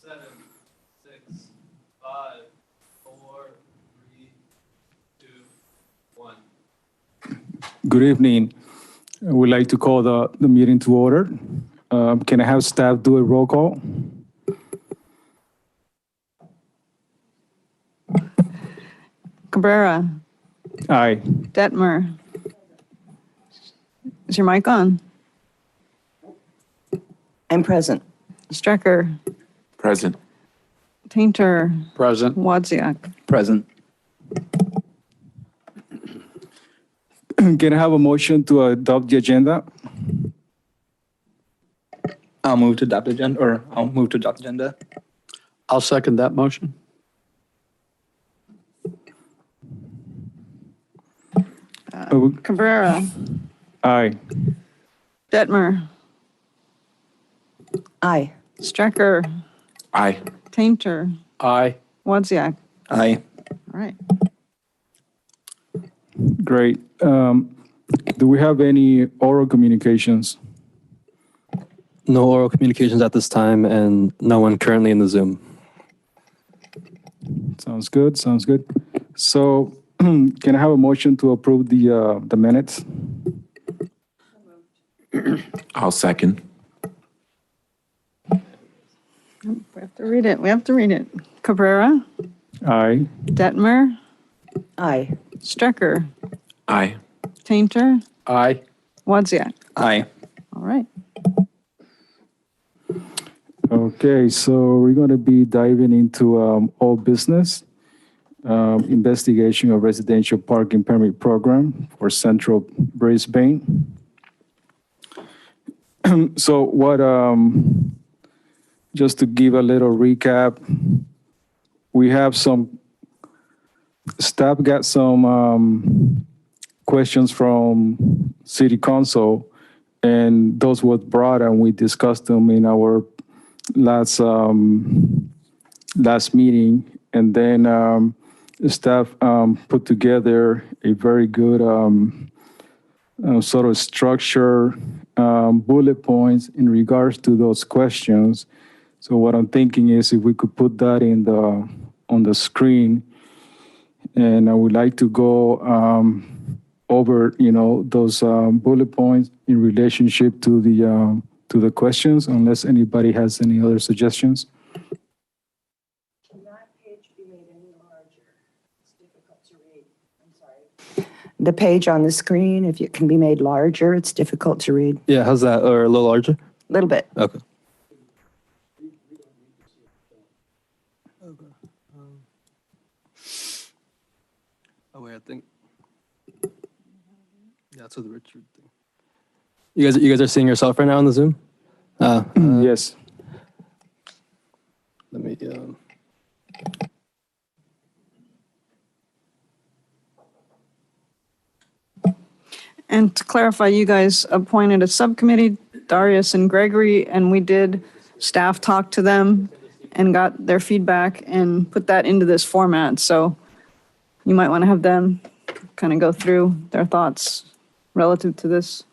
7, 6, 5, 4, 3, 2, 1. Good evening. We'd like to call the meeting to order. Can I have staff do a roll call? Cabrera, Aye. Detmer. Is your mic on? I'm present. Strecker, Present. Tainter, Present. Wozniak. Present. Can I have a motion to adopt the agenda? I'll move to adopt agenda. I'll second that motion. Cabrera, Aye. Detmer, Aye. Strecker, Aye. Tainter, Aye. Wozniak. Aye. All right. Great. Do we have any oral communications? No oral communications at this time, and no one currently in the Zoom. Sounds good. Sounds good. So, can I have a motion to approve the minutes? I'll second. We have to read it. We have to read it. Cabrera, Aye. Detmer, Aye. Strecker, Aye. Tainter, Aye. Wozniak. Aye. All right. Okay, so we're going to be diving into all business. Investigation of residential parking permit program for Central Brisbane. So just to give a little recap, we have staff got some questions from City Council, and those were brought and we discussed them in our last meeting, and then staff put together a very good sort of structure, bullet points in regards to those questions. So what I'm thinking is if we could put that on the screen, and I would like to go over, those bullet points in relationship to the questions, unless anybody has any other suggestions. Can that page be made any larger? It's difficult to read. I'm sorry. The page on the screen, if it can be made larger, it's difficult to read. Yeah, how's that? Or a little larger? A little bit. Okay. Oh wait, I think. Yeah, that's what the Richard thing. You guys are seeing yourself right now on the Zoom? Yes. Let me. And to clarify, you guys appointed a subcommittee, Darius and Gregory, and we did staff talk to them and got their feedback and put that into this format. So you might want to have them kind of go through their thoughts relative to this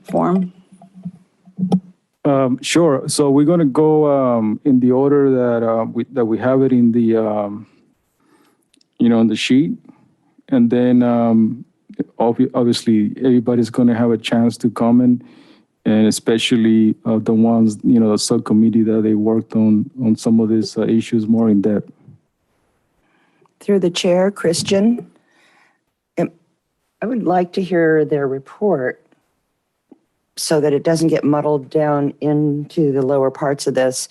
form. Sure. So we're going to go in the order that we have it in the on the sheet, and then obviously everybody's going to have a chance to comment, and especially the ones the subcommittee that they worked on some of these issues more in depth. Through the chair, Christian, I would like to hear their report so that it doesn't get muddled down into the lower parts of this.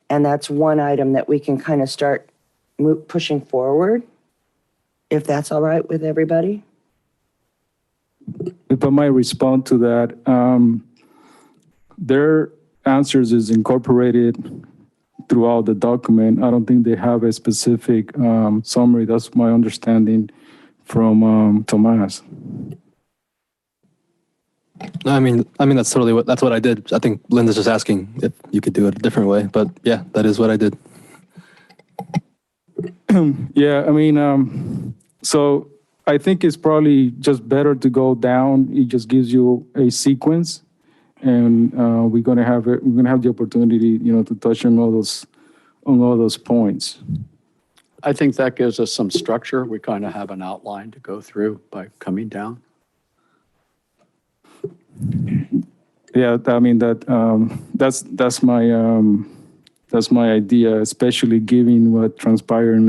And that's one item that we can kind of start pushing forward, if that's all right with everybody. If I might respond to that, their answers is incorporated throughout the document. I don't think they have a specific summary. That's my understanding from Tomas. No, I mean that's totally that's what I did. I think Linda's just asking if you could do it a different way, but yeah, that is what I did. Yeah, I mean, so I think it's probably just better to go down. It just gives you a sequence, and we're gonna have the opportunity, to touch on all those on all those points. I think that gives us some structure. We kind of have an outline to go through by coming down. Yeah, I mean, that's my idea, especially given what transpired in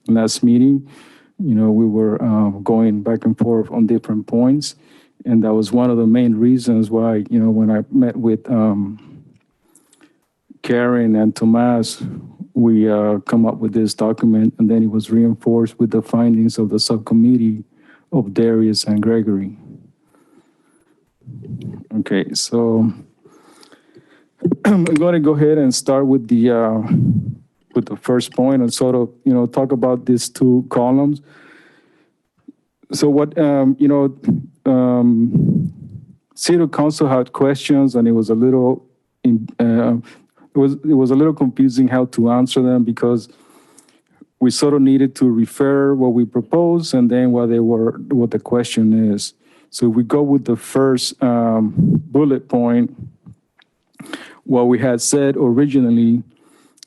last meeting. You know, we were going back and forth on different points, and that was one of the main reasons why, you know, when I met with Karen and Tomas, we come up with this document, and then it was reinforced with the findings of the subcommittee of Darius and Gregory. Okay, so I'm going to go ahead and start with the first point and sort of, you know, talk about these two columns. So what, you know, City Council had questions, and it was a little, it was a little confusing how to answer them, because we sort of needed to refer what we proposed and then what the question is. So if we go with the first bullet point, what we had said originally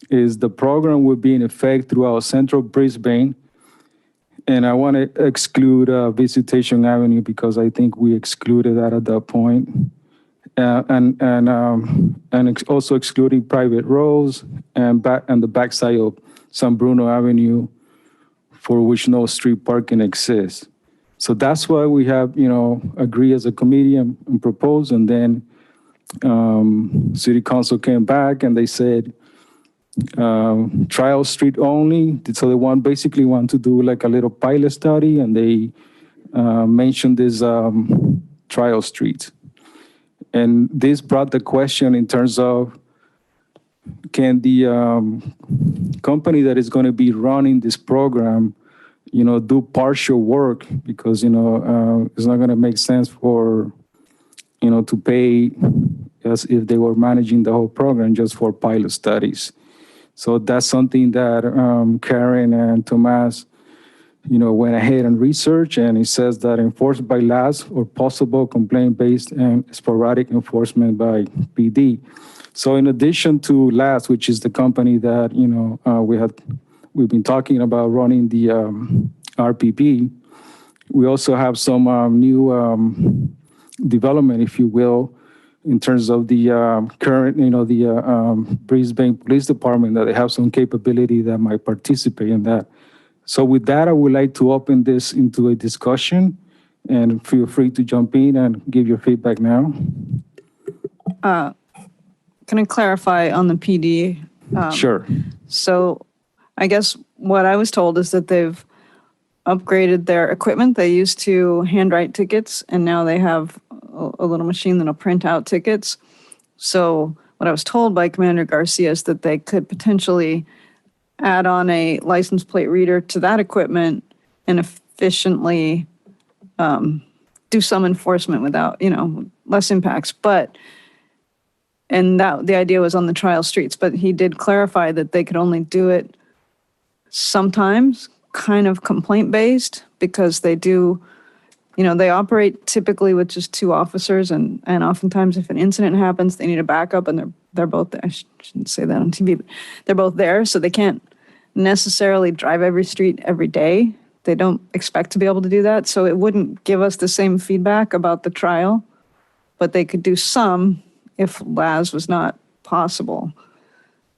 is the program would be in effect throughout central Brisbane. And I want to exclude Visitation Avenue, because I think we excluded that at that point. And also excluding private roads and the backside of San Bruno Avenue, for which no street parking exists. So that's why we have, you know, agree as a committee and propose, and then City Council came back and they said Trial Street only. So they basically want to do like a little pilot study, and they mentioned this Trial Street. And this brought the question in terms of, can the company that is going to be running this program, you know, do partial work, because, you know, it's not going to make sense for, you know, to pay as if they were managing the whole program just for pilot studies. So that's something that Karen and Tomas, you know, went ahead and researched, and it says that enforced by LAS or possible complaint-based and sporadic enforcement by PD. So in addition to LAS, which is the company that, you know, we've been talking about running the RPP, we also have some new development, if you will, in terms of the current, you know, the Brisbane Police Department, that they have some capability that might participate in that. So with that, I would like to open this into a discussion, and feel free to jump in and give your feedback now. Can I clarify on the PD? Sure. So I guess what I was told is that they've upgraded their equipment. They used to handwrite tickets, and now they have a little machine that'll print out tickets. So what I was told by Commander Garcia is that they could potentially add on a license plate reader to that equipment and efficiently do some enforcement without, you know, less impacts. And that the idea was on the trial streets, but he did clarify that they could only do it sometimes, kind of complaint-based, because they do, you know, they operate typically with just two officers, and oftentimes if an incident happens, they need a backup, and they're both there. I shouldn't say that on TV, but they're both there, so they can't necessarily drive every street every day. They don't expect to be able to do that, so it wouldn't give us the same feedback about the trial, but they could do some if LAS was not possible.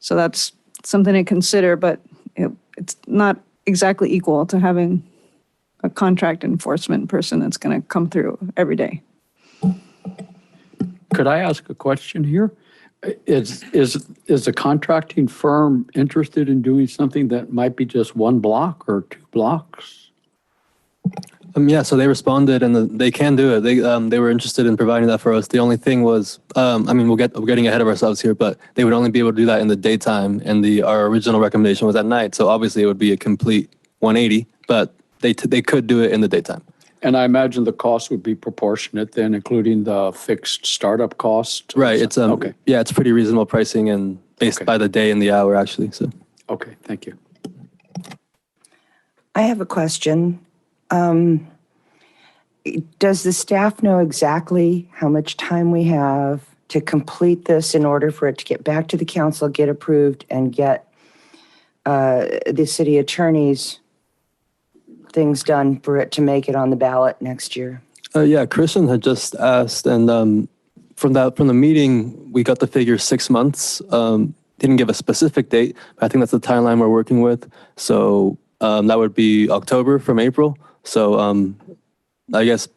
So that's something to consider, but it's not exactly equal to having a contract enforcement person that's going to come through every day. Could I ask a question here? Is the contracting firm interested in doing something that might be just one block or two blocks? Yeah, so they responded, and they can do it. They were interested in providing that for us. The only thing was, I mean, we're getting ahead of ourselves here, but they would only be able to do that in the daytime, and our original recommendation was at night. So obviously it would be a complete 180, but they could do it in the daytime. And I imagine the cost would be proportionate then, including the fixed startup cost? Right. It's okay. Yeah, it's pretty reasonable pricing, and based by the day and the hour, actually. So. Okay, thank you. I have a question. Does the staff know exactly how much time we have to complete this in order for it to get back to the council, get approved, and get the city attorney's things done for it to make it on the ballot next year? Yeah, Christian had just asked, and from the meeting, we got the figure 6 months. Didn't give a specific date, but I think that's the timeline we're working with. So that would be October from April. So I guess,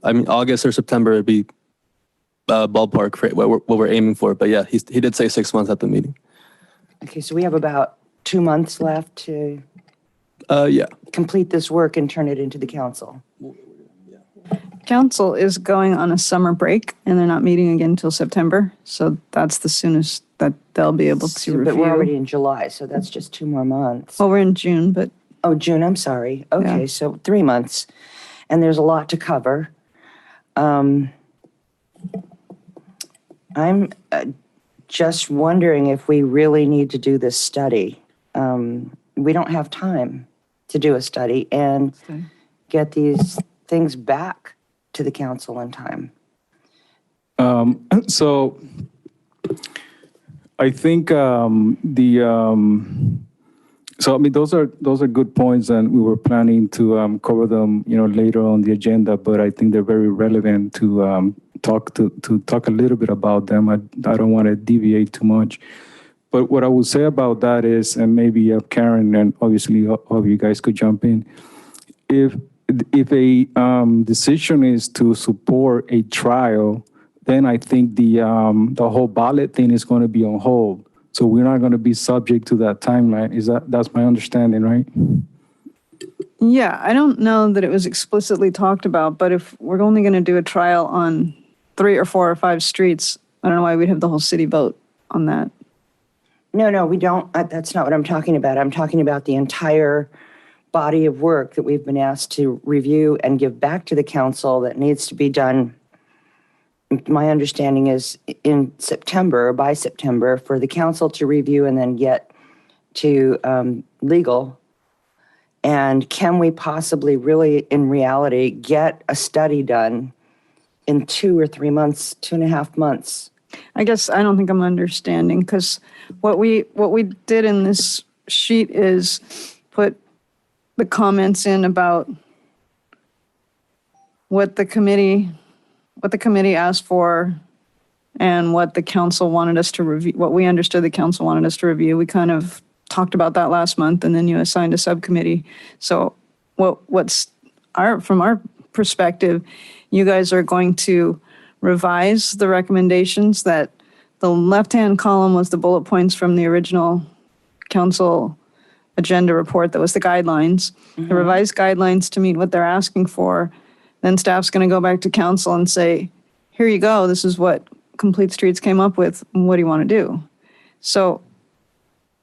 August or September would be ballpark for what we're aiming for. But yeah, he did say 6 months at the meeting. Okay, so we have about 2 months left to Yeah. complete this work and turn it into the council. Council is going on a summer break and they're not meeting again until September. So that's the soonest that they'll be able to review. But we're already in July, so that's just 2 more months. Well, we're in June, but Oh, June, I'm sorry. Okay, Yeah. so 3 months. And there's a lot to cover. I'm just wondering if we really need to do this study. We don't have time to do a study and get these things back to the council in time. So I think those are good points, and we were planning to cover them, later on the agenda. But I think they're very relevant to talk a little bit about them. I don't want to deviate too much. But what I would say about that is, and maybe Karen and obviously all of you guys could jump in, if a decision is to support a trial, then I think the whole ballot thing is going to be on hold. So we're not going to be subject to that timeline. That's my understanding, right? yeah, I don't know that it was explicitly talked about, but if we're only going to do a trial on 3 or 4 or 5 streets, I don't know why we'd have the whole city vote on that. No, we don't. That's not what I'm talking about. I'm talking about the entire body of work that we've been asked to review and give back to the council that needs to be done. My understanding is in September, or by September, for the council to review and then get to legal. And can we possibly really, in reality, get a study done in 2 or 3 months, 2.5 months? I guess I don't think I'm understanding, because what we did in this sheet is put the comments in about what the committee asked for and what the council wanted us to review, what we understood the council wanted us to review. We kind of talked about that last month, and then you assigned a subcommittee. So from our perspective, you guys are going to revise the recommendations. That the left-hand column was the bullet points from the original council agenda report that was the guidelines. The revised guidelines to meet what they're asking for. Then staff's going to go back to council and say, here you go, this is what Complete Streets came up with, what do you want to do? So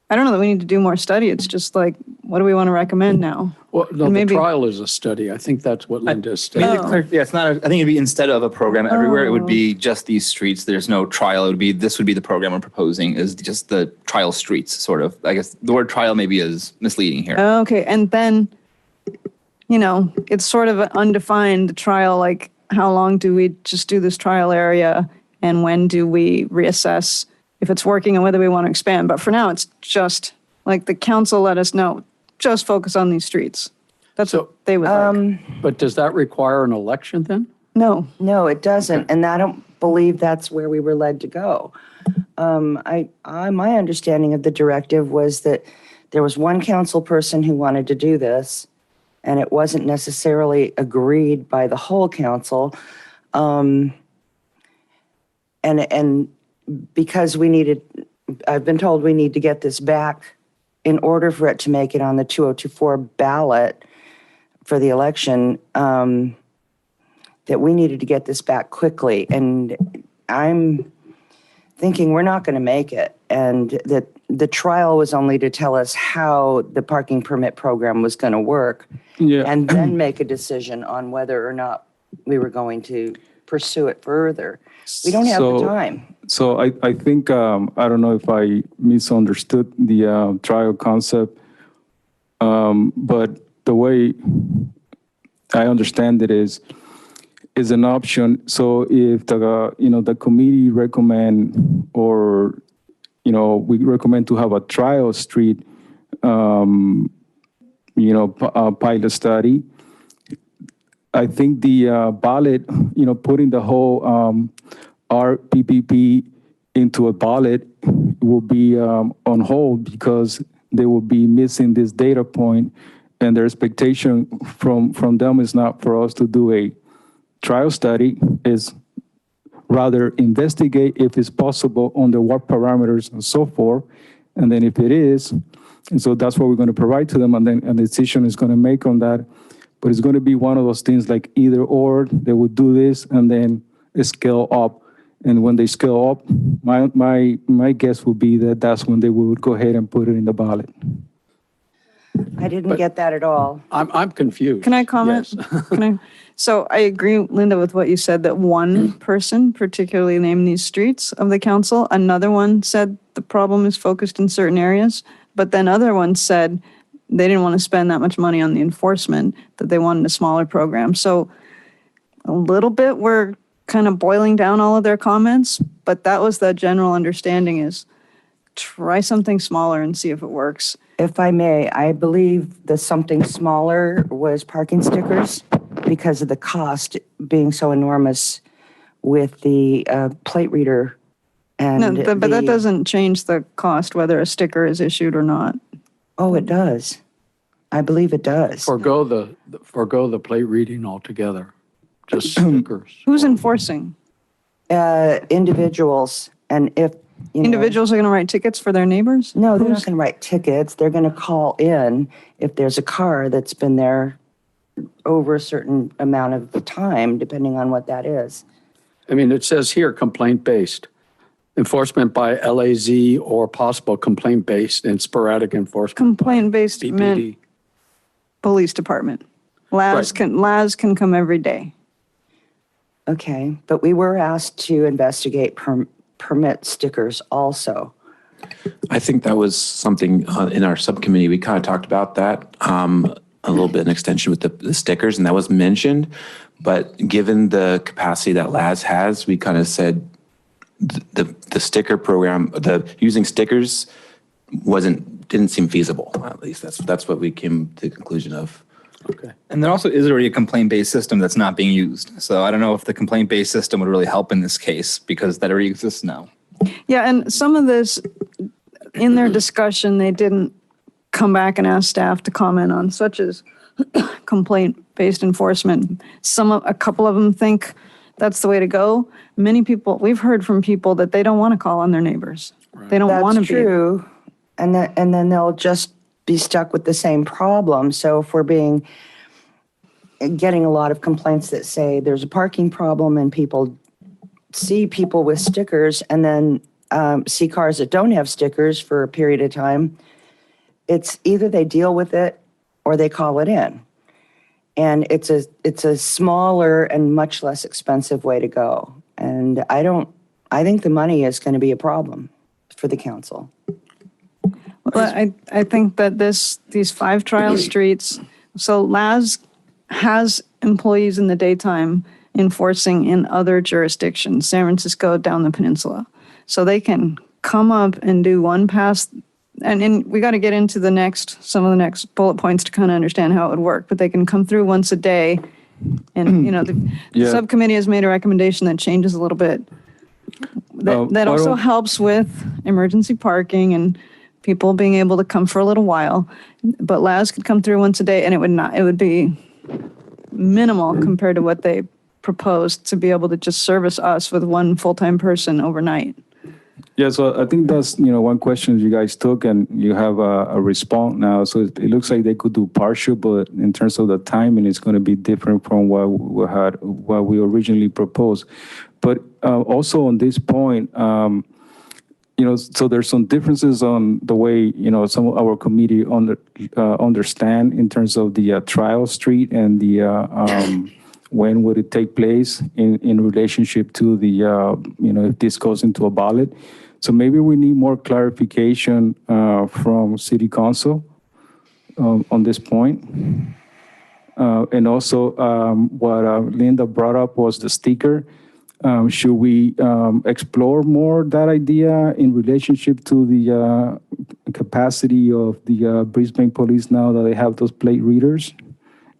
I don't know that we need to do more study. It's just like, what do we want to recommend now? Well, no, And the maybe- trial is a study. I think that's what Linda is stating. Yeah, it's not. I think it'd be instead of a program everywhere. It would be just these streets. There's no trial. This would be the program we're proposing is just the trial streets. Sort of. I guess the word trial maybe is misleading here. Okay, and then, it's sort of an undefined trial, like how long do we just do this trial area and when do we reassess if it's working and whether we want to expand. But for now, it's just like the council let us know, just focus on these streets. That's what they would like. But does that require an election then? No, No, it doesn't, and I don't believe that's where we were led to go. My understanding of the directive was that there was one council person who wanted to do this, and it wasn't necessarily agreed by the whole council. And because I've been told we need to get this back in order for it to make it on the 2024 ballot for the election, that we needed to get this back quickly. And I'm thinking we're not going to make it. And that the trial was only to tell us how the parking permit program was going to work. Yeah. And then make a decision on whether or not we were going to pursue it further. We don't have the time. So I think, I don't know if I misunderstood the trial concept, but the way I understand it is an option. So if the committee recommend, or we recommend to have a trial street, pilot study. I think the ballot, putting the whole RPPP into a ballot will be on hold because they will be missing this data point, and their expectation from them is not for us to do a trial study, is rather investigate if it's possible under what parameters and so forth. And then if it is, and so that's what we're going to provide to them, and then a decision is going to make on that. But it's going to be one of those things like either or. They will do this and then scale up. And when they scale up, my guess would be that that's when they would go ahead and put it in the ballot. I didn't get that at all. I'm confused. Can I comment? Yes. So I agree, Linda, with what you said, that one person particularly named these streets of the council. Another one said the problem is focused in certain areas, but then other ones said they didn't want to spend that much money on the enforcement, that they wanted a smaller program. So a little bit we're kind of boiling down all of their comments, but that was the general understanding, is try something smaller and see if it works. If I may, I believe the something smaller was parking stickers because of the cost being so enormous with the plate reader. And But that doesn't change the cost, whether a sticker is issued or not. Oh, it does. I believe it does. Forgo the plate reading altogether. Just stickers. Who's enforcing? Individuals, and if, Individuals are going to write tickets for their neighbors? No, they're not going to write tickets. They're going to call in if there's a car that's been there over a certain amount of time, depending on what that is. I mean, it says here, complaint-based. Enforcement by LAZ or possible complaint-based and sporadic enforcement. Complaint-based meant BPD. police department. Laz Right. can come every day. Okay, but we were asked to investigate permit stickers also. I think that was something in our subcommittee. We kind of talked about that a little bit in extension with the stickers, and that was mentioned. But given the capacity that LAS has, we kind of said the sticker program, using stickers didn't seem feasible. At least that's what we came to the conclusion of. Okay. And there also is already a complaint-based system that's not being used. So I don't know if the complaint-based system would really help in this case because that already exists now. Yeah, and some of this, in their discussion, they didn't come back and ask staff to comment on, such as complaint-based enforcement. A couple of them think that's the way to go. Many people, we've heard from people that they don't want to call on their neighbors. Right. They don't want to be. That's true. And then they'll just be stuck with the same problem. So if we're getting a lot of complaints that say there's a parking problem and people see people with stickers and then see cars that don't have stickers for a period of time, it's either they deal with it or they call it in. And it's a smaller and much less expensive way to go. And I think the money is going to be a problem for the council. Well, I think that these 5 trial streets, so LAS has employees in the daytime enforcing in other jurisdictions, San Francisco, down the peninsula. So they can come up and do one pass, and we got to get into some of the next bullet points to kind of understand how it would work, but they can come through once a day. And, the subcommittee has made a recommendation that changes a little bit. That also helps with emergency parking and people being able to come for a little while. But LAS could come through once a day, and it would be minimal compared to what they proposed to be able to just service us with one full-time person overnight. Yeah, so I think that's, one question you guys took and you have a response now. So it looks like they could do partial, but in terms of the timing, it's going to be different from what we originally proposed. But also on this point, so there's some differences on the way, some of our committee understand in terms of the trial street and the when would it take place in relationship to the, if this goes into a ballot. So maybe we need more clarification from City Council on this point. And also what Linda brought up was the sticker. Should we explore more that idea in relationship to the capacity of the Brisbane police now that they have those plate readers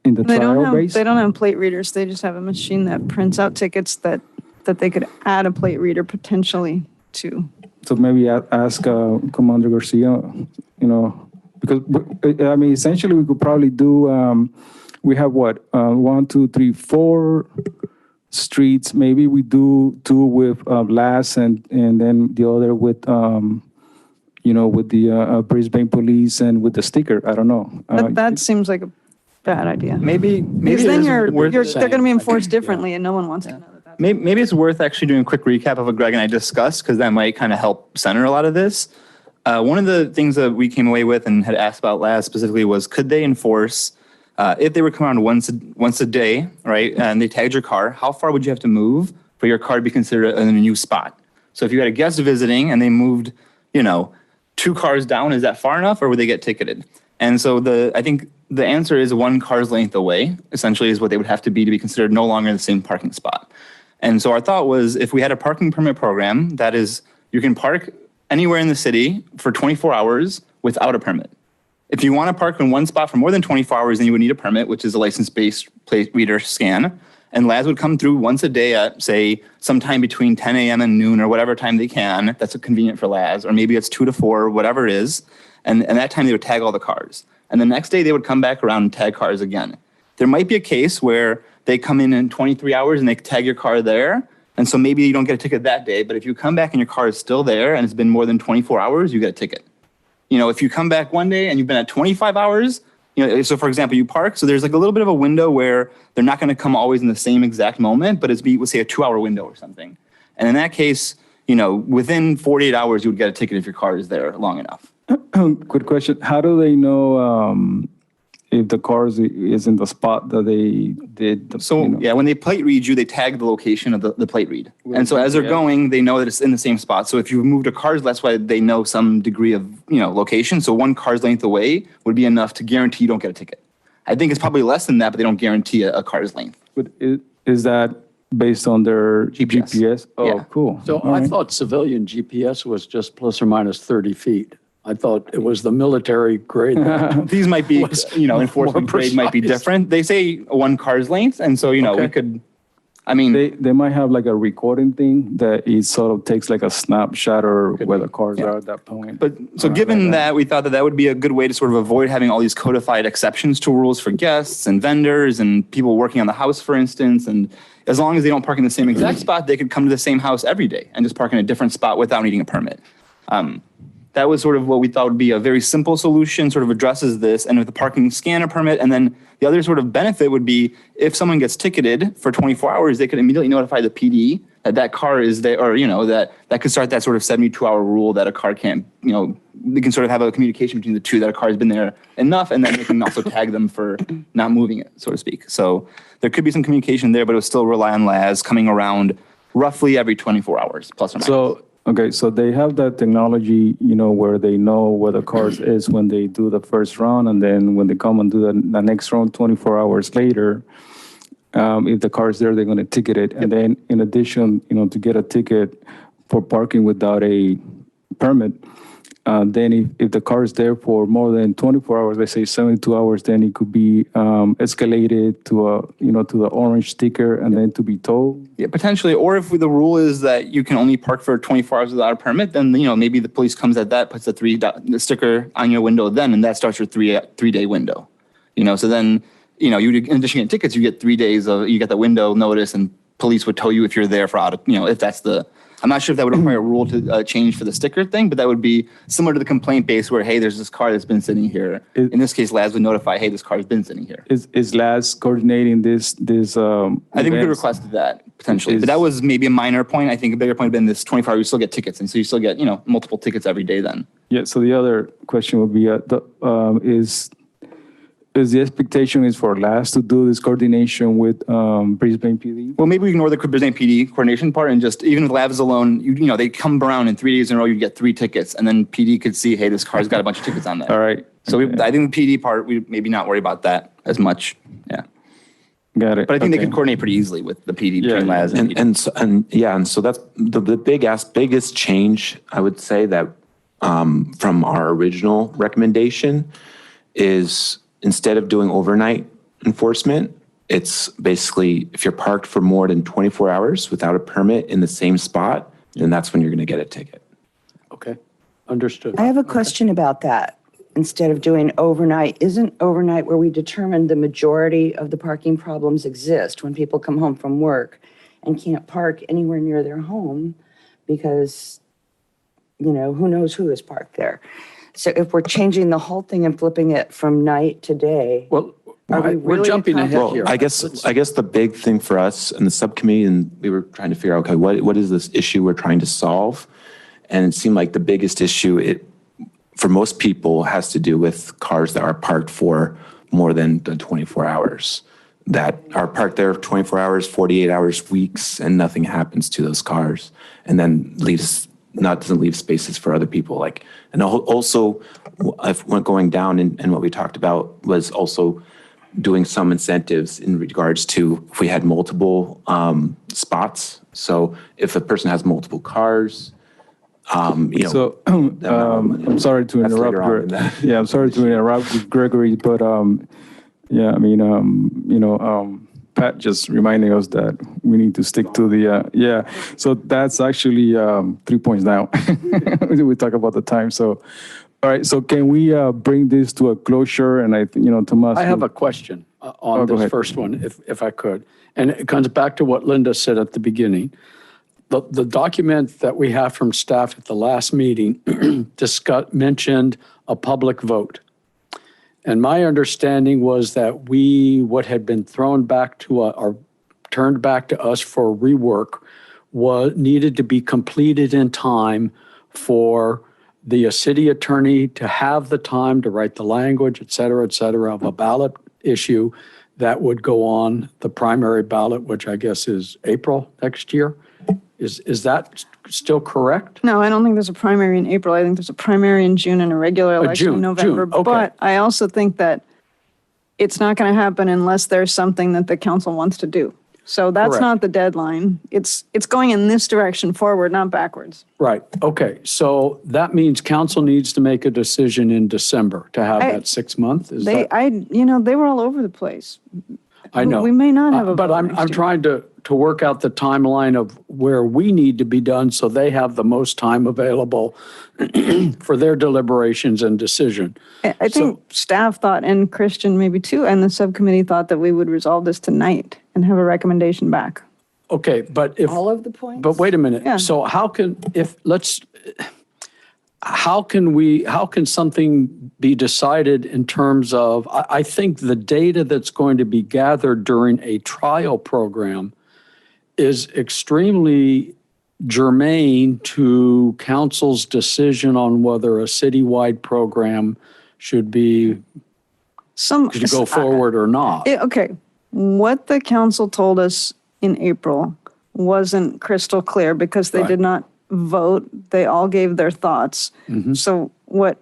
in the trial base? They don't have plate readers. They just have a machine that prints out tickets that they could add a plate reader potentially to. So maybe ask Commander Garcia, because I mean, essentially we could probably do. We have what 1, 2, 3, 4 streets. Maybe we do 2 with LAS and then the other with with the Brisbane police and with the sticker. I don't know. That seems like a bad idea. Maybe Because then they're going to be enforced differently, and no one wants to know that. Maybe it's worth actually doing a quick recap of what Greg and I discussed, because that might kind of help center a lot of this. One of the things that we came away with and had asked about last specifically was, could they enforce, if they were coming around once a day, right, and they tagged your car, how far would you have to move for your car to be considered in a new spot? So if you had a guest visiting and they moved, 2 cars down, is that far enough, or would they get ticketed? And so I think the answer is 1 car's length away, essentially, is what they would have to be considered no longer in the same parking spot. And so our thought was, if we had a parking permit program, that is, you can park anywhere in the city for 24 hours without a permit. If you want to park in one spot for more than 24 hours, then you would need a permit, which is a license-based plate reader scan. And LAS would come through once a day at, say, sometime between 10 a.m. and noon or whatever time they can. That's convenient for LAS. Or maybe it's 2 to 4, whatever it is. And that time they would tag all the cars. And the next day they would come back around and tag cars again. There might be a case where they come in 23 hours and they tag your car there. And so maybe you don't get a ticket that day. But if you come back and your car is still there and it's been more than 24 hours, you get a ticket. If you come back one day and you've been at 25 hours, so for example, you park. So there's like a little bit of a window where they're not going to come always in the same exact moment, but it's say a 2-hour window or something. And in that case, within 48 hours, you would get a ticket if your car is there long enough. Quick question. How do they know if the car is in the spot that they did? When they plate read you, they tag the location of the plate read. And so as they're going, they know that it's in the same spot. So if you moved a car, that's why they know some degree of, location. So 1 car's length away would be enough to guarantee you don't get a ticket. I think it's probably less than that, but they don't guarantee a car's length. But is that based on their GPS? Oh, Yeah. cool. So All I right. thought civilian GPS was just plus or minus 30 feet. I thought it was the military grade. These might be, Was enforcement more grade might be precise. different. They say 1 car's length. And so, we Okay. could, They might have like a recording thing that it sort of takes like a snapshot or where the cars are at that point. But so given that, we thought that would be a good way to sort of avoid having all these codified exceptions to rules for guests and vendors and people working on the house, for instance. And as long as they don't park in the same exact spot, they could come to the same house every day and just park in a different spot without needing a permit. That was sort of what we thought would be a very simple solution, sort of addresses this, and with the parking scanner permit. And then the other sort of benefit would be if someone gets ticketed for 24 hours, they could immediately notify the PD that car is there, or, that could start that sort of 72-hour rule that a car can't, they can sort of have a communication between the two, that a car has been there enough, and then they can also tag them for not moving it, so to speak. So there could be some communication there, but it would still rely on LAS coming around roughly every 24 hours, plus or minus. So they have that technology, where they know where the cars is when they do the first run, and then when they come and do the next run 24 hours later, if the car is there, they're going to ticket it. And then in addition, to get a ticket for parking without a permit, then if the car is there for more than 24 hours, let's say 72 hours, then it could be escalated to to the orange sticker and then to be towed. Yeah, potentially. Or if the rule is that you can only park for 24 hours without a permit, then maybe the police comes at that, puts the sticker on your window then, and that starts your three-day window. So then you in addition to tickets, you get 3 days you get the window notice, and police would tow you if you're there for if that's the. I'm not sure if that would require a rule to change for the sticker thing, but that would be similar to the complaint base where, hey, there's this car that's been sitting here. In this case, LAS would notify, hey, this car has been sitting here. Is LAS coordinating this? I think we could request that potentially, but that was maybe a minor point. I think a bigger point would have been this 24 hours, you still get tickets, and so you still get multiple tickets every day then. Yeah. So the other question would be, is the expectation is for LAS to do this coordination with Brisbane PD? Well, maybe we ignore the Brisbane PD coordination part and just, even with LAVs alone, they come around in 3 days in a row, you get 3 tickets, and then PD could see, hey, this car's got a bunch of tickets on there. All right. So I think the PD part, we maybe not worry about that as much. Yeah. Got it. But I think they Okay. could coordinate pretty easily with the PD between Yeah, Laz and PD. And so that's the biggest change I would say that from our original recommendation is instead of doing overnight enforcement, it's basically if you're parked for more than 24 hours without a permit in the same spot, then that's when you're going to get a ticket. Okay, understood. I have a question about that. Instead of doing overnight, isn't overnight where we determine the majority of the parking problems exist when people come home from work and can't park anywhere near their home because, who knows who is parked there? So if we're changing the whole thing and flipping it from night to day, Well, Are we we're really jumping ahead accomplishing- here. Well, I guess the big thing for us in the subcommittee, and we were trying to figure out, okay, what is this issue we're trying to solve? And it seemed like the biggest issue, for most people, has to do with cars that are parked for more than 24 hours, that are parked there 24 hours, 48 hours, weeks, and nothing happens to those cars, and then doesn't leave spaces for other people. And also, going down and what we talked about was also doing some incentives in regards to if we had multiple spots. So if a person has multiple cars, So, I'm sorry to That's interrupt. later on in that. Yeah, I'm sorry to interrupt with Gregory, but yeah, I mean, Pat just reminding us that we need to stick to the, yeah. So that's actually 3 points down. We talk about the time. So, all right. So can we bring this to a closure? And Tomas. I have a question on go this ahead. first one, if I could. And it comes back to what Linda said at the beginning. The document that we have from staff at the last meeting mentioned a public vote. And my understanding was that what had been thrown back to or turned back to us for rework needed to be completed in time for the city attorney to have the time to write the language, et cetera, of a ballot issue that would go on the primary ballot, which I guess is April next year. Is that still correct? No, I don't think there's a primary in April. I think there's a primary in June and a regular election in June, November. okay. But I also think that it's not going to happen unless there's something that the council wants to do. So that's Correct. not the deadline. It's going in this direction forward, not backwards. Right, okay. So that means council needs to make a decision in December to have I- that 6 month? Is They that? were all over the place. I know. we may not have a But vote I'm next year. trying to work out the timeline of where we need to be done so they have the most time available for their deliberations and decision. I think staff thought, and Christian maybe too, and the subcommittee thought that we would resolve this tonight and have a recommendation back. Okay, but if, all of the points? but wait a minute. Yeah. So how can something be decided in terms of, I think the data that's going to be gathered during a trial program is extremely germane to council's decision on whether a citywide program should go forward or not. Okay, what the council told us in April wasn't crystal clear because they Right. did not vote. They all gave their thoughts. So what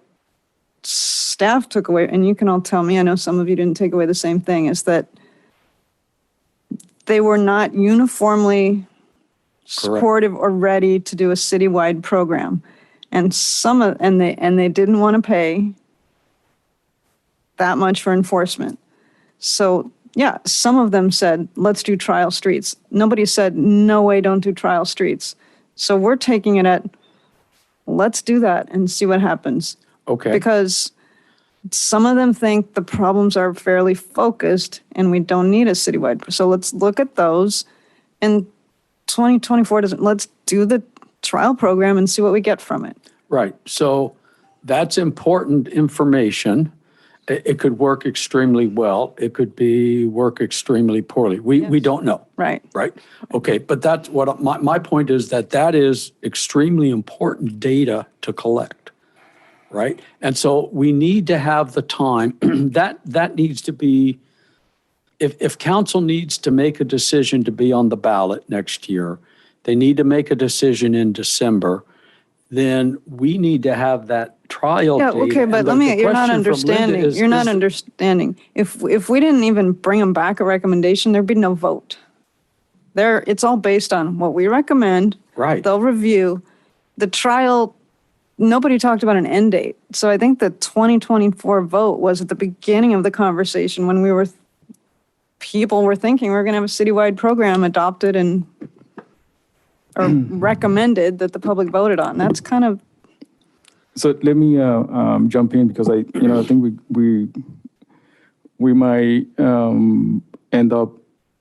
staff took away, and you can all tell me, I know some of you didn't take away the same thing, is that they were not uniformly supportive or ready to do a citywide program. And they didn't want to pay that much for enforcement. So yeah, some of them said, let's do trial streets. Nobody said, no way, don't do trial streets. So we're taking it at, let's do that and see what happens. Okay. Because some of them think the problems are fairly focused and we don't need a citywide. So let's look at those. And 2024 let's do the trial program and see what we get from it. Right. So that's important information. It could work extremely well. It could work extremely poorly. We don't know. Right. Right. Okay. But that's what my point is, that is extremely important data to collect. Right. And so we need to have the time that needs to be, if council needs to make a decision to be on the ballot next year, they need to make a decision in December. then we need to have that trial Yeah, date. okay, but And let the me, you're not question from Linda understanding. is- You're not is- understanding. If we didn't even bring them back a recommendation, there'd be no vote. It's all based on what we recommend. Right. They'll review. The trial, nobody talked about an end date. So I think the 2024 vote was at the beginning of the conversation when people were thinking we're going to have a citywide program adopted and or recommended that the public voted on. That's kind of, So let me jump in because I think we might end up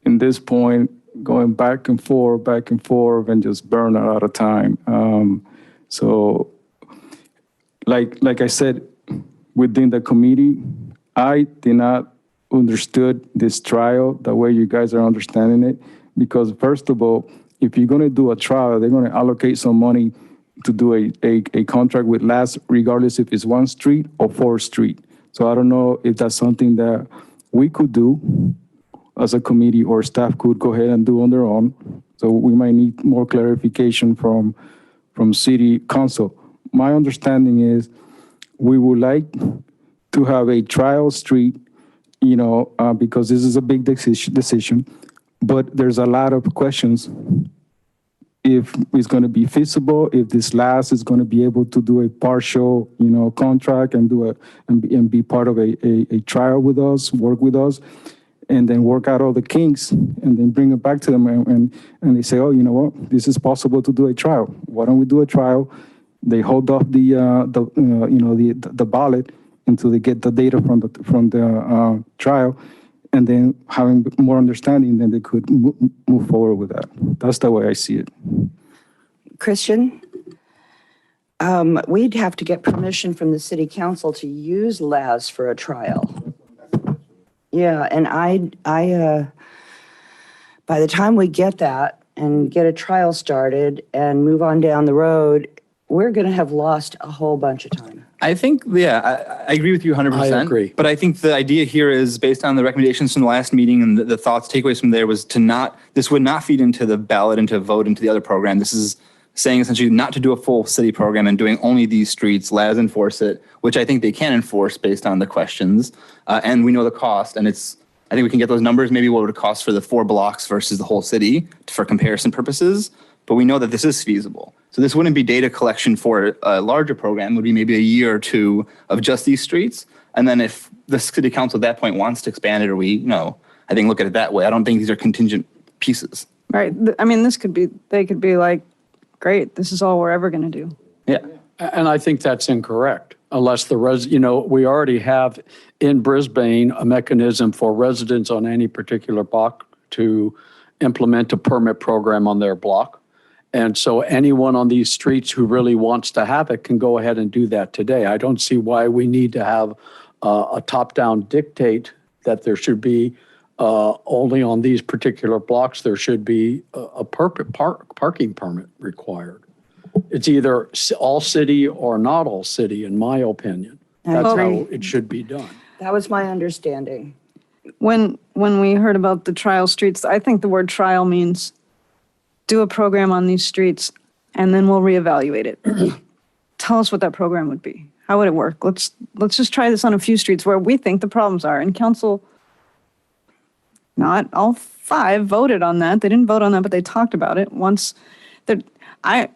in this point going back and forth, and just burn out of time. So, like I said, within the committee, I did not understood this trial the way you guys are understanding it. Because first of all, if you're going to do a trial, they're going to allocate some money to do a contract with LAS, regardless if it's 1 street or 4th Street. So I don't know if that's something that we could do as a committee or staff could go ahead and do on their own. So we might need more clarification from city council. My understanding is we would like to have a trial street, because this is a big decision, but there's a lot of questions. If it's going to be feasible, if this LAS is going to be able to do a partial, contract and and be part of a trial with us, work with us, and then work out all the kinks, and then bring it back to them, and they say, oh, you know what, this is possible to do a trial. Why don't we do a trial? They hold off the ballot until they get the data from the trial, and then having more understanding, then they could move forward with that. That's the way I see it. Christian, we'd have to get permission from the city council to use LAS for a trial. Yeah, and by the time we get that and get a trial started and move on down the road, we're going to have lost a whole bunch of time. I think, I agree with you 100%. I agree. But I think the idea here is based on the recommendations from the last meeting and the thoughts, takeaways from there was this would not feed into the ballot, into a vote, into the other program. This is saying essentially not to do a full city program and doing only these streets, LAS enforce it, which I think they can enforce based on the questions. And we know the cost, and I think we can get those numbers, maybe what would it cost for the 4 blocks versus the whole city for comparison purposes. But we know that this is feasible. So this wouldn't be data collection for a larger program. It would be maybe a year or 2 of just these streets. And then if the city council at that point wants to expand it, or I think look at it that way. I don't think these are contingent pieces. right. I mean, they could be like, great, this is all we're ever going to do. Yeah. And I think that's incorrect, unless we already have in Brisbane a mechanism for residents on any particular block to implement a permit program on their block. And so anyone on these streets who really wants to have it can go ahead and do that today. I don't see why we need to have a top-down dictate that there should be only on these particular blocks, there should be a parking permit required. It's either all city or not all city, in my opinion. I That's agree. how it should be done. That was my understanding. When we heard about the trial streets, I think the word trial means do a program on these streets and then we'll reevaluate it. Tell us what that program would be. How would it work? Let's just try this on a few streets where we think the problems are. And council, not all 5 voted on that. They didn't vote on that, but they talked about it once. I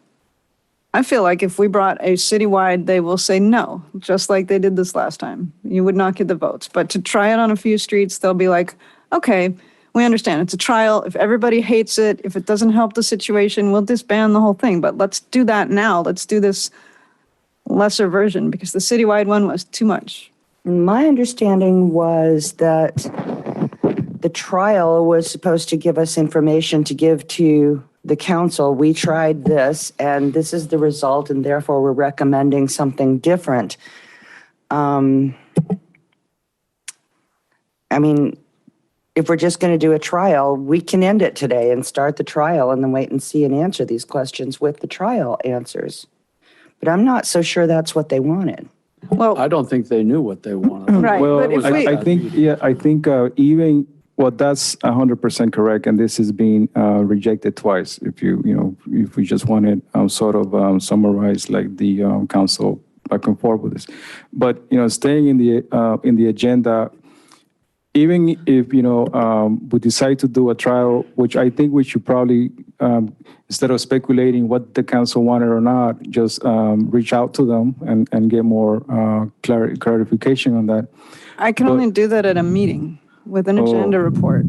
feel like if we brought a citywide, they will say no, just like they did this last time. You would not get the votes. But to try it on a few streets, they'll be like, okay, we understand it's a trial. If everybody hates it, if it doesn't help the situation, we'll disband the whole thing. But let's do that now. Let's do this lesser version because the citywide one was too much. My understanding was that the trial was supposed to give us information to give to the council. We tried this and this is the result, and therefore we're recommending something different. I mean, if we're just going to do a trial, we can end it today and start the trial and then wait and see and answer these questions with the trial answers. But I'm not so sure that's what they wanted. Well, I don't think they knew what they wanted. right. Well, But if I think even Well, that's 100% correct, and this is being rejected twice. If we just want to sort of summarize like the council back and forth with this, but staying in the agenda, even if we decide to do a trial, which I think we should probably instead of speculating what the council wanted or not, just reach out to them and get more clarification on that. I can only do that at a meeting with an agenda report.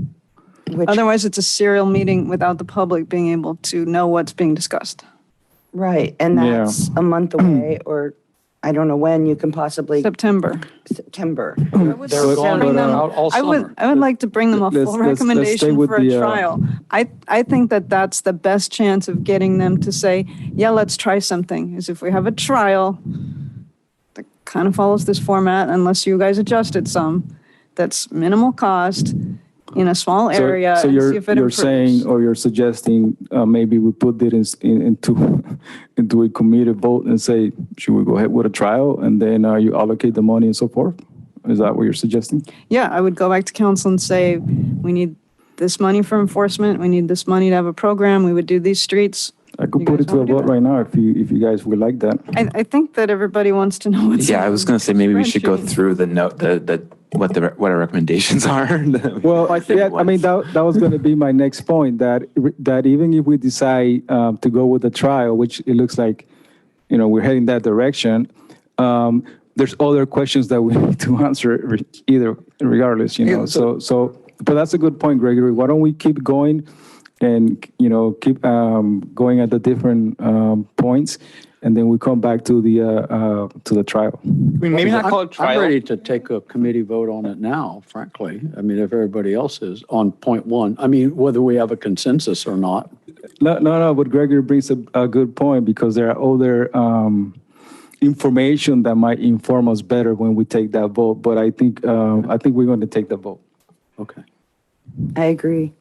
Which, Otherwise, it's a serial meeting without the public being able to know what's being discussed. right, and Yeah. that's a month away, or I don't know when you can possibly, September. September. They're gone bring them- all I summer. would like to bring them a Let's- full let's stay recommendation with for a the, trial. I think that that's the best chance of getting them to say, yeah, let's try something, is if we have a trial that kind of follows this format, unless you guys adjust it some, that's minimal cost in a small area So and you're see if it you're improves. saying, or you're suggesting, maybe we put it into a committee vote and say, should we go ahead with a trial, and then you allocate the money and so forth? Is that what you're suggesting? Yeah, I would go back to council and say, we need this money for enforcement, we need this money to have a program, we would do these streets. I could You put guys it to a wanna do vote that? right now if you guys would like that. I think that everybody wants to know what's. Yeah, I was going to say maybe we should go spreadsheet. through the note, what our recommendations are. Well, I think yeah, I mean, that was going to be my next point, that even if we decide to go with the trial, which it looks like, we're heading that direction, there's other questions that we need to answer regardless, Yeah, but that's a good point, Gregory. Why don't we keep going and, keep going at the different points, and then we come back to the trial. I mean, maybe not call it I'm trial. ready to take a committee vote on it now, frankly. I mean, if everybody else is on point one, I mean, whether we have a consensus or not. No, but Gregory brings a good point, because there are other information that might inform us better when we take that vote. But I think we're going to take the vote. Okay. I agree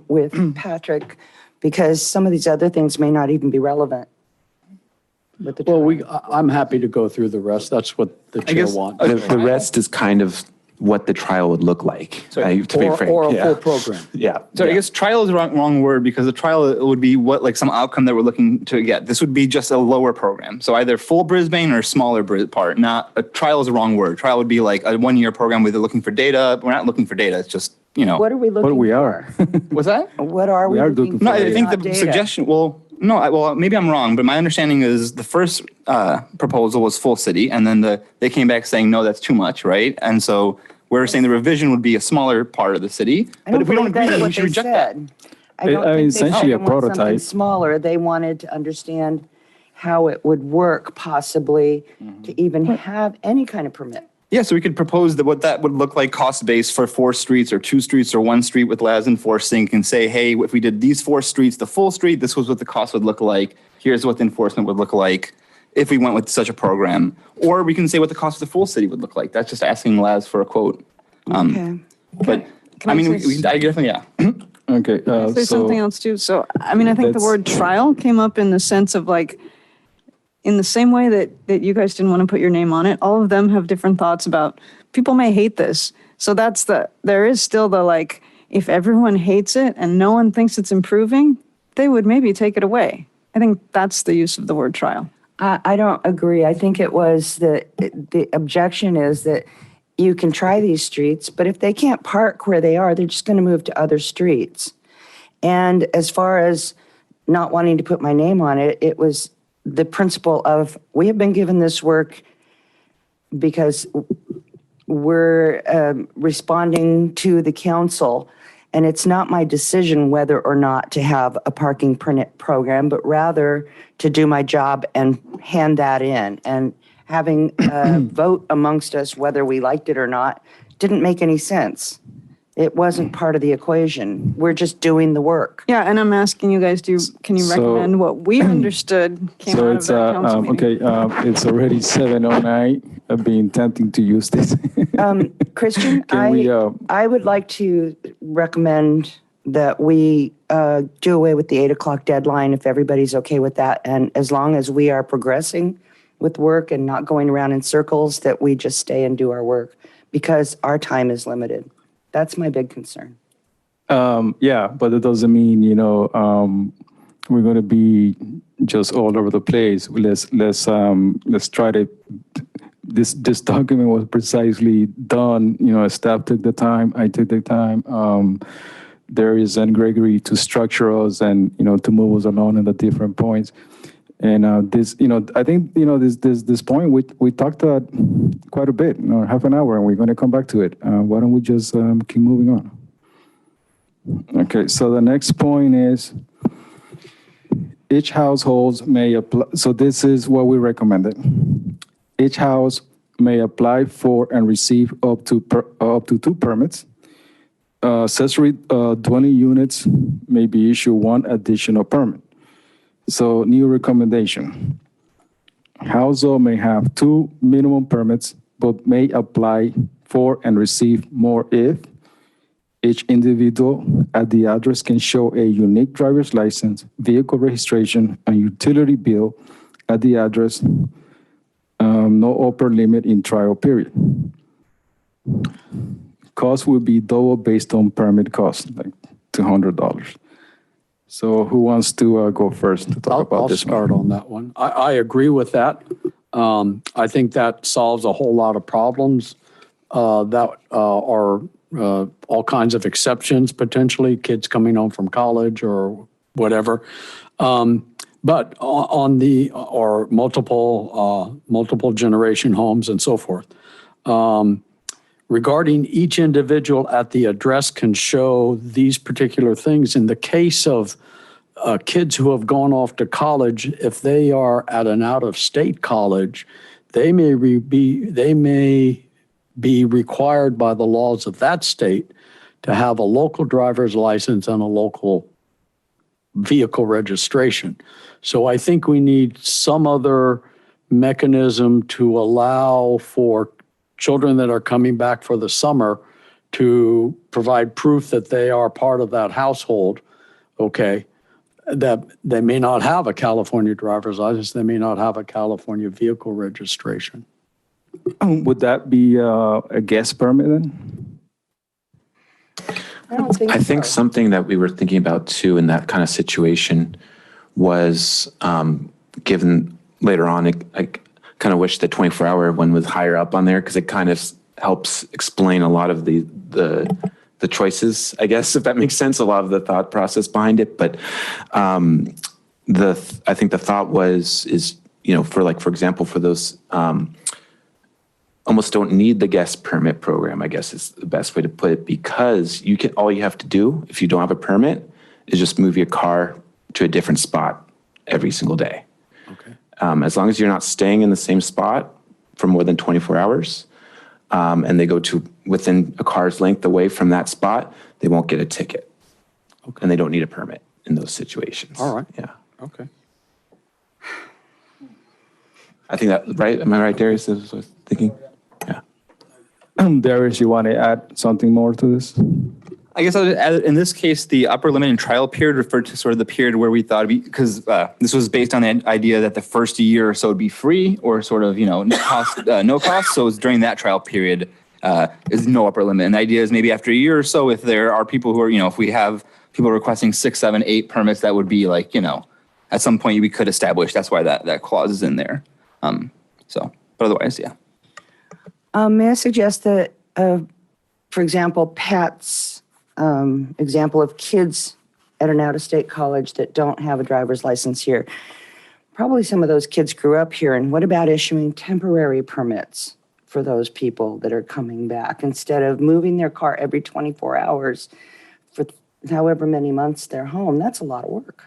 with Patrick, because some of these other things may not even be relevant with the Well, trial. I'm happy to go through the rest. That's what the chair guess- wants. The rest is kind of what the trial would look like, to be frank. Or a yeah. full program. Yeah. So I guess trial is the wrong word, because the trial would be like some outcome that we're looking to get. This would be just a lower program. So either full Brisbane or smaller part. Not a trial is the wrong word. Trial would be like a 1-year program where they're looking for data. We're not looking for data. It's just, What are we looking for? But we are. what's that? What are we We are looking looking for? No, I think Not the data. suggestion, well, maybe I'm wrong, but my understanding is the first proposal was full city, and then they came back saying, no, that's too much, right? And so we're saying the revision would be a smaller part of the city. I But if we don't believe agree, that's then we what should they reject that. said. I don't mean, think they said essentially they a want something prototype. Smaller, they wanted to understand how it would work possibly to even have any kind of permit. Yeah, so we could propose what that would look like cost base for 4 streets or 2 streets or 1 street with LAS enforcing, and say, hey, if we did these 4 streets, the full street, this was what the cost would look like. Here's what the enforcement would look like if we went with such a program. Or we can say what the cost of the full city would look like. That's just asking LAS for a quote. Okay. But, Can I I mean, say I definitely, yeah. Okay. Say something else too. So, I mean, I think the That's- word trial came up in the sense of like, in the same way that you guys didn't want to put your name on it, all of them have different thoughts about, people may hate this. So there is still the like, if everyone hates it and no one thinks it's improving, they would maybe take it away. I think that's the use of the word trial. I don't agree. I think it was the objection is that you can try these streets, but if they can't park where they are, they're just going to move to other streets. And as far as not wanting to put my name on it, it was the principle of, we have been given this work because we're responding to the council, and it's not my decision whether or not to have a parking permit program, but rather to do my job and hand that in. And having a vote amongst us whether we liked it or not didn't make any sense. It wasn't part of the equation. We're just doing the work. Yeah, and I'm asking you guys, can you So- recommend what we understood came So out of it's, that council meeting? okay, it's already 7:09. I've been tempting to use this. Christian, Can we, I would like to recommend that we do away with the 8 o'clock deadline if everybody's okay with that. And as long as we are progressing with work and not going around in circles, that we just stay and do our work, because our time is limited. That's my big concern. Yeah, but it doesn't mean, we're going to be just all over the place. Let's try to, this document was precisely done, staff took the time, I took the time. Darius and Gregory to structure us and, to move us along in the different points. And this, I think, this point, we talked quite a bit, half an hour, and we're going to come back to it. Why don't we just keep moving on? Okay, so the next point is each household may apply. So this is what we recommended. Each house may apply for and receive up to 2 permits. Accessory dwelling units may be issued 1 additional permit. So new recommendation. Household may have 2 minimum permits, but may apply for and receive more if each individual at the address can show a unique driver's license, vehicle registration, and utility bill at the address. No upper limit in trial period. Cost will be double based on permit cost, like $200. So who wants to go first to talk about this one? I'll start on that one. I agree with that. I think that solves a whole lot of problems that are all kinds of exceptions, potentially, kids coming home from college or whatever. But or multiple generation homes and so forth. Regarding each individual at the address can show these particular things. In the case of kids who have gone off to college, if they are at an out-of-state college, they may be required by the laws of that state to have a local driver's license and a local vehicle registration. So I think we need some other mechanism to allow for children that are coming back for the summer to provide proof that they are part of that household, okay, that they may not have a California driver's license, they may not have a California vehicle registration. Would that be a guest permit then? I don't think I think so. something that we were thinking about too in that kind of situation was given later on, I kind of wish the 24-hour one was higher up on there because it kind of helps explain a lot of the choices, I guess, if that makes sense, a lot of the thought process behind it. But I think the thought is, for example, for those almost don't need the guest permit program, I guess is the best way to put it, because all you have to do if you don't have a permit is just move your car to a different spot every single day. Okay. As long as you're not staying in the same spot for more than 24 hours, and they go to within a car's length away from that spot, they won't get a ticket. Okay. And they don't need a permit in those situations. All right. Yeah. Okay. I think that, right? Am I right, Darius? That's what I was thinking. Yeah. Darius, you want to add something more to this? I guess I would add, in this case, the upper limit in trial period referred to sort of the period where we thought, because this was based on the idea that the first year or so would be free or sort of, no cost. So it's during that trial period is no upper limit. And the idea is maybe after a year or so, if there are people who are, if we have people requesting 6, 7, 8 permits, that would be like, at some point we could establish. That's why that clause is in there. But otherwise, yeah. May I suggest that, for example, Pat's example of kids at an out-of-state college that don't have a driver's license here. Probably some of those kids grew up here, and what about issuing temporary permits for those people that are coming back instead of moving their car every 24 hours for however many months they're home? That's a lot of work.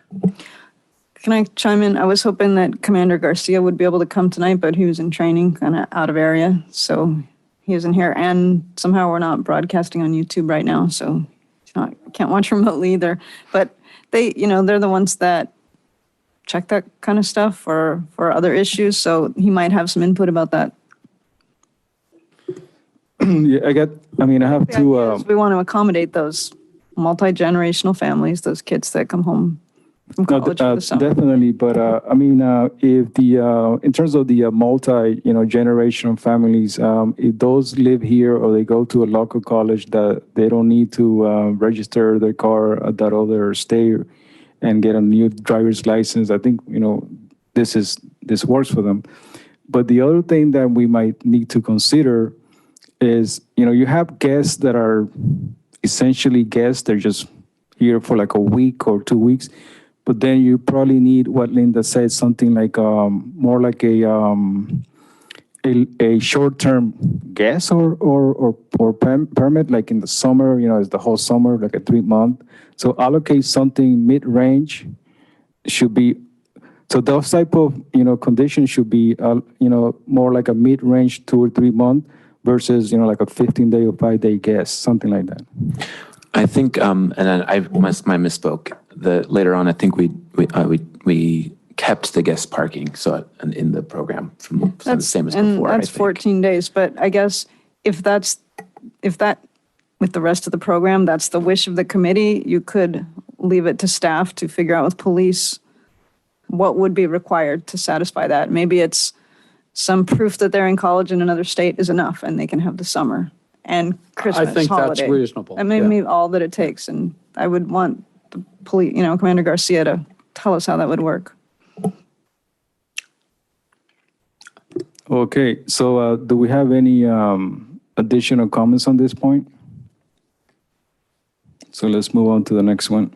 Can I chime in? I was hoping that Commander Garcia would be able to come tonight, but he was in training, kind of out of area, so he isn't here. And somehow we're not broadcasting on YouTube right now, so can't watch remotely either. But they, they're the ones that check that kind of stuff for other issues, so he might have some input about that. Yeah, I have The to. idea is we want to accommodate those multi-generational families, those kids that come home from No, college for the summer. definitely, but I mean, if the in terms of the multi, generational families, if those live here or they go to a local college, that they don't need to register their car at that other state and get a new driver's license. I think this works for them. But the other thing that we might need to consider is, you have guests that are essentially guests. They're just here for like a week or 2 weeks. But then you probably need what Linda said, something like more like a short-term guest or permit, like in the summer, it's the whole summer, like a 3 month. So allocate something mid-range should be, so those type of, conditions should be, more like a mid-range 2 or 3 month versus, like a 15-day or 5-day guest, something like that. I think, and then I misspoke. Later on, I think we kept the guest parking, so in the program from the same as before. And that's I think. 14 days, but I guess if that, with the rest of the program, that's the wish of the committee, you could leave it to staff to figure out with police what would be required to satisfy that. Maybe it's some proof that they're in college in another state is enough and they can have the summer and Christmas I think holiday. that's reasonable. That may be all that it takes, and I would want the police, Commander Garcia to tell us how that would work. Okay, so do we have any additional comments on this point? So let's move on to the next one.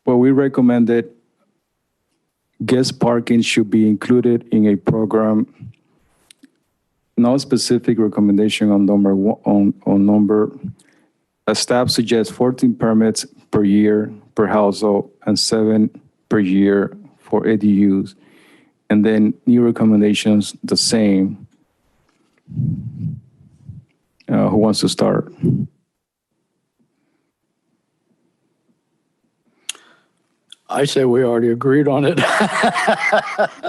Well, we recommended guest parking should be included in a program. No specific recommendation on number. A staff suggests 14 permits per year per household and 7 per year for ADUs. And then new recommendations, the same. Who wants to start? I say we already agreed on it.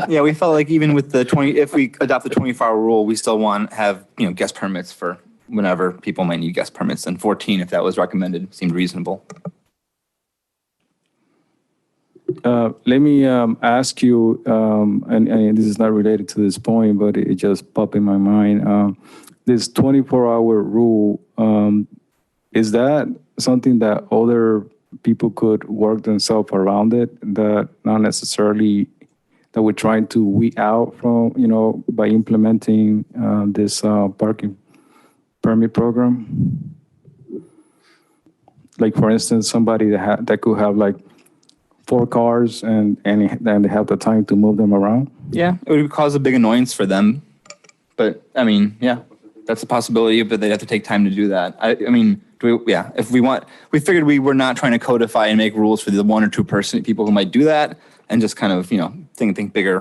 Yeah, we felt like even with the 20, if we adopt the 24-hour rule, we still want to have, guest permits for whenever people might need guest permits. And 14, if that was recommended, seemed reasonable. Let me ask you, and this is not related to this point, but it just popped in my mind. This 24-hour rule, is that something that other people could work themselves around it, that not necessarily that we're trying to weed out from, by implementing this parking permit program? Like, for instance, somebody that could have like 4 cars and they have the time to move them around? Yeah, it would cause a big annoyance for them. But, I mean, yeah, that's a possibility, but they'd have to take time to do that. I mean, we figured we were not trying to codify and make rules for the 1 or 2 people who might do that, and just kind of, think bigger.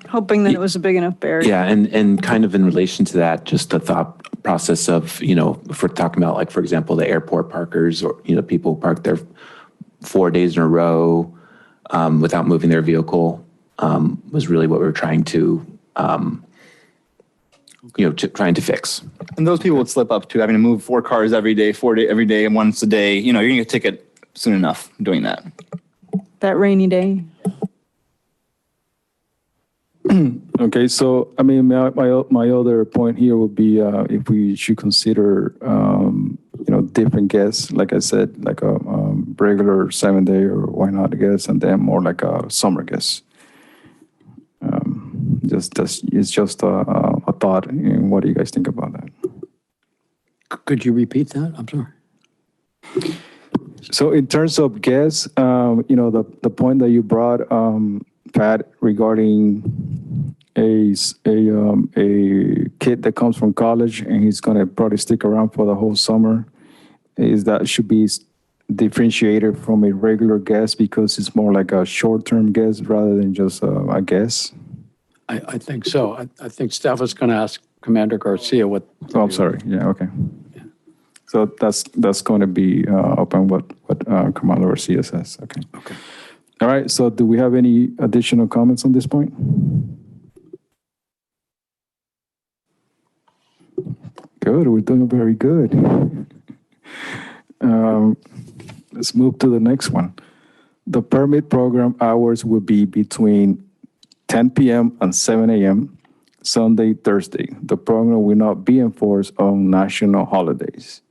Hoping that it was a big enough barrier. Yeah, and kind of in relation to that, just the thought process of, if we're talking about, like, for example, the airport parkers or, people who park there 4 days in a row without moving their vehicle, was really what we were trying to, trying to fix. And those people would slip up to having to move 4 cars every day, every day, and once a day. You're going to get a ticket soon enough doing that. That rainy day. Okay, so I mean, my other point here would be if we should consider, different guests, like I said, like a regular 7-day or why not a guest, and then more like a summer guest. It's just a thought. And what do you guys think about that? Could you repeat that? I'm sorry. So in terms of guests, the point that you brought, Pat, regarding a kid that comes from college and he's going to probably stick around for the whole summer, is that should be differentiated from a regular guest because it's more like a short-term guest rather than just a guest? I think so. I think staff was going to ask Commander Garcia what. Oh, I'm sorry. Yeah, okay. So that's going to be upon what Commander Garcia says. Okay. Okay. All right. So do we have any additional comments on this point? Good, we're doing very good. Let's move to the next one. The permit program hours will be between 10 p.m. and 7 a.m. Sunday, Thursday. The program will not be enforced on national holidays.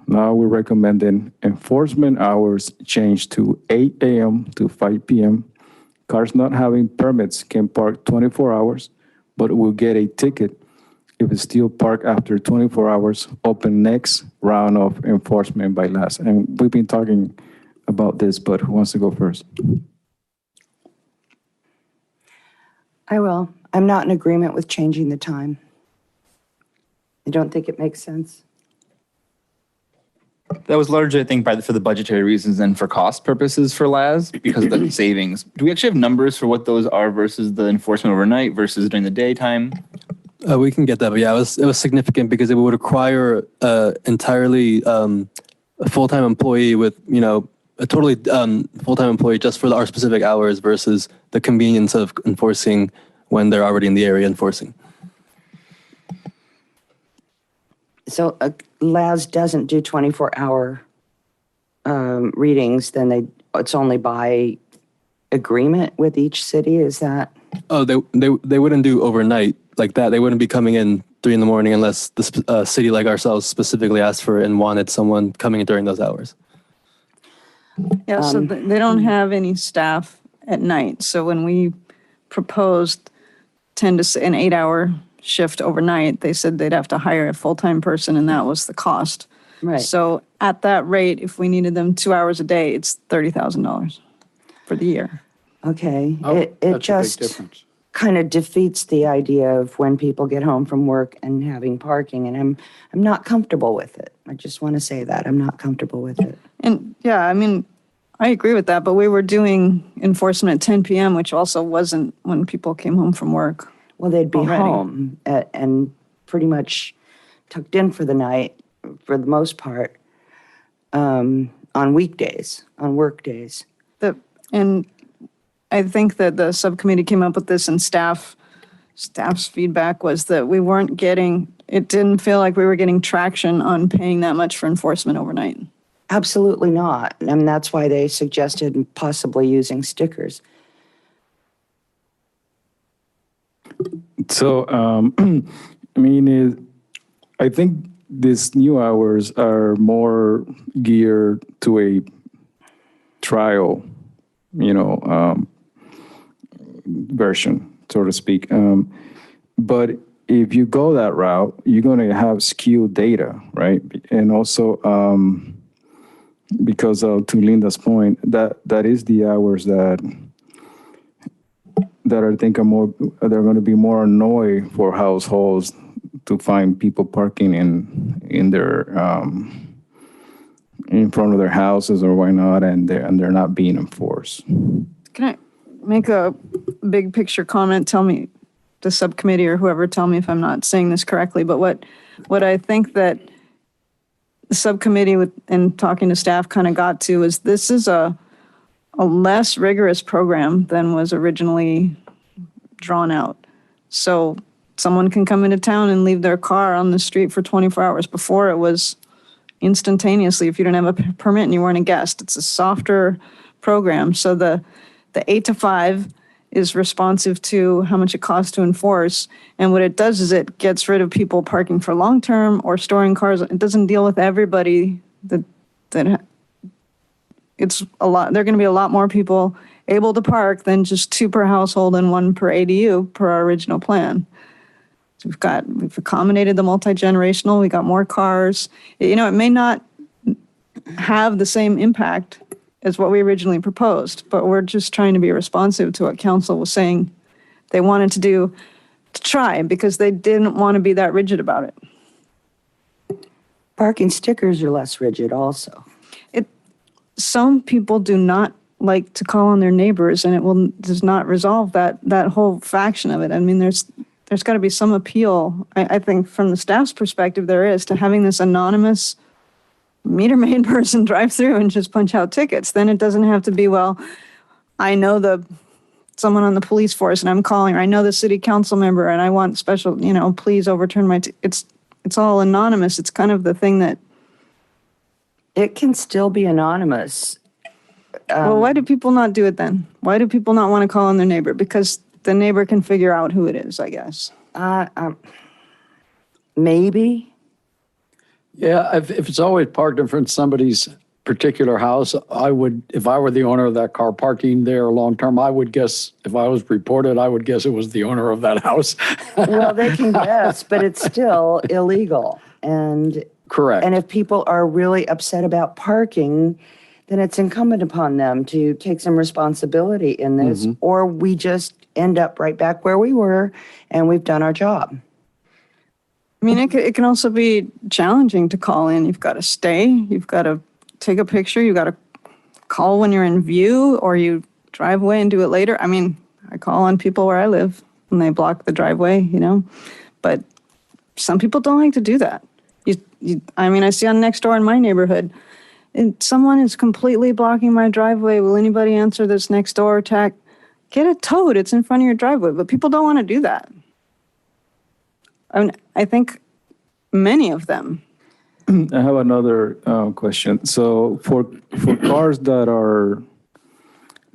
Now we're recommending enforcement hours change to 8 a.m. to 5 p.m. Cars not having permits can park 24 hours, but will get a ticket if it's still parked after 24 hours. Open next round of enforcement by last. And we've been talking about this, but who wants to go first? I will. I'm not in agreement with changing the time. I don't think it makes sense. That was largely, I think, for the budgetary reasons and for cost purposes for LAS because of the savings. Do we actually have numbers for what those are versus the enforcement overnight versus during the daytime? We can get that, but yeah, it was significant because it would require entirely a full-time employee with, a totally full-time employee just for our specific hours versus the convenience of enforcing when they're already in the area enforcing. So LAS doesn't do 24-hour readings, then it's only by agreement with each city, is that? Oh, they wouldn't do overnight like that. They wouldn't be coming in 3 a.m. unless the city like ourselves specifically asked for it and wanted someone coming in during those hours. Yeah, so they don't have any staff at night. So when we proposed an 8-hour shift overnight, they said they'd have to hire a full-time person, and that was the cost. Right. So at that rate, if we needed them 2 hours a day, it's $30,000 for the year. Okay. Oh, It that's a big just difference. kind of defeats the idea of when people get home from work and having parking, and I'm not comfortable with it. I just want to say that. I'm not comfortable with it. And yeah, I mean, I agree with that, but we were doing enforcement at 10 p.m., which also wasn't when people came home from work. Well, they'd be Already. home and pretty much tucked in for the night, for the most part, on weekdays, on work days. And I think that the subcommittee came up with this, and staff's feedback was that it didn't feel like we were getting traction on paying that much for enforcement overnight. Absolutely not. And that's why they suggested possibly using stickers. So, I think these new hours are more geared to a trial, version, so to speak. But if you go that route, you're going to have skewed data, right? And also, because to Linda's point, that is the hours that I think they're going to be more annoying for households to find people parking in their in front of their houses or why not, and they're not being enforced. Can I make a big picture comment? Tell me, the subcommittee or whoever, tell me if I'm not saying this correctly, but what I think that the subcommittee and talking to staff kind of got to is this is a less rigorous program than was originally drawn out. So someone can come into town and leave their car on the street for 24 hours. Before, it was instantaneously if you didn't have a permit and you weren't a guest. It's a softer program. So the 8 to 5 is responsive to how much it costs to enforce. And what it does is it gets rid of people parking for long-term or storing cars. It doesn't deal with everybody that it's a lot. There are going to be a lot more people able to park than just 2 per household and 1 per ADU per our original plan. So we've accommodated the multi-generational. We got more cars. It may not have the same impact as what we originally proposed, but we're just trying to be responsive to what council was saying they wanted to try, because they didn't want to be that rigid about it. Parking stickers are less rigid also. Some people do not like to call on their neighbors, and it does not resolve that whole faction of it. I mean, there's got to be some appeal. I think from the staff's perspective, there is, to having this anonymous meter maid person drive through and just punch out tickets. Then it doesn't have to be, well, I know someone on the police force and I'm calling, or I know the city council member and I want special, please overturn my, it's it's all anonymous. It's kind of the thing that, It can still be anonymous. well, why do people not do it then? Why do people not want to call on their neighbor? Because the neighbor can figure out who it is, I guess. Maybe. Yeah, if it's always parked in front of somebody's particular house, I would, if I were the owner of that car parking there long-term, I would guess, if I was reported, I would guess it was the owner of that house. Well, they can guess, but it's still illegal. And Correct. And if people are really upset about parking, then it's incumbent upon them to take some responsibility in this, or we just end up right back where we were and we've done our job. I mean, it can also be challenging to call in. You've got to stay, you've got to take a picture, you've got to call when you're in view, or you drive away and do it later. I mean, I call on people where I live and they block the driveway, you know, but some people don't like to do that. I mean, I see on Nextdoor in my neighborhood, and someone is completely blocking my driveway. Will anybody answer this Nextdoor attack? Get it towed. It's in front of your driveway. But people don't want to do that. I mean, I think many of them. I have another question. So for cars that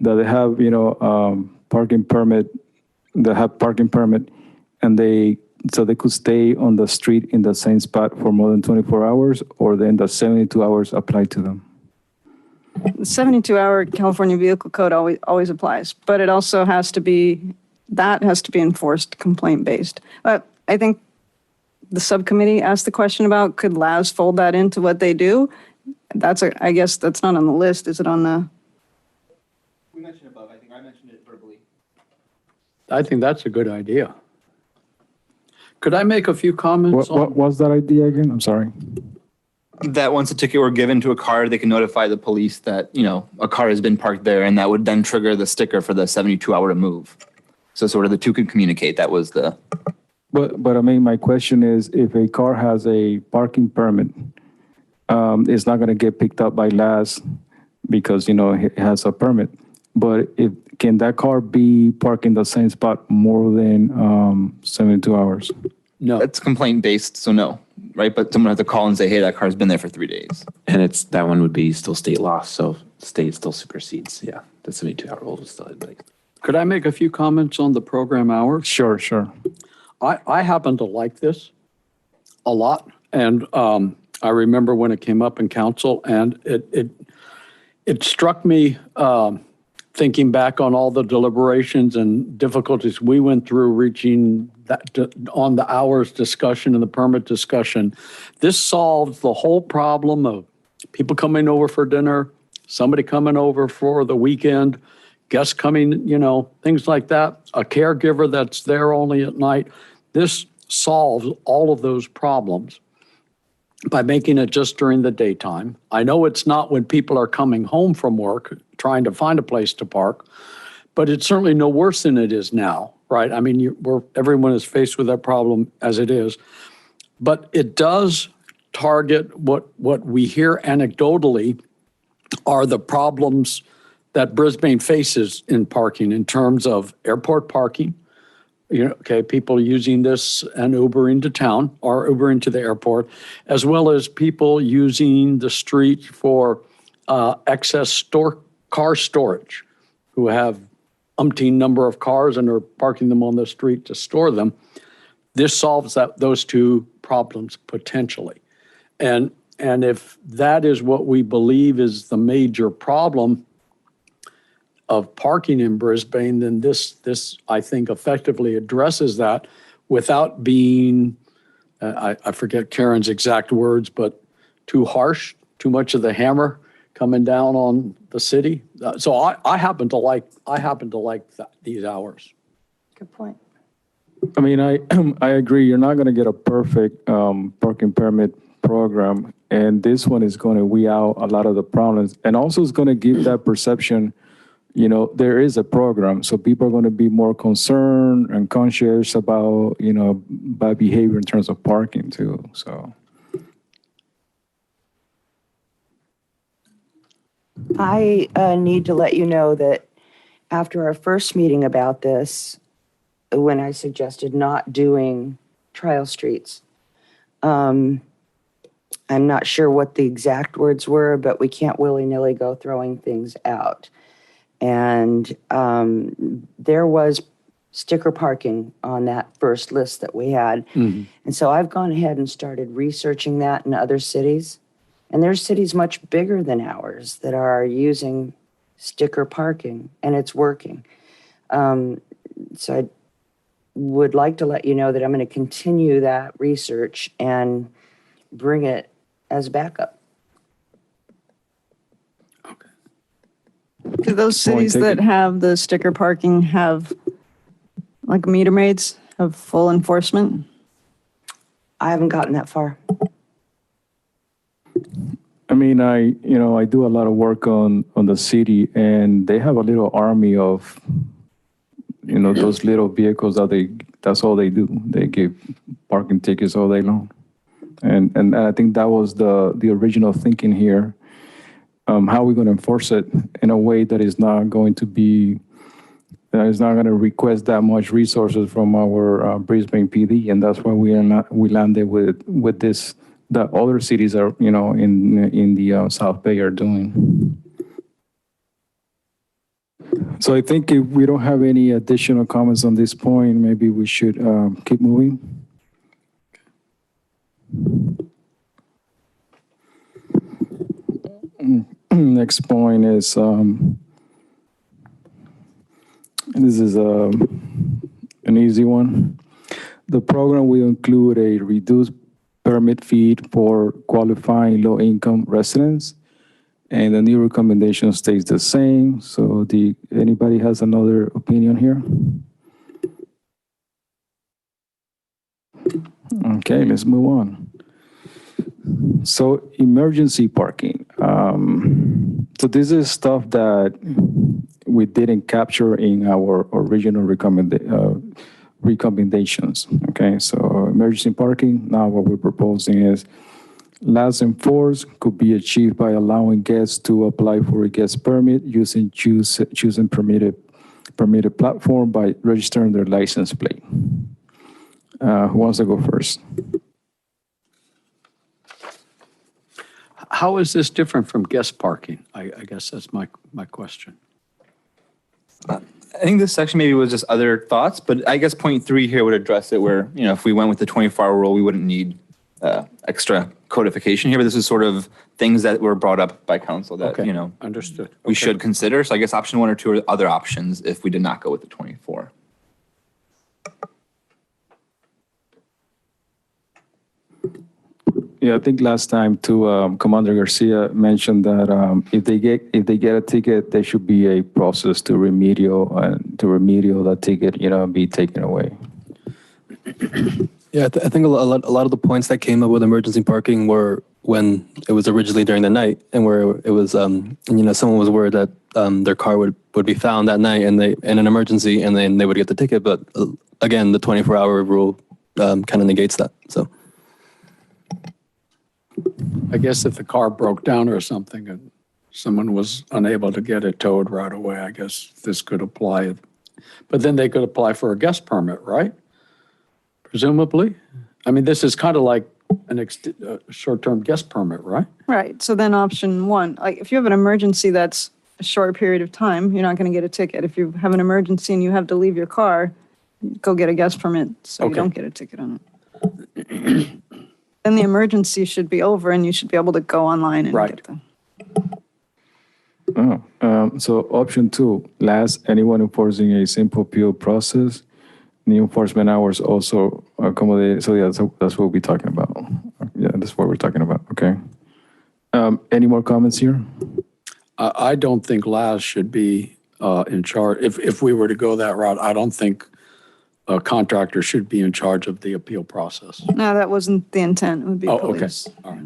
they have, you know, parking permit, that have parking permit, and they could stay on the street in the same spot for more than 24 hours, or then the 72 hours apply to them? The 72-hour California Vehicle Code always applies, but it also has to be enforced complaint-based. But I think the subcommittee asked the question about, could LAS fold that into what they do? I guess that's not on the list. Is it on the? We mentioned above, I think I mentioned it verbally. I think that's a good idea. Could I make a few comments? What was that idea again? I'm sorry. That once a ticket were given to a car, they can notify the police that, you know, a car has been parked there, and that would then trigger the sticker for the 72-hour to move. So sort of the two could communicate. That was the. But I mean, my question is, if a car has a parking permit, it's not going to get picked up by LAS because, you know, it has a permit. But can that car be parked in the same spot more than 72 hours? No. It's complaint based, so no, right? But someone has to call and say, hey, that car's been there for 3 days. And that one would be still state law, so state still supersedes. Yeah, the 72-hour rule is still in place. Could I make a few comments on the program hours? Sure. I happen to like this a lot, and I remember when it came up in council, and it struck me thinking back on all the deliberations and difficulties we went through reaching that on the hours discussion and the permit discussion. This solves the whole problem of people coming over for dinner, somebody coming over for the weekend, guests coming, you know, things like that, a caregiver that's there only at night. This solves all of those problems by making it just during the daytime. I know it's not when people are coming home from work trying to find a place to park, but it's certainly no worse than it is now, right? I mean, everyone is faced with that problem as it is, but it does target what we hear anecdotally are the problems that Brisbane faces in parking in terms of airport parking. You know, okay, people using this and Ubering to town or Ubering to the airport, as well as people using the street for excess car storage, who have umpteen number of cars and are parking them on the street to store them. This solves those two problems potentially. And if that is what we believe is the major problem of parking in Brisbane, then this I think effectively addresses that without being, I forget Karen's exact words, but too harsh, too much of the hammer coming down on the city. So I happen to like these hours. Good point. I mean, I agree. You're not going to get a perfect parking permit program, and this one is going to weed out a lot of the problems, and also it's going to give that perception. You know, there is a program, so people are going to be more concerned and conscious about, you know, bad behavior in terms of parking too. So I need to let you know that after our first meeting about this, when I suggested not doing trial streets, I'm not sure what the exact words were, but we can't willy-nilly go throwing things out. And there was sticker parking on that first list that we had. And so I've gone ahead and started researching that in other cities. And there's cities much bigger than ours that are using sticker parking, and it's working. So I would like to let you know that I'm going to continue that research and bring it as backup. Do those cities that have the sticker parking have, like, meter maids, have full enforcement? I haven't gotten that far. I mean, I do a lot of work on the city, and they have a little army of, those little vehicles that's all they do. They give parking tickets all day long. And I think that was the original thinking here. How are we going to enforce it in a way that is not going to request that much resources from our Brisbane PD, and that's why we landed with this that other cities are in the South Bay are doing. So I think if we don't have any additional comments on this point, maybe we should keep moving. Next point is this is an easy one. The program will include a reduced permit fee for qualifying low-income residents, and the new recommendation stays the same. So anybody has another opinion here? Okay, let's move on. So emergency parking. So this is stuff that we didn't capture in our original recommendations. Okay, so emergency parking, now what we're proposing is last enforced could be achieved by allowing guests to apply for a guest permit using choosing permitted platform by registering their license plate. Who wants to go first? How is this different from guest parking? I guess that's my question. I think this section maybe was just other thoughts, but I guess point 3 here would address it where, if we went with the 24-hour rule, we wouldn't need extra codification here, but this is sort of things that were brought up by council that, Understood. we should consider. So I guess option 1 or 2 are other options if we did not go with the 24. Yeah, I think last time too, Commander Garcia mentioned that if they get a ticket, there should be a process to remedial that ticket, be taken away. Yeah, I think a lot of the points that came up with emergency parking were when it was originally during the night, and where it was, someone was worried that their car would be found that night in an emergency, and then they would get the ticket. But again, the 24-hour rule kind of negates that. So. I guess if the car broke down or something and someone was unable to get it towed right away, I guess this could apply. But then they could apply for a guest permit, right? Presumably. I mean, this is kind of like a short-term guest permit, right? Right, so then option 1, like, if you have an emergency that's a short period of time, you're not going to get a ticket. If you have an emergency and you have to leave your car, go get a guest permit so you don't get a ticket on it. Then the emergency should be over and you should be able to go online and get them. So option 2, last, anyone enforcing a simple appeal process, the enforcement hours also accommodate. So yeah, that's what we'll be talking about. Yeah, that's what we're talking about. Okay. Any more comments here? I don't think Laz should be in charge. If we were to go that route, I don't think a contractor should be in charge of the appeal process. No, that wasn't the intent. It would be police. Okay. All right.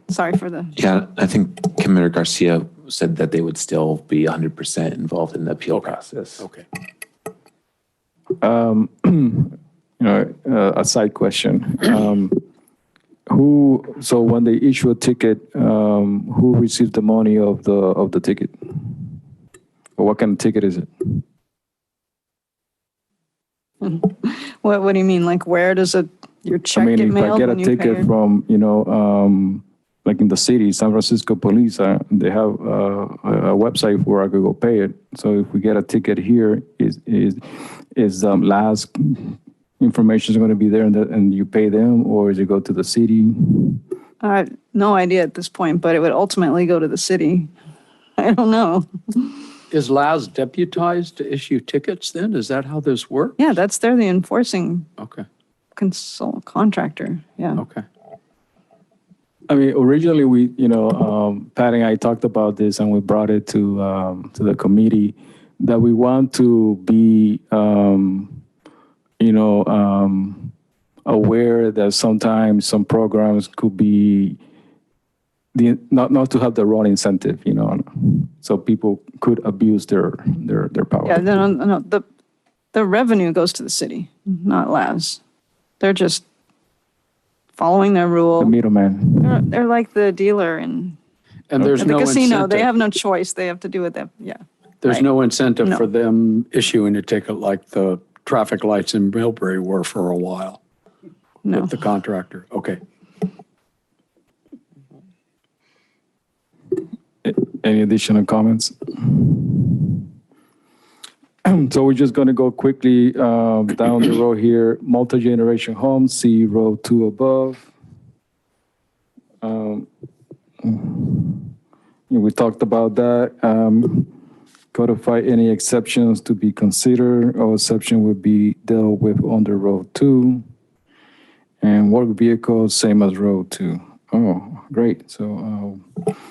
Sorry for the. Yeah, I think Commander Garcia said that they would still be 100% involved in the appeal process. Okay. A side question. So when they issue a ticket, who receives the money of the ticket? Or what kind of ticket is it? What do you mean? Like, where does it Your I check mean, get if I mailed get a when you pay ticket it. from, like in the city, San Francisco Police, they have a website where I could go pay it. So if we get a ticket here, is last information is going to be there and you pay them, or is it go to the city? I have no idea at this point, but it would ultimately go to the city. I don't know. Is LAS deputized to issue tickets then? Is that how this works? Yeah, they're the enforcing Okay, contractor, yeah. okay. I mean, originally Pat and I talked about this and we brought it to the committee that we want to be, aware that sometimes some programs could be not to have the wrong incentive, so people could abuse their power. Yeah, no, the revenue goes to the city, not LAS. They're just following their rule. The middleman. They're like the dealer And there's at the no casino. incentive. They have no choice. They have to do what they, yeah. There's right. no incentive No. for them issuing a ticket like the traffic lights in Millbury were for a while No. with the contractor. Okay. Any additional comments? So we're just going to go quickly down the road here. Multi-generation homes, see row 2 above. We talked about that. Codify any exceptions to be considered. All exception would be dealt with under row 2. And work vehicles, same as row 2. Oh, great. So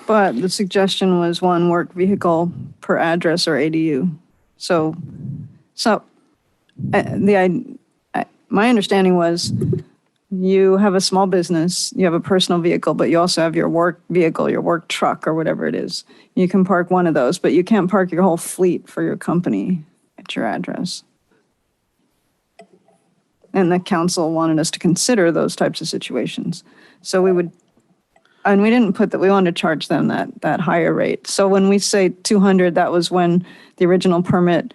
But the suggestion was one work vehicle per address or ADU. So my understanding was you have a small business, you have a personal vehicle, but you also have your work vehicle, your work truck or whatever it is. You can park one of those, but you can't park your whole fleet for your company at your address. And the council wanted us to consider those types of situations. So we would, and we didn't put that, we wanted to charge them that higher rate. So when we say 200, that was when the original permit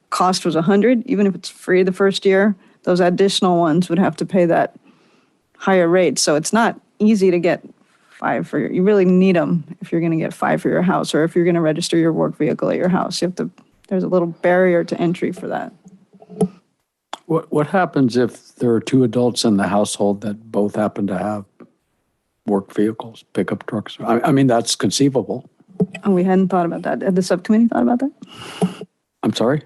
cost was 100, even if it's free the first year, those additional ones would have to pay that higher rate. So it's not easy to get 5 for you really need them if you're going to get 5 for your house, or if you're going to register your work vehicle at your house. You have to, there's a little barrier to entry for that. What happens if there are 2 adults in the household that both happen to have work vehicles, pickup trucks? I mean, that's conceivable. Oh, we hadn't thought about that. Had the subcommittee thought about that? I'm sorry?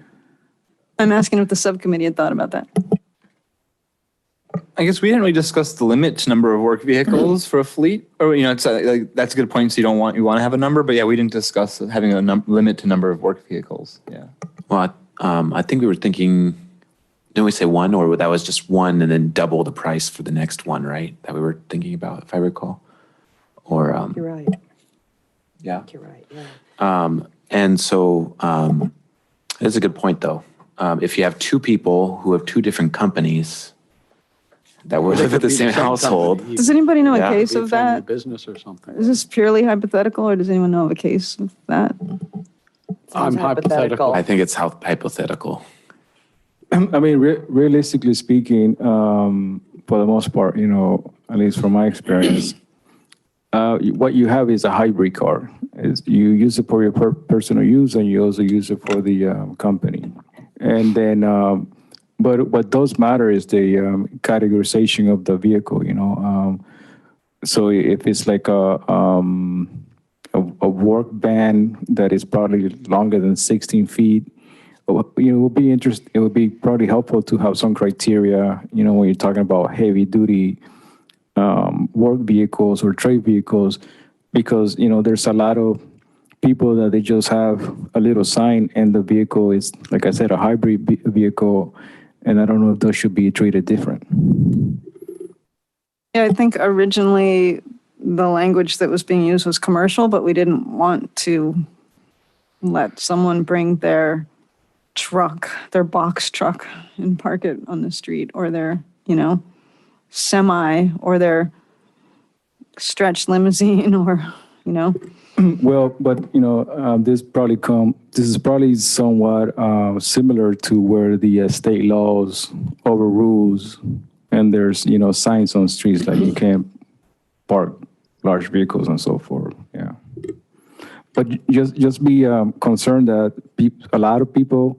I'm asking if the subcommittee had thought about that. I guess we didn't really discuss the limit to number of work vehicles for a fleet, or it's like that's a good point. So you want to have a number, but yeah, we didn't discuss having a limit to number of work vehicles. Yeah. Well, I think we were thinking, didn't we say 1, or that was just 1 and then double the price for the next one, right? That we were thinking about, if I recall. Or You're right. yeah. You're right. Yeah. And so it's a good point, though. If you have 2 people who have 2 different companies that live at the same household. Does anybody know a Yeah. case Be a of family that? business or something. Is this purely hypothetical, or does anyone know of a case of that? I'm hypothetical. I think it's hypothetical. I mean, realistically speaking, for the most part, at least from my experience, what you have is a hybrid car. Is you use it for your personal use, and you also use it for the company. And then, but what does matter is the categorization of the vehicle. So if it's like a work van that is probably longer than 16 feet. It would be interesting. It would be probably helpful to have some criteria, when you're talking about heavy duty work vehicles or trade vehicles, because, there's a lot of people that they just have a little sign and the vehicle is, like I said, a hybrid vehicle. And I don't know if those should be treated different. Yeah, I think originally the language that was being used was commercial, but we didn't want to let someone bring their truck, their box truck, and park it on the street, or their, semi, or their stretch limousine, or, Well, but this is probably somewhat similar to where the state laws overrules And there's, signs on streets like you can't park large vehicles and so forth, yeah. But just be concerned that a lot of people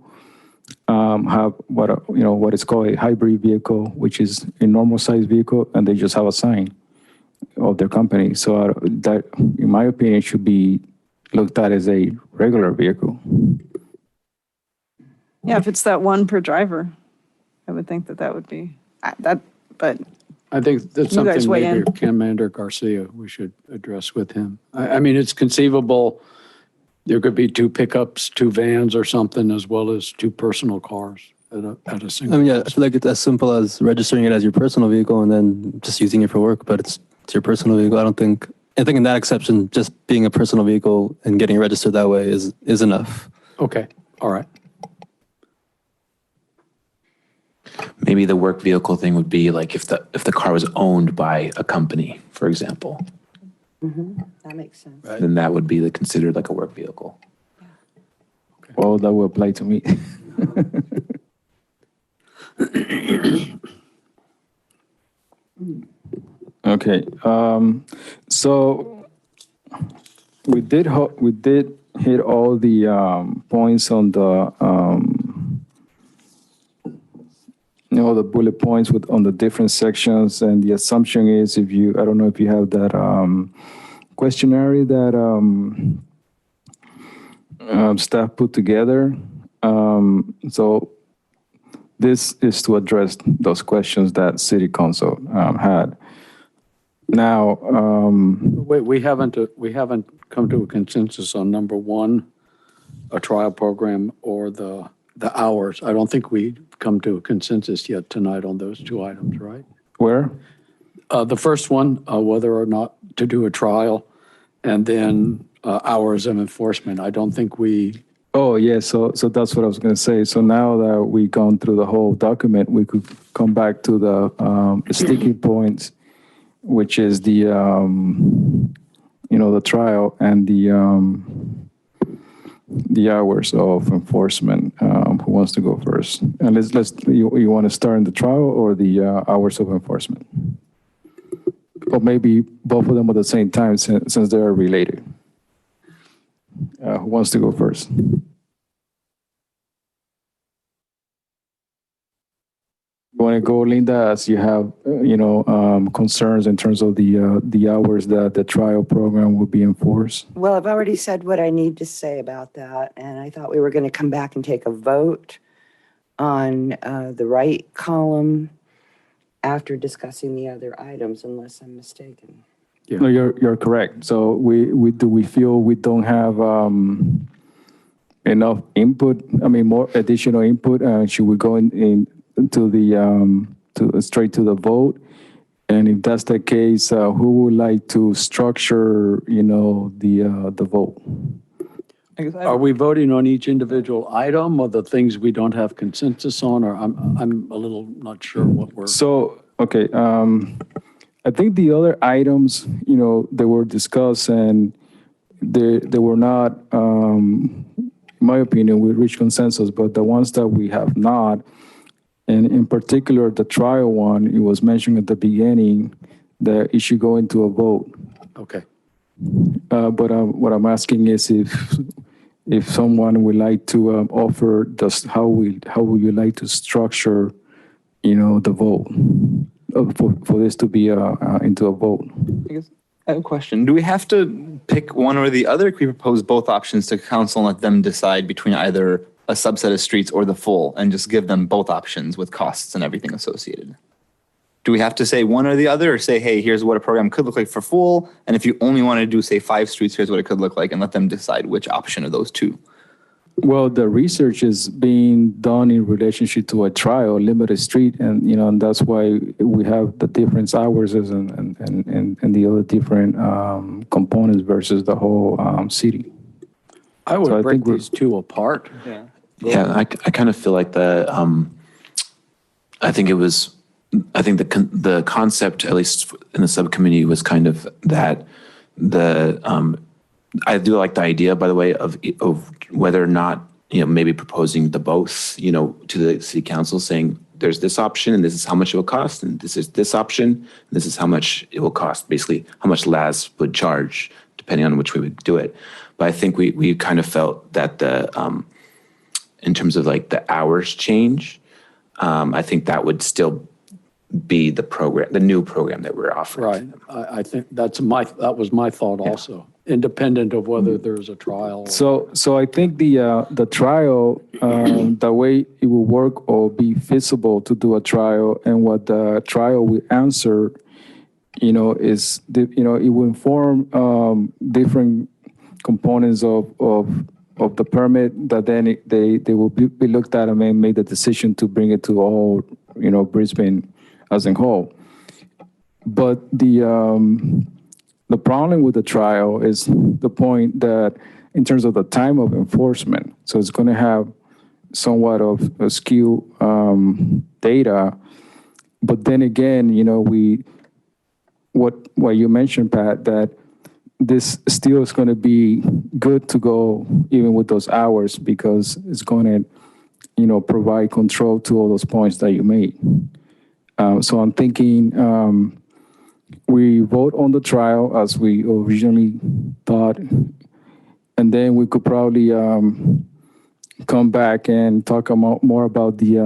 have what is called a hybrid vehicle, which is a normal size vehicle, and they just have a sign of their company. So that, in my opinion, should be looked at as a regular vehicle. Yeah, if it's that one per driver, I would think that would be, but I think that's You guys something weigh maybe in. Commander Garcia, we should address with him. I mean, it's conceivable there could be 2 pickups, 2 vans or something, as well as 2 personal cars at a I single. mean, yeah, I feel like it's as simple as registering it as your personal vehicle and then just using it for work, but it's your personal vehicle. I think in that exception, just being a personal vehicle and getting registered that way is enough. Okay, all right. Maybe the work vehicle thing would be like if the car was owned by a company, for example, That makes sense. then that would be considered like a work vehicle. Well, that will apply to me. Okay, so we did hit all the points on the the bullet points on the different sections, and the assumption is I don't know if you have that questionnaire that staff put together. So this is to address those questions that City Council had. Now, Wait, we haven't come to a consensus on number 1, a trial program, or the hours. I don't think we come to a consensus yet tonight on those 2 items, right? where? The first one, whether or not to do a trial, and then hours of enforcement. I don't think we, Oh, yeah, so that's what I was going to say. So now that we've gone through the whole document, we could come back to the sticky points, which is the, the trial and the hours of enforcement. Who wants to go first? And you want to start in the trial or the hours of enforcement? Or maybe both of them at the same time since they're related. Who wants to go first? You want to go, Linda, as you have, concerns in terms of the hours that the trial program will be enforced? Well, I've already said what I need to say about that, and I thought we were going to come back and take a vote on the right column after discussing the other items, unless I'm mistaken. No, you're correct. So we feel we don't have enough input? I mean, more additional input? Should we go into the straight to the vote? And if that's the case, who would like to structure, the vote? are we voting on each individual item or the things we don't have consensus on? Or I'm a little not sure what we're. So, okay, I think the other items, they were discussed and they were not, in my opinion, we reached consensus, but the ones that we have not, and in particular, the trial one, it was mentioned at the beginning that it should go into a vote. Okay. But what I'm asking is if someone would like to offer just how would you like to structure, the vote for this to be into a vote? I have a question. Do we have to pick one or the other? Can we propose both options to council and let them decide between either a subset of streets or the full and just give them both options with costs and everything associated? Do we have to say one or the other, or say, hey, here's what a program could look like for full, and if you only want to do, say, 5 streets, here's what it could look like, and let them decide which option of those 2? Well, the research is being done in relationship to a trial, limited street, and and that's why we have the different hours and the other different components versus the whole city. I would So I break think these 2 apart. Yeah, I kind of feel like I think the concept, at least in the subcommittee, was kind of that I do like the idea, by the way, of whether or not, maybe proposing the both, to the city council saying there's this option and this is how much it will cost, and this is this option, and this is how much it will cost, basically how much LAS would charge, depending on which way we do it. But I think we kind of felt that in terms of like the hours change, I think that would still be the program, the new program that we're offering. Right. I think that was my thought also, independent of whether there's a trial. So I think the trial, the way it will work or be feasible to do a trial, and what the trial will answer, is it will inform different components of the permit that then they will be looked at and then make the decision to bring it to all Brisbane as a whole. But the problem with the trial is the point that in terms of the time of enforcement, so it's going to have somewhat of a skew data. But then again, what you mentioned, Pat, that this still is going to be good to go even with those hours, because it's going to provide control to all those points that you made. So I'm thinking we vote on the trial as we originally thought, and then we could probably come back and talk more about the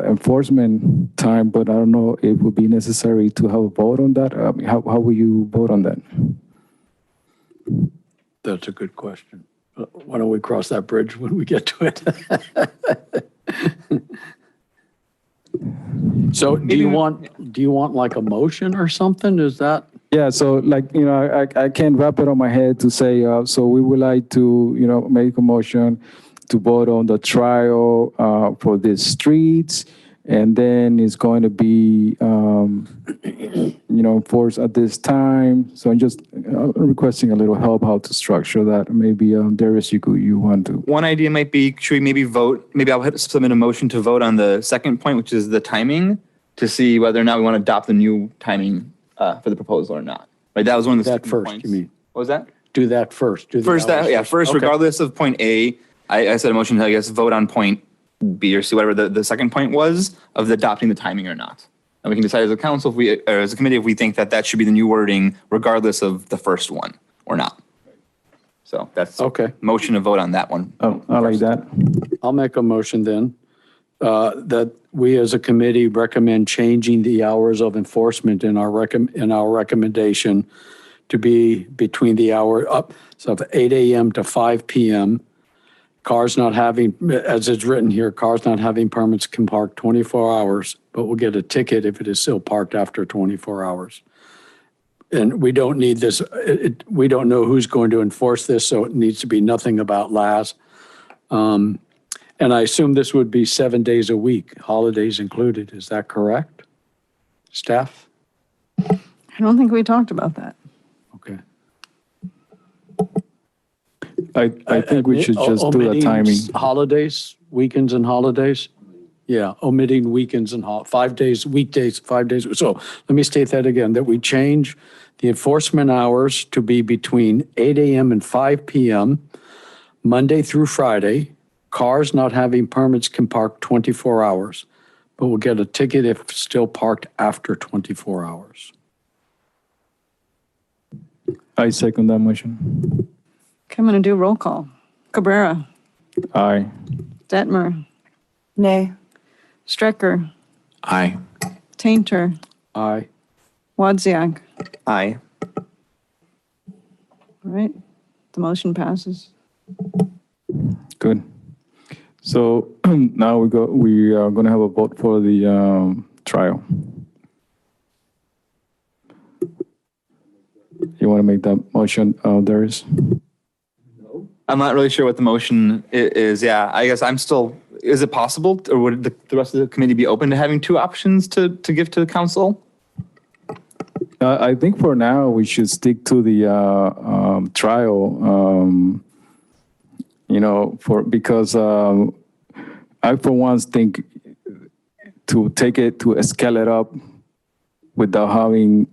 enforcement time. But I don't know if it would be necessary to have a vote on that. How will you vote on that? That's a good question. Why don't we cross that bridge when we get to it? So do you want like a motion or something? Is that? Yeah, so I can't wrap it on my head to say, so we would like to, make a motion to vote on the trial for the streets, and then it's going to be, enforced at this time. So I'm just requesting a little help how to structure that. Maybe Darius, you want to. One idea might be, should we maybe vote, maybe I'll submit a motion to vote on the second point, which is the timing, to see whether or not we want to adopt the new timing for the proposal or not. Right, that was one of the That first, points. you mean? What was that? Do that first. Do the First, hours first, Okay. regardless of point A, I said a motion to, I guess, vote on point B or C, whatever the second point was, of the adopting the timing or not. And we can decide as a council, or as a committee, if we think that should be the new wording, regardless of the first one or not. So that's Okay. motion to vote on that one. Oh, I like that. I'll make a motion then, that we as a committee recommend changing the hours of enforcement in our recommendation to be between the hour up, so of 8 a.m. to 5 p.m. Cars not having, as it's written here, cars not having permits can park 24 hours, but will get a ticket if it is still parked after 24 hours. And we don't need this, we don't know who's going to enforce this, so it needs to be nothing about LAS. And I assume this would be 7 days a week, holidays included. Is that correct? Staff? I don't think we talked about that. Okay. I think we should just do the Omitting timing. Holidays, weekends and holidays? Yeah, omitting weekends and 5 days, weekdays, 5 days. So let me state that again, that we change the enforcement hours to be between 8 a.m. and 5 p.m., Monday through Friday. Cars not having permits can park 24 hours, but will get a ticket if still parked after 24 hours. I second that motion. Okay, I'm going to do roll call. Cabrera, Aye. Detmer, Nay. Strecker, Aye. Tainter, Aye. Wadzak. Aye. All right, the motion passes. Good. So now we are going to have a vote for the trial. You want to make that motion, Darius? I'm not really sure what the motion is. Yeah, I guess I'm still, is it possible, or would the rest of the committee be open to having two options to give to the council? I think for now we should stick to the trial. Because I for once think to take it to scale it up without having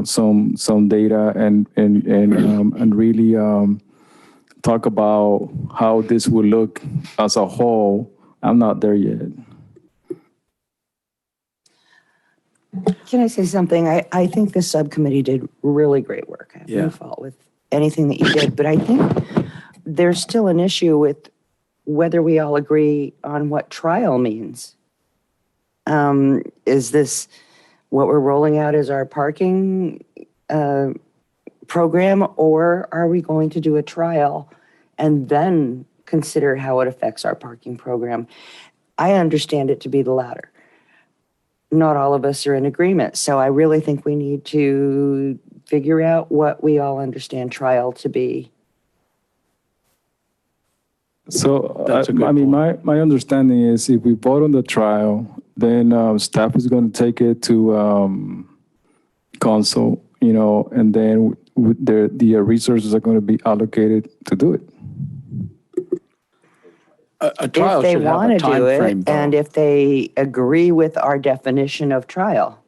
some data and really talk about how this will look as a whole. I'm not there yet. Can I say something? I think this subcommittee did really great work. I have Yeah. no fault with anything that you did, but I think there's still an issue with whether we all agree on what trial means. Is this what we're rolling out as our parking program, or are we going to do a trial and then consider how it affects our parking program? I understand it to be the latter. Not all of us are in agreement. So I really think we need to figure out what we all understand trial to be. So, That's a good I mean, point. my understanding is if we vote on the trial, then staff is going to take it to council, and then the resources are going to be allocated to do it. A trial If they should have want a to do time frame, it, and though. if they agree with our definition of trial.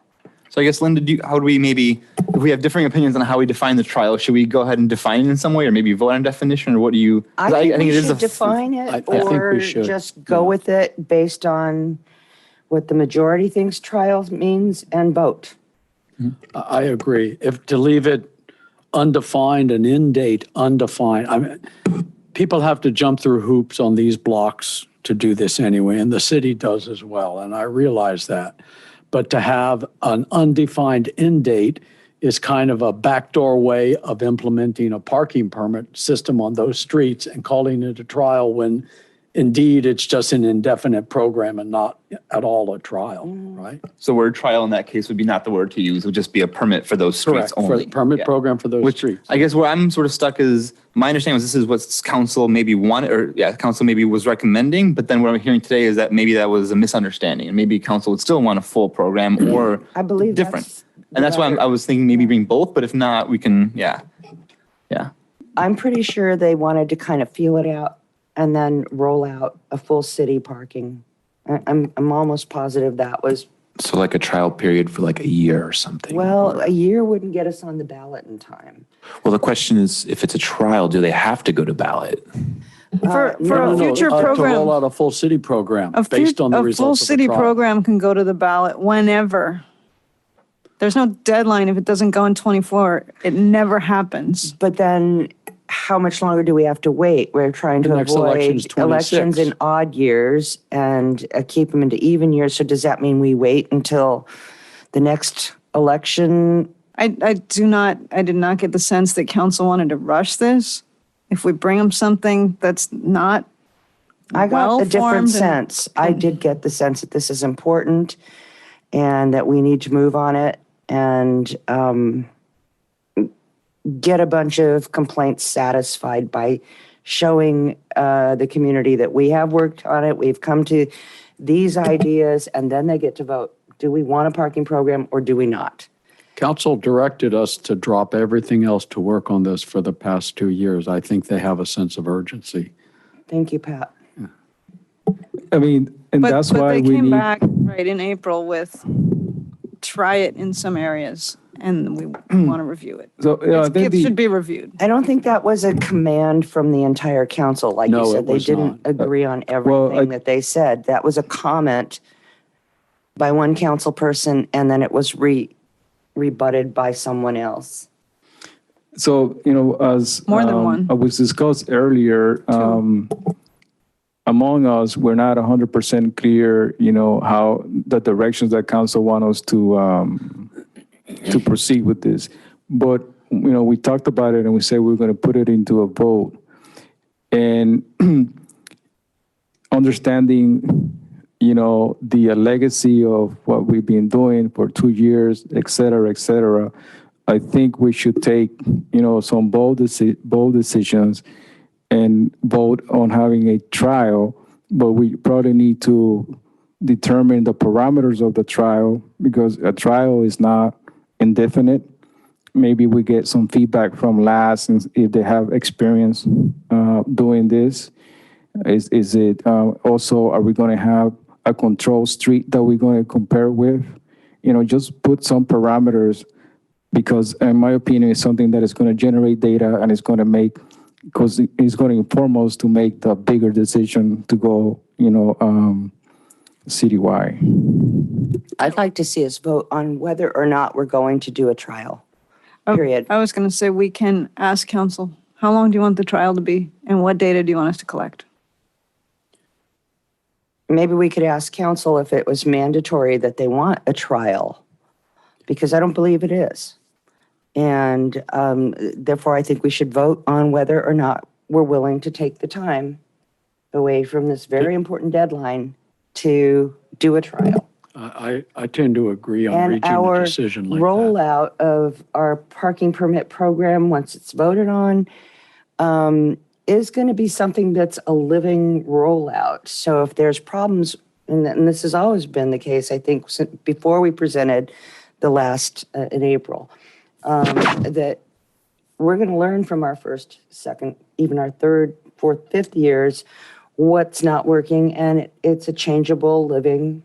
So I guess, Linda, how do we maybe, if we have differing opinions on how we define the trial, should we go ahead and define it in some way, or maybe vote on a definition, or what do you? 'Cause I think it we is should define it, I think we or should, just go yeah. with it based on what the majority thinks trial means and vote. I agree. If to leave it undefined and in date undefined, I mean, people have to jump through hoops on these blocks to do this anyway, and the city does as well, and I realize that. But to have an undefined end date is kind of a backdoor way of implementing a parking permit system on those streets and calling it a trial when indeed it's just an indefinite program and not at all a trial, right? So word trial in that case would be not the word to use, it would just be a permit for those streets Correct, for only. the permit Yeah. program for those Which streets. I guess where I'm sort of stuck is, my understanding was this is what council maybe wanted, or council maybe was recommending, but then what I'm hearing today is that maybe that was a misunderstanding, and maybe council would still want a full program or I believe different. And that's why I was thinking maybe bring both, but if not, we can, yeah. I'm pretty sure they wanted to kind of feel it out and then roll out a full city parking. I'm almost positive that was, So like a trial period for like a year or something. well, a year wouldn't get us on the ballot in time. Well, the question is, if it's a trial, do they have to go to ballot? For a no, future To roll program, out a full city program a based on the full results of the city trial. program can go to the ballot whenever. There's no deadline if it doesn't go in 24. It never happens. But then how much longer do we have to wait? We're trying to The next election is avoid elections 26. in odd years and keep them into even years. So does that mean we wait until the next election? I did not get the sense that council wanted to rush this. If we bring them something that's not I got a different well-formed sense. I did get the sense that this is important and that we need to move on it and get a bunch of complaints satisfied by showing the community that we have worked on it. We've come to these ideas, and then they get to vote. Do we want a parking program or do we not? Council directed us to drop everything else to work on this for the past 2 years. I think they have a sense of urgency. Thank you, Pat. I mean, and But, that's but why they we came need. back right in April with try it in some areas and we want to review it. So, I think It should be reviewed. I don't think that was a command from the entire council. Like No, you it said, they was didn't not. agree on everything that they said. That was a comment by one council person, and then it was rebutted by someone else. So, as More than one. was discussed earlier, among us, we're not 100% clear, how the directions that council want us to proceed with this. But, we talked about it and we said we're going to put it into a vote. And understanding, the legacy of what we've been doing for 2 years, et cetera, I think we should take, some bold decisions and vote on having a trial, but we probably need to determine the parameters of the trial because a trial is not indefinite. Maybe we get some feedback from LAS and if they have experience doing this. Is it also, are we going to have a control street that we're going to compare with? Just put some parameters because in my opinion, it's something that is going to generate data and it's going to make, because it's going to inform us to make the bigger decision to go, citywide. I'd like to see us vote on whether or not we're going to do a trial, Oh, period. I was going to say, we can ask council, how long do you want the trial to be? And what data do you want us to collect? Maybe we could ask council if it was mandatory that they want a trial, because I don't believe it is. And therefore, I think we should vote on whether or not we're willing to take the time away from this very important deadline to do a trial. I tend to agree on And reaching a our decision like that. rollout of our parking permit program, once it's voted on, is going to be something that's a living rollout. So if there's problems, and this has always been the case, I think, before we presented the last in April, that we're going to learn from our first, second, even our third, fourth, fifth years, what's not working, and it's a changeable living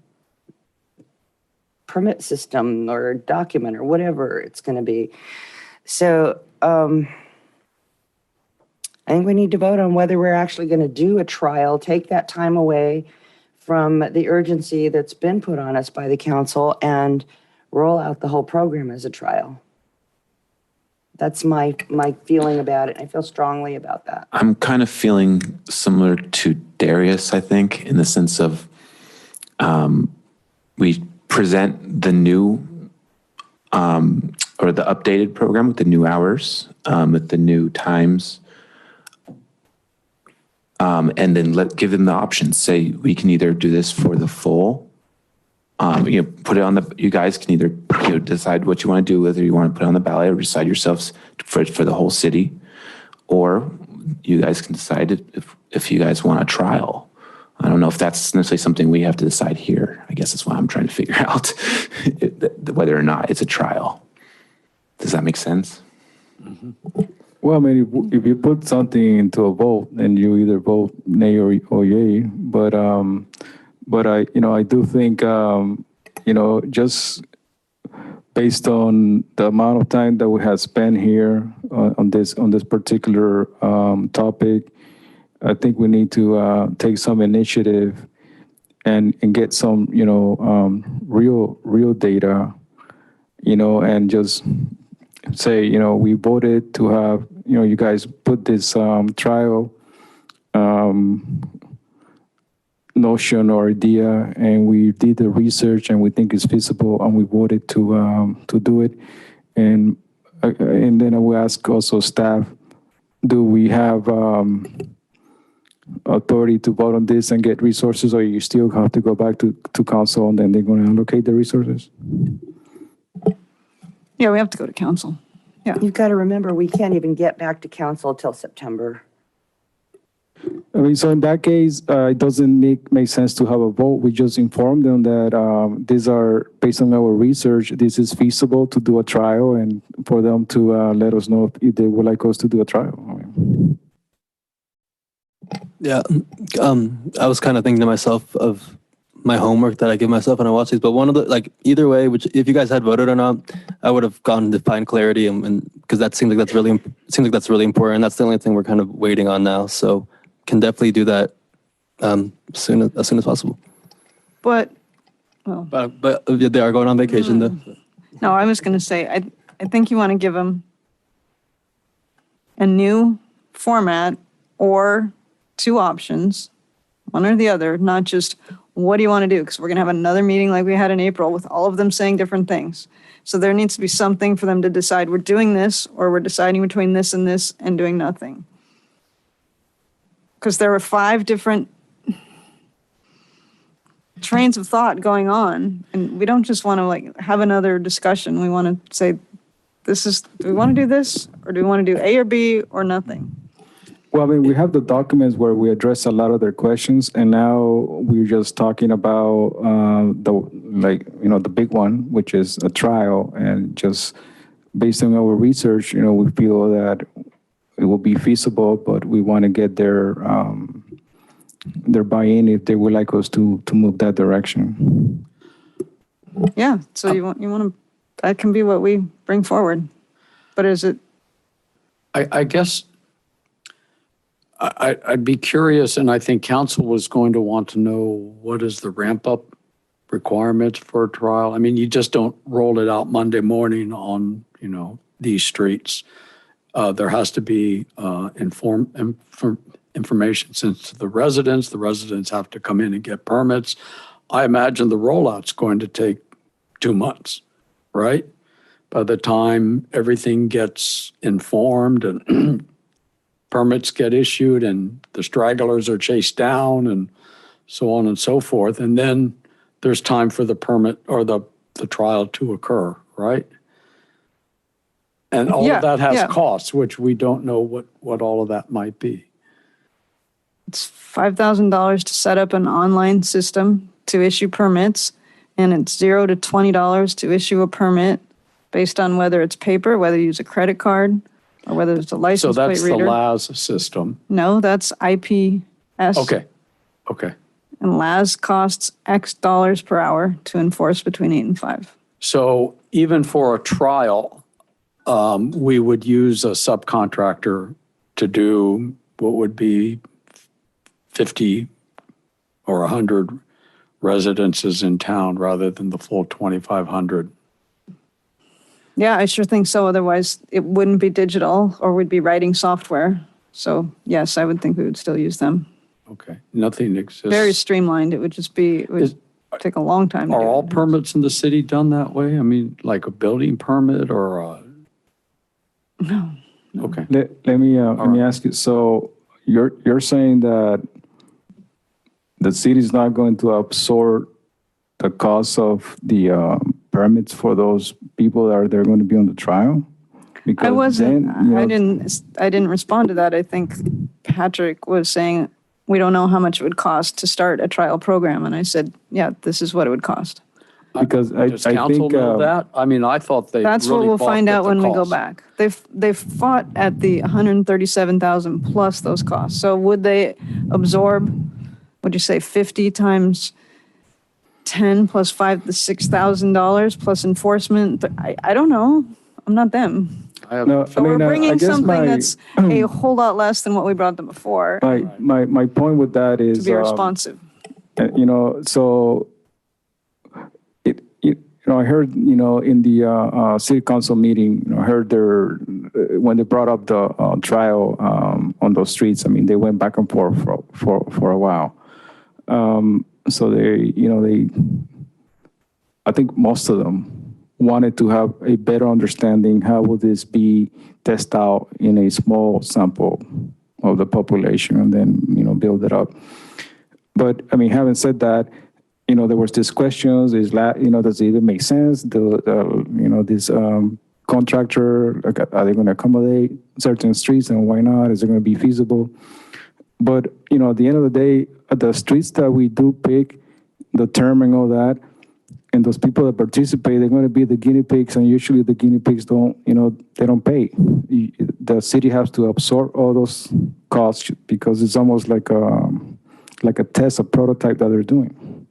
permit system or document or whatever it's going to be. So I think we need to vote on whether we're actually going to do a trial, take that time away from the urgency that's been put on us by the council, and roll out the whole program as a trial. That's my feeling about it. I feel strongly about that. I'm kind of feeling similar to Darius, I think, in the sense of we present the new or the updated program with the new hours, with the new times, and then give them the options. Say we can either do this for the full. Put it on you guys can either decide what you want to do, whether you want to put it on the ballot or decide yourselves for the whole city, or you guys can decide if you guys want a trial. I don't know if that's necessarily something we have to decide here. I guess that's why I'm trying to figure out whether or not it's a trial. Does that make sense? Mm-hmm. Well, I mean, if you put something into a vote, then you either vote nay or yay. But I do think, just based on the amount of time that we have spent here on this particular topic, I think we need to take some initiative and get some, real data, and just say, we voted to have, you guys put this trial notion or idea, and we did the research and we think it's feasible, and we voted to do it. And then I will ask also staff, do we have authority to vote on this and get resources, or you still have to go back to council and then they're going to allocate the resources? Yeah, we have to go to council. Yeah. You've got to remember, we can't even get back to council till September. I mean, so in that case, it doesn't make sense to have a vote. We just inform them that these are, based on our research, this is feasible to do a trial, and for them to let us know if they would like us to do a trial. Yeah, I was kind of thinking to myself of my homework that I give myself when I watch these, but one of the, either way, which if you guys had voted or not, I would have gone to find clarity, and because that seems like that's really important. That's the only thing we're kind of waiting on now. So can definitely do that as soon as possible. But they are going on vacation though. no, I was going to say, I think you want to give them a new format or two options, one or the other, not just what do you want to do? Because we're going to have another meeting like we had in April with all of them saying different things. So there needs to be something for them to decide, we're doing this, or we're deciding between this and doing nothing. Because there were 5 different trains of thought going on, and we don't just want to have another discussion. We want to say, do we want to do this, or do we want to do A or B or nothing? Well, I mean, we have the documents where we address a lot of their questions, and now we're just talking about the big one, which is a trial. And just based on our research, we feel that it will be feasible, but we want to get their buy-in if they would like us to move that direction. Yeah. So you want to, that can be what we bring forward. But is it? I guess I'd be curious, and I think council was going to want to know what is the ramp-up requirements for a trial? I mean, you just don't roll it out Monday morning on, these streets. There has to be information sent to the residents. The residents have to come in and get permits. I imagine the rollout's going to take 2 months, right? By the time everything gets informed and permits get issued and the stragglers are chased down and so on and so forth. And then there's time for the permit or the trial to occur, right? And all of that has costs, which we don't know what all of that might be. It's $5,000 to set up an online system to issue permits, and it's $0 to $20 to issue a permit based on whether it's paper, whether you use a credit card, or whether it's a license plate reader. So that's the LAS system. No, that's IPS. Okay. And LAS costs X dollars per hour to enforce between 8 and 5. So even for a trial, we would use a subcontractor to do what would be 50 or 100 residences in town rather than the full 2,500. Yeah, I sure think so. Otherwise, it wouldn't be digital or we'd be writing software. So yes, I would think we would still use them. Okay, nothing exists. Very streamlined. It would just be, it would take a long time to do. Are all permits in the city done that way? I mean, like a building permit or a? No. Okay. Let me ask you. So you're saying that the city's not going to absorb the cost of the permits for those people that are going to be on the trial? Because I wasn't. then, I didn't respond to that. I think Patrick was saying we don't know how much it would cost to start a trial program, and I said, yeah, this is what it would cost. because Does I council think know that? I mean, I thought they That's really what we'll find balked at out the when we go cost. back. They've fought at the 137,000 plus those costs. So would they absorb? Would you say 50 times 10 plus 5 to $6,000 plus enforcement? I don't know. I'm not them. I have, No, So I we're mean, I bringing guess something that's a whole lot less than what we brought them before my point with that is to be responsive. So I heard in the city council meeting, I heard when they brought up the trial on those streets. I mean, they went back and forth for a while. So I think most of them wanted to have a better understanding how will this be tested out in a small sample of the population and then build it up. But I mean, having said that, there was these questions: does it even make sense? This contractor, are they going to accommodate certain streets, and why not? Is it going to be feasible? But at the end of the day, the streets that we do pick, the term and all that, and those people that participate, they're going to be the guinea pigs, and usually the guinea pigs don't pay. The city has to absorb all those costs because it's almost like a test, a prototype that they're doing.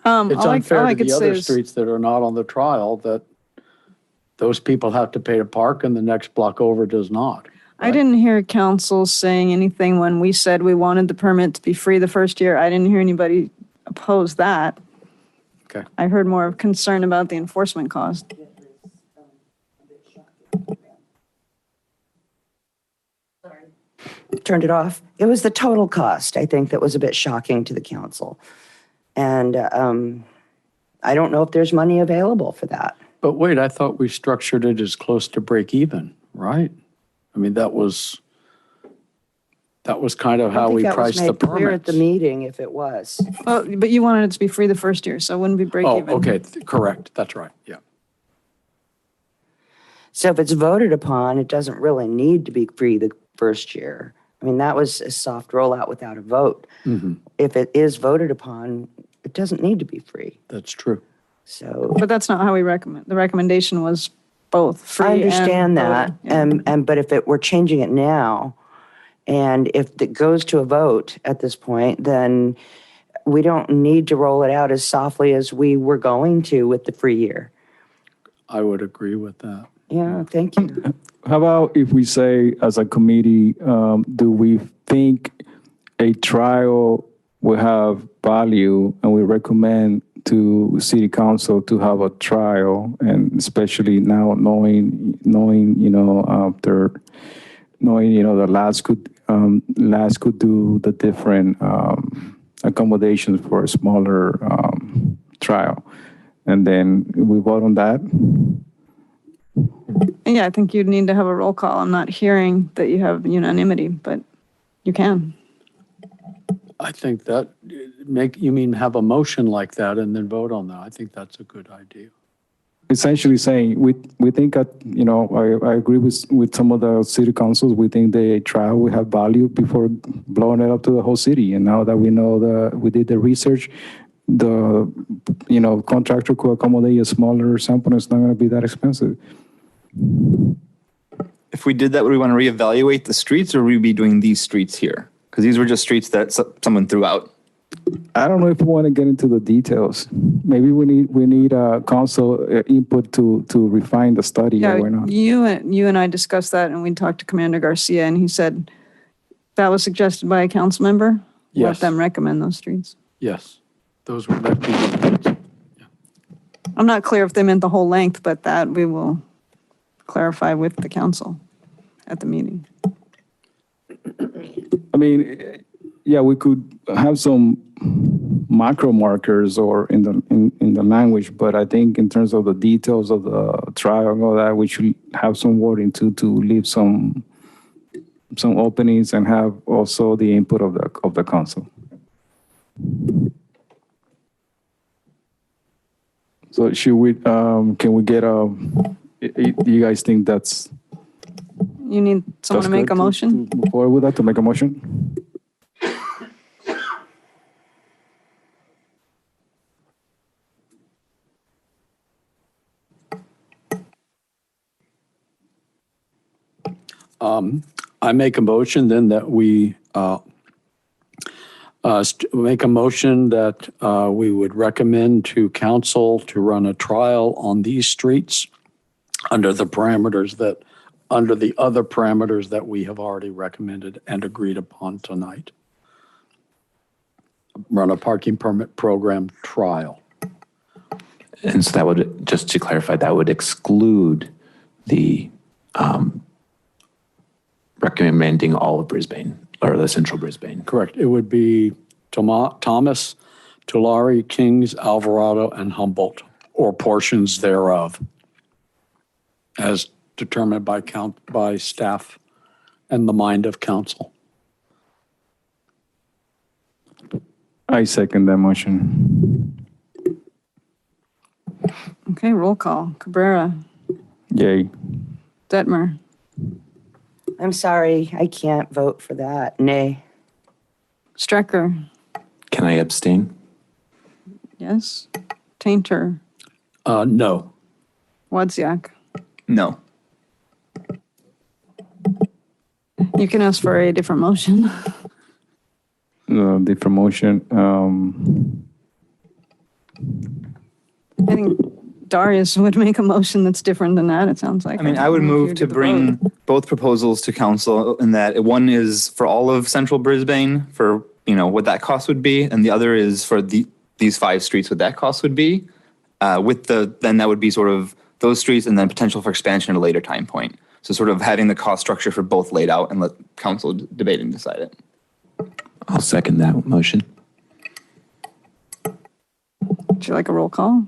it's unfair to the other streets that are not on the trial that those people have to pay to park and the next block over does not. I didn't hear council saying anything when we said we wanted the permit to be free the first year. I didn't hear anybody oppose that. Okay. I heard more of concern about the enforcement cost. Turned it off. It was the total cost, I think, that was a bit shocking to the council. And I don't know if there's money available for that. But wait, I thought we structured it as close to break even, right? I mean, that was kind of how we priced the I think that was made clear at permits. the meeting if it was. Well, but you wanted it to be free the first year, so it wouldn't be break Oh, even. okay, correct, that's right, yeah. So if it's voted upon, it doesn't really need to be free the first year. I mean, that was a soft rollout without a vote. Mm-hmm. If it is voted upon, it doesn't need to be free. That's true. So But that's not how we recommend. The recommendation was both free I and understand that. voted, yeah. But if we're changing it now, and if it goes to a vote at this point, then we don't need to roll it out as softly as we were going to with the free year. I would agree with that. Yeah, thank you. How about if we say, as a committee, do we think a trial will have value, and we recommend to city council to have a trial, and especially now knowing after knowing the labs could do the different accommodations for a smaller trial, and then we vote on that. Yeah, I think you'd need to have a roll call. I'm not hearing that you have unanimity, but you can. I think that you mean have a motion like that and then vote on that. I think that's a good idea. Essentially saying we think that I agree with some of the city councils. We think the trial will have value before blowing it up to the whole city. And now that we know we did the research, the contractor could accommodate a smaller sample. It's not going to be that expensive. If we did that, would we want to reevaluate the streets, or would we be doing these streets here? Because these were just streets that someone threw out. I don't know if we want to get into the details. Maybe we need council input to refine the study. Yeah, or why not? you and I discussed that, and we talked to Commander Garcia, and he said that was suggested by a council member. Yes. Let them recommend those streets. Yes, those would that be the streets. I'm not clear if they meant the whole length, but that we will clarify with the council at the meeting. I mean, yeah, we could have some macro markers or in the language, but I think in terms of the details of the trial and all that, we should have some wording to leave some openings and have also the input of the council. So should we? Can we get a? Do you guys think that's? You need someone to make a motion? To move forward with that, to make a motion? I make a motion then that we make a motion that we would recommend to council to run a trial on these streets under the other parameters that we have already recommended and agreed upon tonight. Run a parking permit program trial. And so that would, just to clarify, that would exclude the recommending all of Brisbane or the central Brisbane. Correct. It would be Thomas, Tulare, Kings, Alvarado, and Humboldt, or portions thereof, as determined by staff and the mind of council. I second that motion. Okay, roll call. Cabrera, Yay. Detmer, I'm sorry, I can't vote for that. Nay. Strecker, Can I abstain? yes. Tainter, No. Wadzak. No. You can ask for a different motion. Different motion. I think Darius would make a motion that's different than that, it sounds like. I mean, I would don't know if move you to did the bring vote. both proposals to council in that one is for all of central Brisbane for, what that cost would be. And the other is for these 5 streets, what that cost would be. Then that would be sort of those streets and then potential for expansion at a later time point. So sort of having the cost structure for both laid out and let council debate and decide it. I'll second that motion. Would you like a roll call?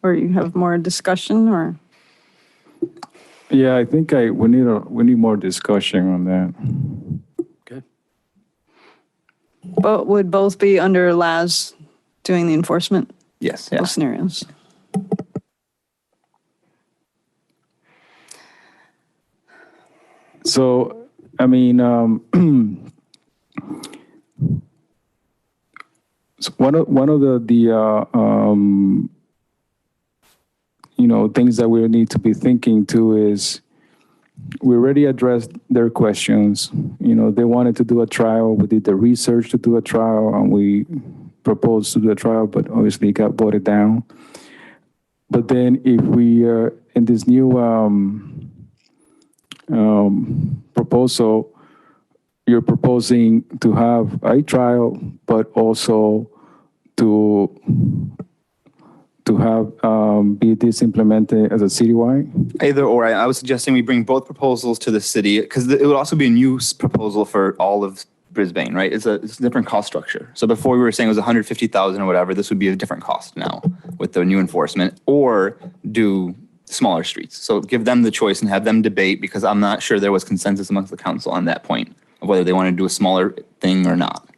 Or you have more discussion, or? Yeah, I think we need more discussion on that. Okay. But would both be under Laz doing the enforcement? Yes, yeah. Both scenarios. So, I mean, so one of the things that we need to be thinking too is we already addressed their questions. They wanted to do a trial. We did the research to do a trial, and we proposed to do a trial, but obviously it got voted down. But then if we in this new proposal, you're proposing to have a trial, but also to have be this implemented as a citywide? Either or, I was suggesting we bring both proposals to the city, because it would also be a new proposal for all of Brisbane, right? It's a different cost structure. So before we were saying it was 150,000 or whatever, this would be a different cost now with the new enforcement, or do smaller streets. So give them the choice and have them debate, because I'm not sure there was consensus amongst the council on that point of whether they want to do a smaller thing or not.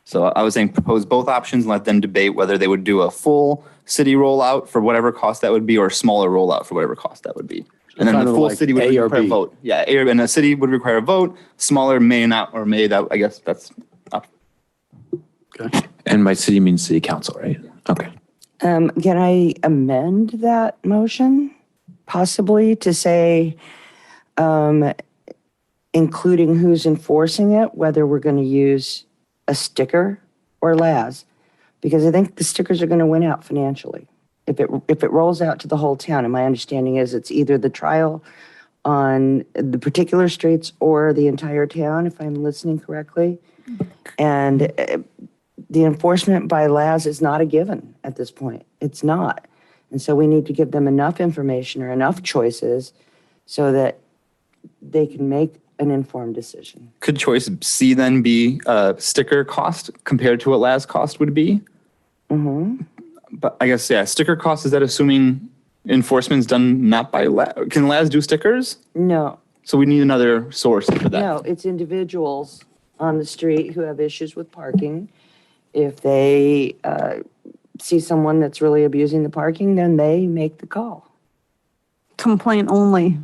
So I was saying propose both options and let them debate whether they would do a full city rollout for whatever cost that would be, or a smaller rollout for whatever cost that would be. And then kind the of full like city would A or require a B. vote. Yeah, and a city would require a vote. Smaller may not, or may, that, I guess that's up. Okay. And by city means city council, right? Okay. Can I amend that motion possibly to say, including who's enforcing it, whether we're going to use a sticker or LAS? Because I think the stickers are going to win out financially if it rolls out to the whole town. And my understanding is it's either the trial on the particular streets or the entire town, if I'm listening correctly. And the enforcement by LAS is not a given at this point. It's not. And so we need to give them enough information or enough choices so that they can make an informed decision. Could choice C then be sticker cost compared to what LAS cost would be? Mm-hmm. But I guess, yeah, sticker cost, is that assuming enforcement's done not by LAS? Can LAS do stickers? No, So we need another source for that. no, it's individuals on the street who have issues with parking. If they see someone that's really abusing the parking, then they make the call. Complaint only.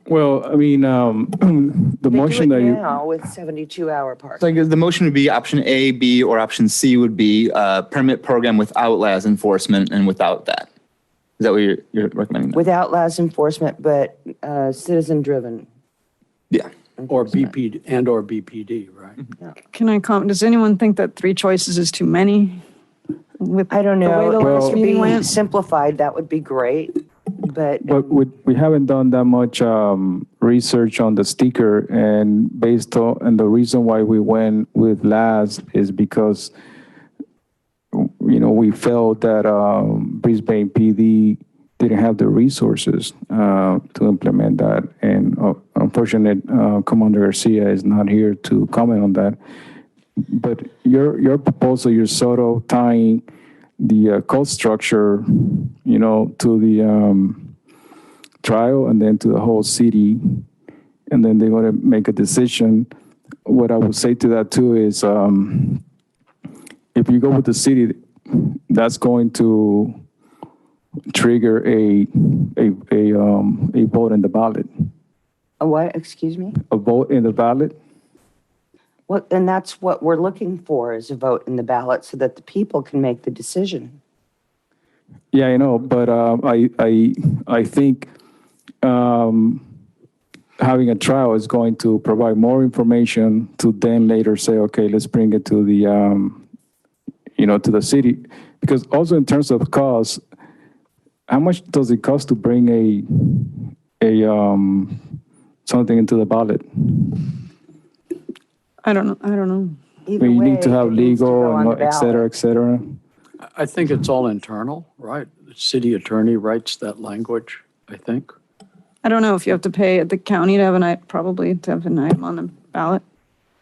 Well, I mean, the motion that They do you, it now with 72-hour So parking. I guess the motion would be option A, B, or option C would be permit program without LAS enforcement and without that. Is that what you're recommending? then? Without LAS enforcement, but citizen-driven. Yeah. Or BP and or BPD, right? Can I comment? Does anyone think that 3 choices is too many? With I don't the way know. the If it last could meeting be went? simplified, that would be great, but we haven't done that much research on the sticker, and and the reason why we went with LAS is because, we felt that Brisbane PD didn't have the resources to implement that. And unfortunately, Commander Garcia is not here to comment on that. But your proposal, you're sort of tying the cost structure, to the trial and then to the whole city, and then they're going to make a decision. What I would say to that too is, if you go with the city, that's going to trigger a vote in the ballot. a what, excuse me? A vote in the ballot. Well, and that's what we're looking for, is a vote in the ballot so that the people can make the decision. Yeah, I know, but I think having a trial is going to provide more information to then later say, okay, let's bring it to the to the city, because also in terms of cost, how much does it cost to bring a something into the ballot? I don't know. Either You need to way, have it needs to go legal on and the et cetera, ballot. et cetera. I think it's all internal, right? The city attorney writes that language, I think. I don't know if you have to pay at the county to have probably to have an item on the ballot.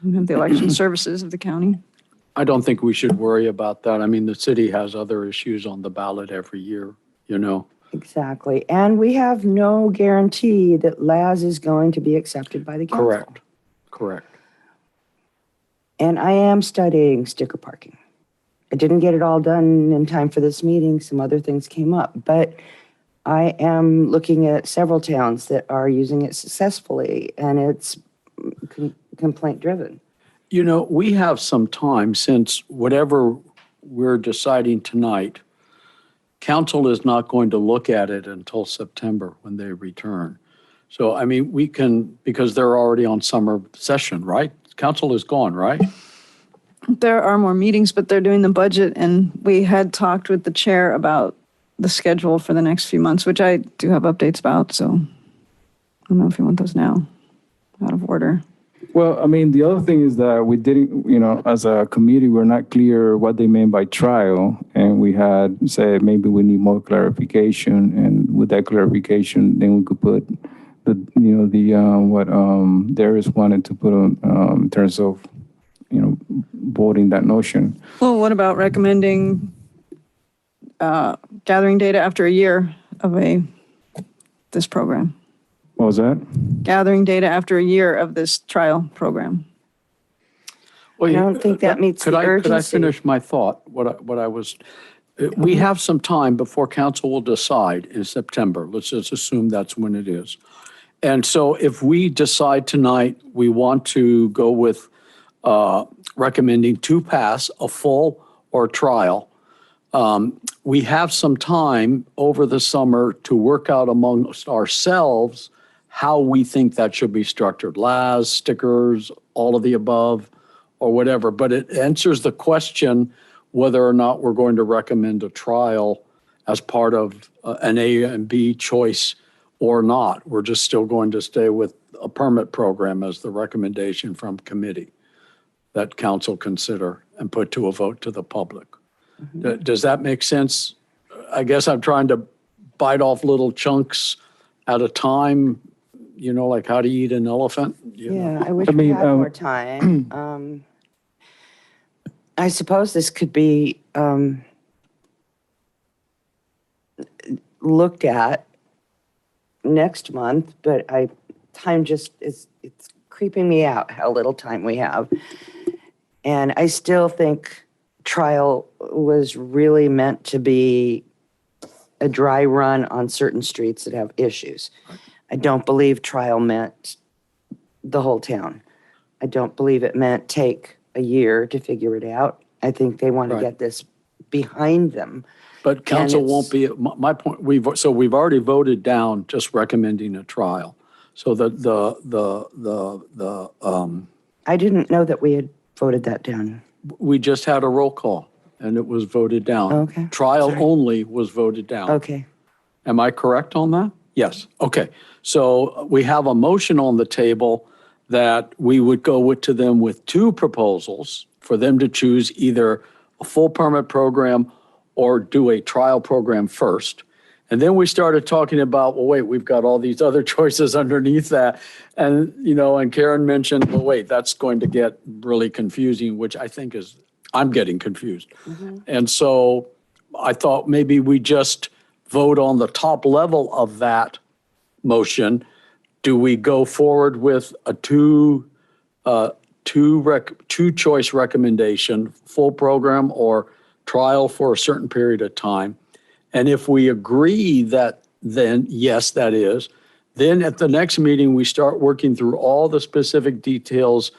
And have the election services of the county. I don't think we should worry about that. I mean, the city has other issues on the ballot every year, Exactly. And we have no guarantee that LAS is going to be accepted by the council. Correct. And I am studying sticker parking. I didn't get it all done in time for this meeting. Some other things came up, but I am looking at several towns that are using it successfully, and it's complaint driven. We have some time, since whatever we're deciding tonight, council is not going to look at it until September when they return. So, I mean, we can, because they're already on summer session, right? Council is gone, right? There are more meetings, but they're doing the budget, and we had talked with the chair about the schedule for the next few months, which I do have updates about, so I don't know if you want those now. out of order. Well, I mean, the other thing is that we didn't, as a committee, we're not clear what they meant by trial. And we had said maybe we need more clarification. And with that clarification, then we could put what Darius wanted to put on in terms of, voting that notion. Well, what about recommending gathering data after a year of this program? What was that? Gathering data after a year of this trial program. Well, I don't think that meets the urgency. Could I finish my thought? We have some time before council will decide in September. Let's just assume that's when it is. And so if we decide tonight we want to go with recommending to pass a full or trial, we have some time over the summer to work out amongst ourselves how we think that should be structured. LAS, stickers, all of the above, or whatever. But it answers the question whether or not we're going to recommend a trial as part of an A and B choice or not. We're just still going to stay with a permit program as the recommendation from committee that council consider and put to a vote to the public. Mm-hmm. Does that make sense? I guess I'm trying to bite off little chunks at a time, like how to eat an elephant. I wish we had more time. I suppose this could be looked at next month, but time just it's creeping me out how little time we have. And I still think trial was really meant to be a dry run on certain streets that have issues. I don't believe trial meant the whole town. I don't believe it meant take a year to figure it out. I think they want to get this behind them. But council won't be, my point, we've already voted down just recommending a trial. So I didn't know that we had voted that down. We just had a roll call and it was voted down. Okay. Trial only was voted down. Okay. Am I correct on that? Yes. Okay. So we have a motion on the table that we would go to them with two proposals for them to choose either a full permit program or do a trial program first. And then we started talking about, well, wait, we've got all these other choices underneath that. And, and Karen mentioned, well, wait, that's going to get really confusing, which I think I'm getting confused. Mm-hmm. And so I thought maybe we just vote on the top level of that motion. Do we go forward with a two choice recommendation, full program or trial for a certain period of time? And if we agree that then, yes, that is, then at the next meeting, we start working through all the specific details.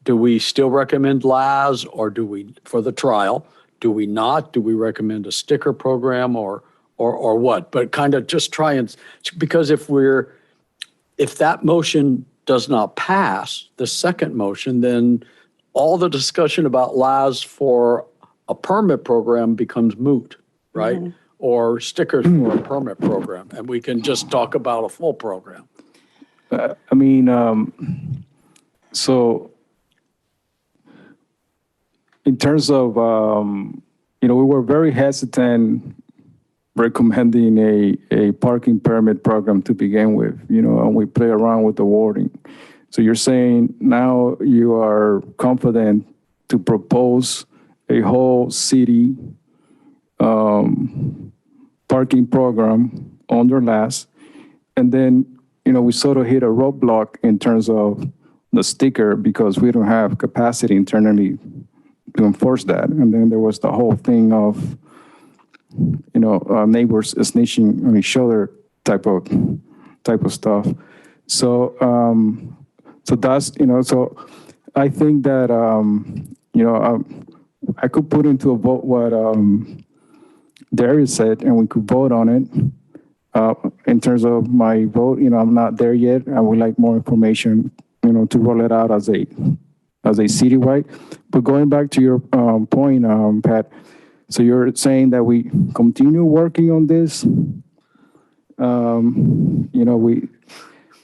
Do we still recommend LAS or do we, for the trial, do we not? Do we recommend a sticker program or what? But kind of just try and, because if that motion does not pass, the second motion, then all the discussion about LAS for a permit program becomes moot, right? Mm-hmm. Or stickers for a permit program, and we can just talk about a full program. So in terms of, we were very hesitant recommending a parking permit program to begin with, and we play around with the wording. So you're saying now you are confident to propose a whole city parking program under LAS, and then, we sort of hit a roadblock in terms of the sticker because we don't have capacity internally to enforce that. And then there was the whole thing of, neighbors snitching on each other type of stuff. So, so that's, so I think that, I could put into a vote what Darius said, and we could vote on it. In terms of my vote, I'm not there yet. I would like more information, to roll it out as a citywide. But going back to your point, Pat, so you're saying that we continue working on this.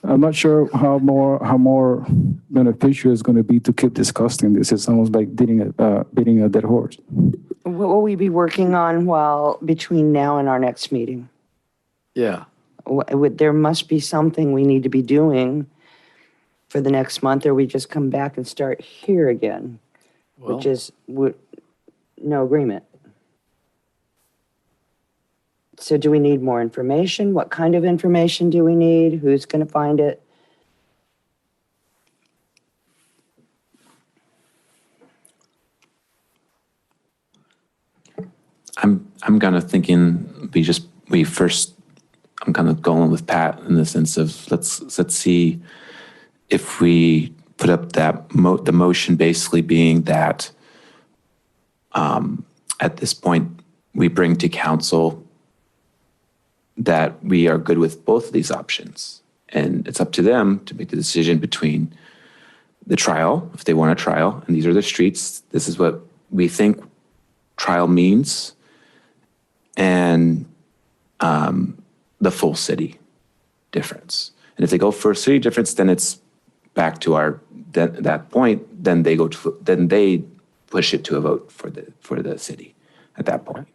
I'm not sure how more beneficial it's going to be to keep discussing this. It's almost like beating a dead horse. What will we be working on between now and our next meeting? Yeah. There must be something we need to be doing for the next month, or we just come back and start here again, which is no agreement. So do we need more information? What kind of information do we need? Who's going to find it? I'm kind of thinking I'm kind of going with Pat in the sense of let's see if we put up the motion basically being that at this point we bring to council that we are good with both of these options. And it's up to them to make the decision between the trial, if they want a trial, and these are the streets, this is what we think trial means, and the full city difference. And if they go for a city difference, then it's back to that point, then they push it to a vote for the city at that point.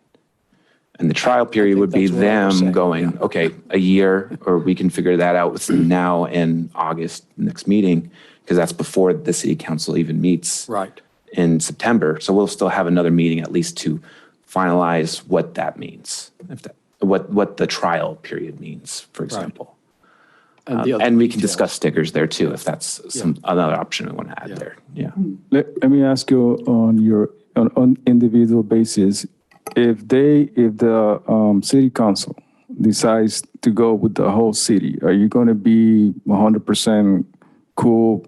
And the trial period would be them going, okay, a year, or we can figure that out with now and August, next meeting, because that's before the city council even meets in September. So we'll still have another meeting at least to finalize what that means, what the trial period means, for example. And we can discuss stickers there too, if that's another option we want to add there. Yeah. Let me ask you on individual basis. If the city council decides to go with the whole city, are you going to be 100% cool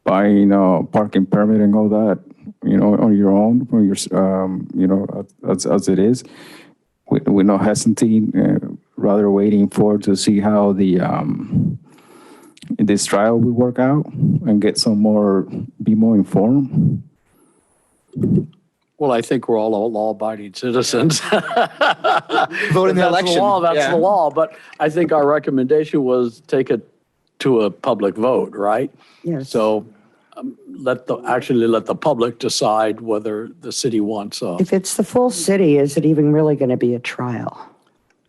buying a parking permit and all that, on your own, or as it is, with no hesitating, rather waiting to see how this trial will work out and be more informed? Well, I think we're all law-abiding citizens. Vote in the election. That's the law. But I think our recommendation was take it to a public vote, right? Yes. So let the public decide whether the city wants If it's the full city, is it even really going to be a trial?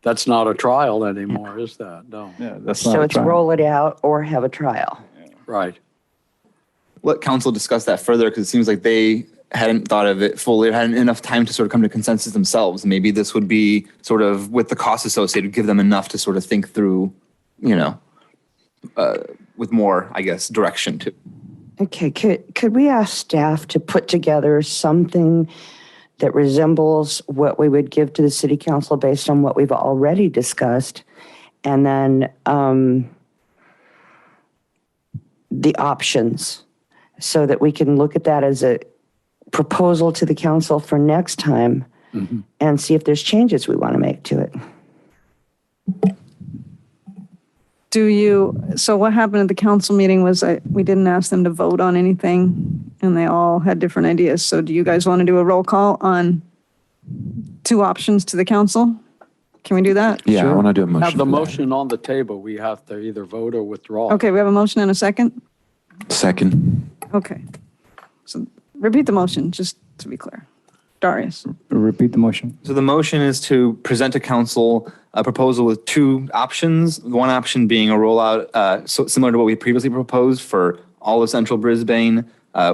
That's not a trial anymore, is that? No. Yeah, that's not So a it's trial. roll it out or have a trial. Right. Let council discuss that further, because it seems like they hadn't thought of it fully, or hadn't enough time to sort of come to consensus themselves. Maybe this would be sort of, with the costs associated, give them enough to sort of think through, with more, I guess, direction to. Okay, could we ask staff to put together something that resembles what we would give to the city council based on what we've already discussed, and then the options, so that we can look at that as a proposal to the council for next time and see if there's changes we want to make to it. So what happened at the council meeting was we didn't ask them to vote on anything, and they all had different ideas. So do you guys want to do a roll call on 2 options to the council? Can we do that? Yeah, I want to do a motion. Have the for that. motion on the table. We have to either vote or withdraw. Okay, we have a motion and a second? Second. Okay. So repeat the motion, just to be clear. Darius. Repeat the motion. So the motion is to present to council a proposal with 2 options. One option being a rollout, so similar to what we previously proposed for all of central Brisbane,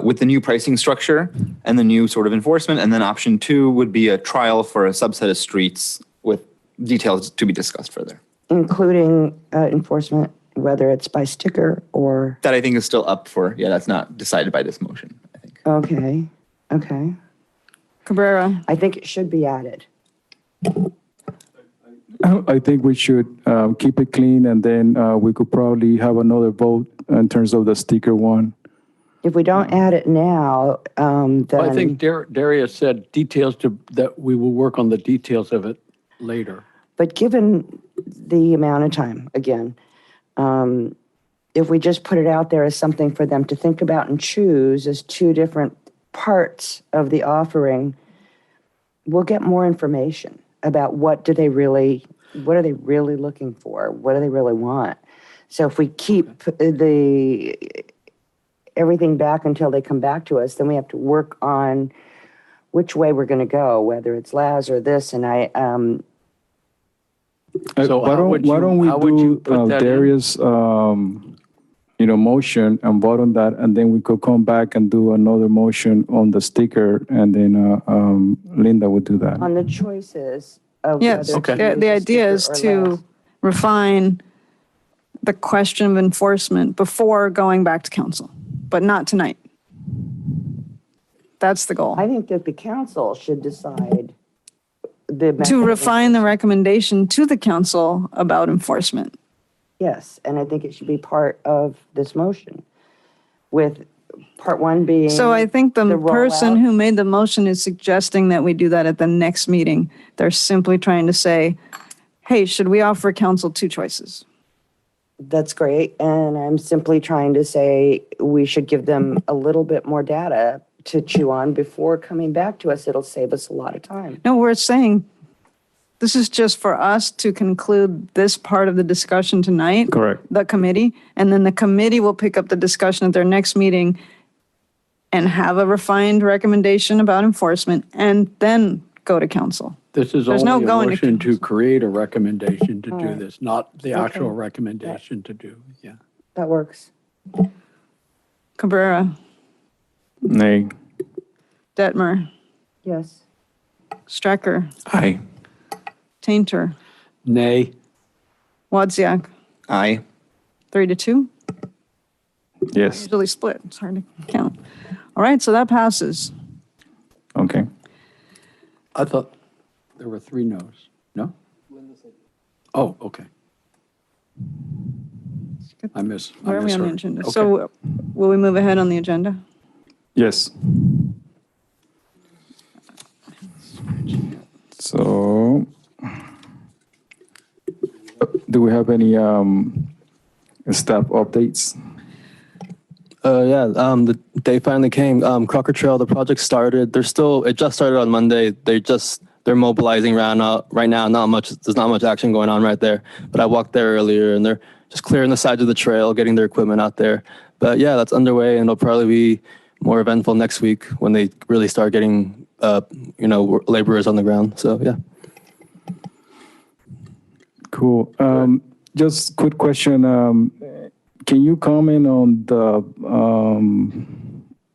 with the new pricing structure and the new sort of enforcement. And then option 2 would be a trial for a subset of streets with details to be discussed further. Including enforcement, whether it's by sticker or... That I think is still up for, that's not decided by this motion, I think. Okay. Cabrera. I think it should be added. I think we should keep it clean, and then we could probably have another vote in terms of the sticker one. If we don't add it now, then... I think Darius said that we will work on the details of it later. But given the amount of time, again, if we just put it out there as something for them to think about and choose as 2 different parts of the offering, we'll get more information about what are they really looking for? What do they really want? So if we keep everything back until they come back to us, then we have to work on which way we're going to go, whether it's LAS or this. And So why how would don't you- we how would you do put that in? Darius, motion and vote on that, and then we could come back and do another motion on the sticker, and then Linda would do that. on the choices of Yes, whether Okay. to use the a idea sticker is or to LAS. refine the question of enforcement before going back to council, but not tonight. That's the goal. I think that the council should decide To refine the recommendation to the council about enforcement. Yes, and I think it should be part of this motion, with part one being. So I think the person rollout. who made the motion is suggesting that we do that at the next meeting. They're simply trying to say, hey, should we offer council two choices? That's great, and I'm simply trying to say we should give them a little bit more data to chew on before coming back to us. It'll save us a lot of time. No, we're saying this is just for us to conclude this part of the discussion tonight. Correct. The committee, and then the committee will pick up the discussion at their next meeting and have a refined recommendation about enforcement and then go to council. This is There's no only a going to motion to create a recommendation to do right. this, not the actual Okay. recommendation to do, yeah. That works. Cabrera, Nay. Detmer, Yes. Strecker, Aye. Tainter, Nay, Wozniak, Aye. 3-2. Yes. Usually split, it's hard to count. All right, so that passes. Okay. I thought there were 3 no's, no? Oh, okay. I Where are we on the misheard. agenda? Okay. So will we move ahead on the agenda? Yes. So, do we have any staff updates? The day finally came. Crocker Trail, the project started. It just started on Monday. They're mobilizing right now. There's not much action going on right there. But I walked there earlier and they're just clearing the sides of the trail, getting their equipment out there. But yeah, that's underway and it'll probably be more eventful next week when they really start getting, laborers on the ground. So yeah. Cool. Just quick question. Can you comment on the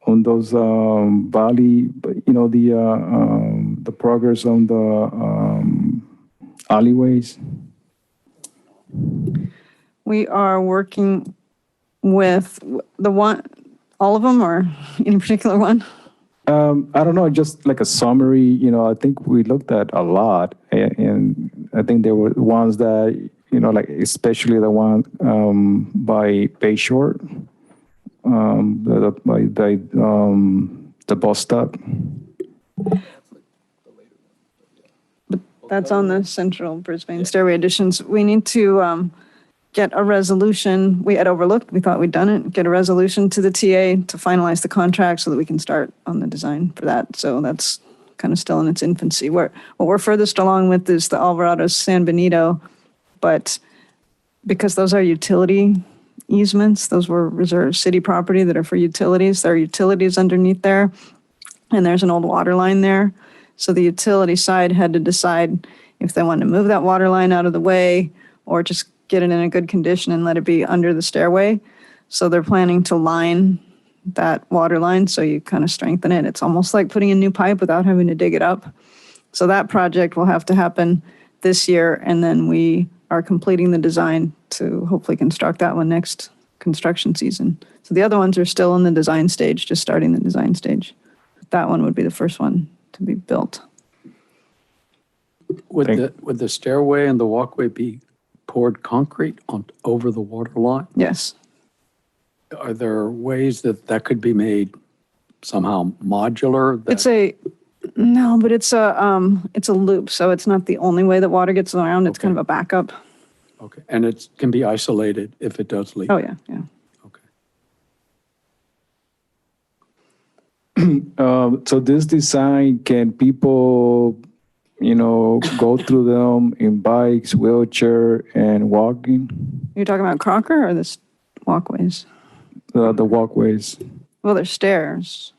on those valley, the progress on the alleyways? We are working with all of them or any particular one? I don't know, just like a summary, I think we looked at a lot, and I think there were ones that, like especially the one by Bayshore, the bus stop. That's on the Central Brisbane Stairway additions. We need to get a resolution. We had overlooked, we thought we'd done it, get a resolution to the TA to finalize the contract so that we can start on the design for that. So that's kind of still in its infancy. What we're furthest along with is the Alvarado San Benito, but because those are utility easements, those were reserved city property that are for utilities. There are utilities underneath there, and there's an old water line there. So the utility side had to decide if they wanted to move that water line out of the way or just get it in a good condition and let it be under the stairway. So they're planning to line that water line so you kind of strengthen it. It's almost like putting a new pipe without having to dig it up. So that project will have to happen this year, and then we are completing the design to hopefully construct that one next construction season. So the other ones are still in the design stage, just starting the design stage. That one would be the first one to be built. Would the stairway and the walkway be poured concrete over the water line? Yes. Are there ways that could be made somehow modular? It's a loop, so it's not the only way that water gets around. It's kind of a backup. Okay, and it can be isolated if it does leak? Oh, yeah, yeah. Okay. So this design, can people go through them in bikes, wheelchair, and walking, You're talking about Crocker or this walkways? the walkways. Well, there's stairs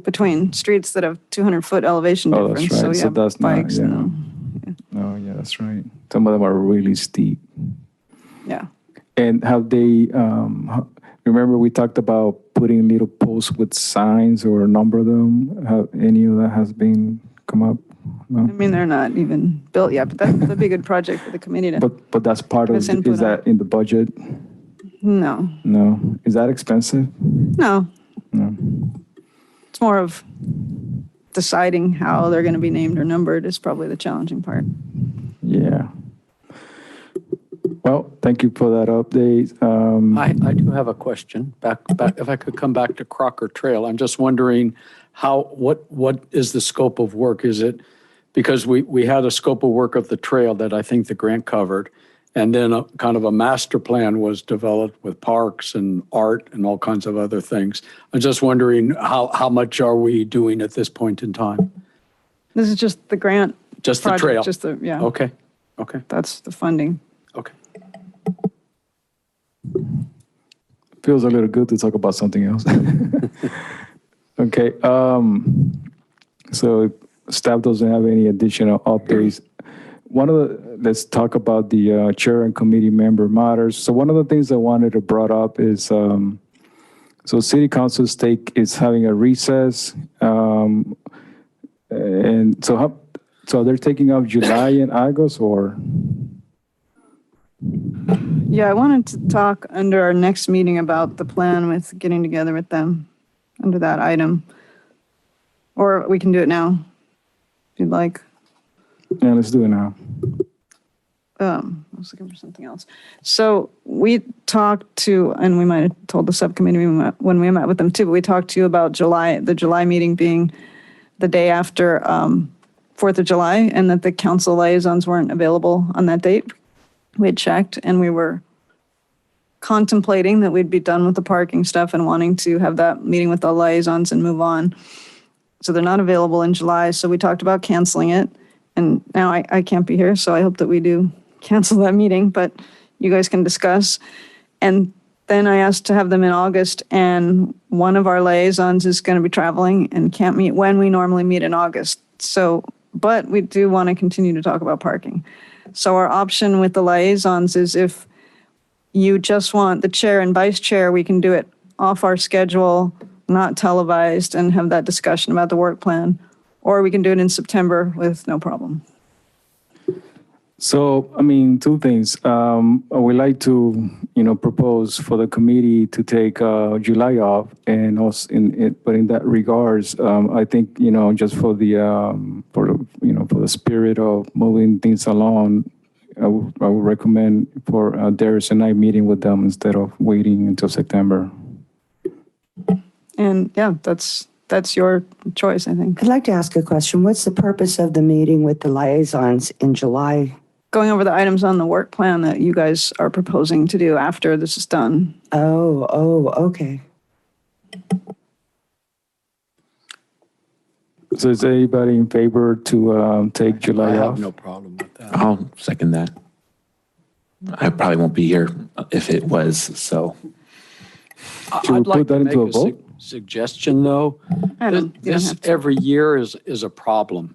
between streets that have 200-foot elevation Oh, difference. that's right. So So yeah, that's not, bikes. yeah. No. Oh, yeah, that's right. Some of them are really steep. Yeah. And have they, remember we talked about putting little posts with signs or number them? Have any of that has been come up? I mean, they're not even built yet, but that'd be a good project for the committee to. But that's part of, Give us input is that on. in the budget? No. No. Is that expensive? No. No. It's more of deciding how they're going to be named or numbered is probably the challenging part. Yeah. Well, thank you for that update. I do have a question. Back, if I could come back to Crocker Trail, I'm just wondering what is the scope of work? Is it, because we had a scope of work of the trail that I think the grant covered, and then a kind of a master plan was developed with parks and art and all kinds of other things. I'm just wondering how much are we doing at this point in time? This is just the grant. Just the project, trail? Just the, yeah. Okay. That's the funding. Okay. Feels a little good to talk about something else. Okay. So if staff doesn't have any additional updates, let's talk about the chair and committee member matters. So one of the things I wanted to brought up is, so city council is having a recess. And so they're taking off July and August, or? Yeah, I wanted to talk under our next meeting about the plan with getting together with them under that item. Or we can do it now, if you'd like. Yeah, let's do it now. I was looking for something else. So we talked to, and we might have told the subcommittee when we met with them too, but we talked to you about the July meeting being the day after 4th of July, and that the council liaisons weren't available on that date. We had checked, and we were contemplating that we'd be done with the parking stuff and wanting to have that meeting with the liaisons and move on. So they're not available in July, so we talked about canceling it. And now I can't be here, so I hope that we do cancel that meeting, but you guys can discuss. And then I asked to have them in August, and one of our liaisons is going to be traveling and can't meet when we normally meet in August. So, but we do want to continue to talk about parking. So our option with the liaisons is if you just want the chair and vice chair, we can do it off our schedule, not televised, and have that discussion about the work plan. Or we can do it in September with no problem. So, I mean, two things. We like to, propose for the committee to take July off, and also but in that regards, I think, just for the spirit of moving things along, I would recommend for Darius and I meeting with them instead of waiting until September. And yeah, that's your choice, I think. I'd like to ask a question. What's the purpose of the meeting with the liaisons in July? Going over the items on the work plan that you guys are proposing to do after this is done. Oh, okay. So is anybody in favor to take I July have off? no problem with that. I'll second that. I probably won't be here if it was, so. Should we I'd like put that to into make a vote? suggestion, though. I don't- you don't This have to. every year is a problem.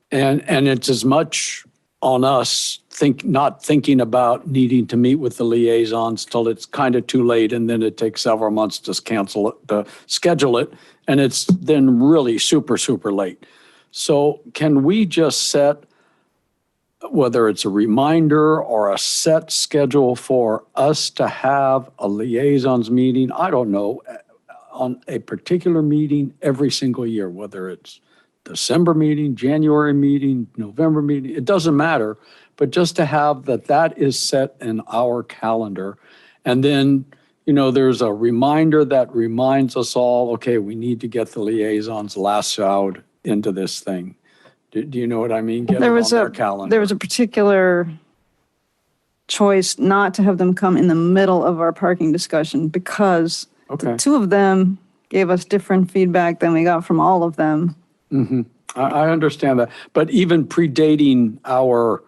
And it's as much on us not thinking about needing to meet with the liaisons till it's kind of too late, and then it takes several months to schedule it, and it's then really super, super late. So can we just set, whether it's a reminder or a set schedule for us to have a liaisons meeting, I don't know, on a particular meeting every single year, whether it's December meeting, January meeting, November meeting, it doesn't matter, but just to have that is set in our calendar. And then, there's a reminder that reminds us all, okay, we need to get the liaisons lassoed into this thing. Do you know what I mean? Get it on their calendar. There was a particular choice not to have them come in the middle of our parking discussion because Okay. the two of them gave us different feedback than we got from all of them. I understand that. But even predating our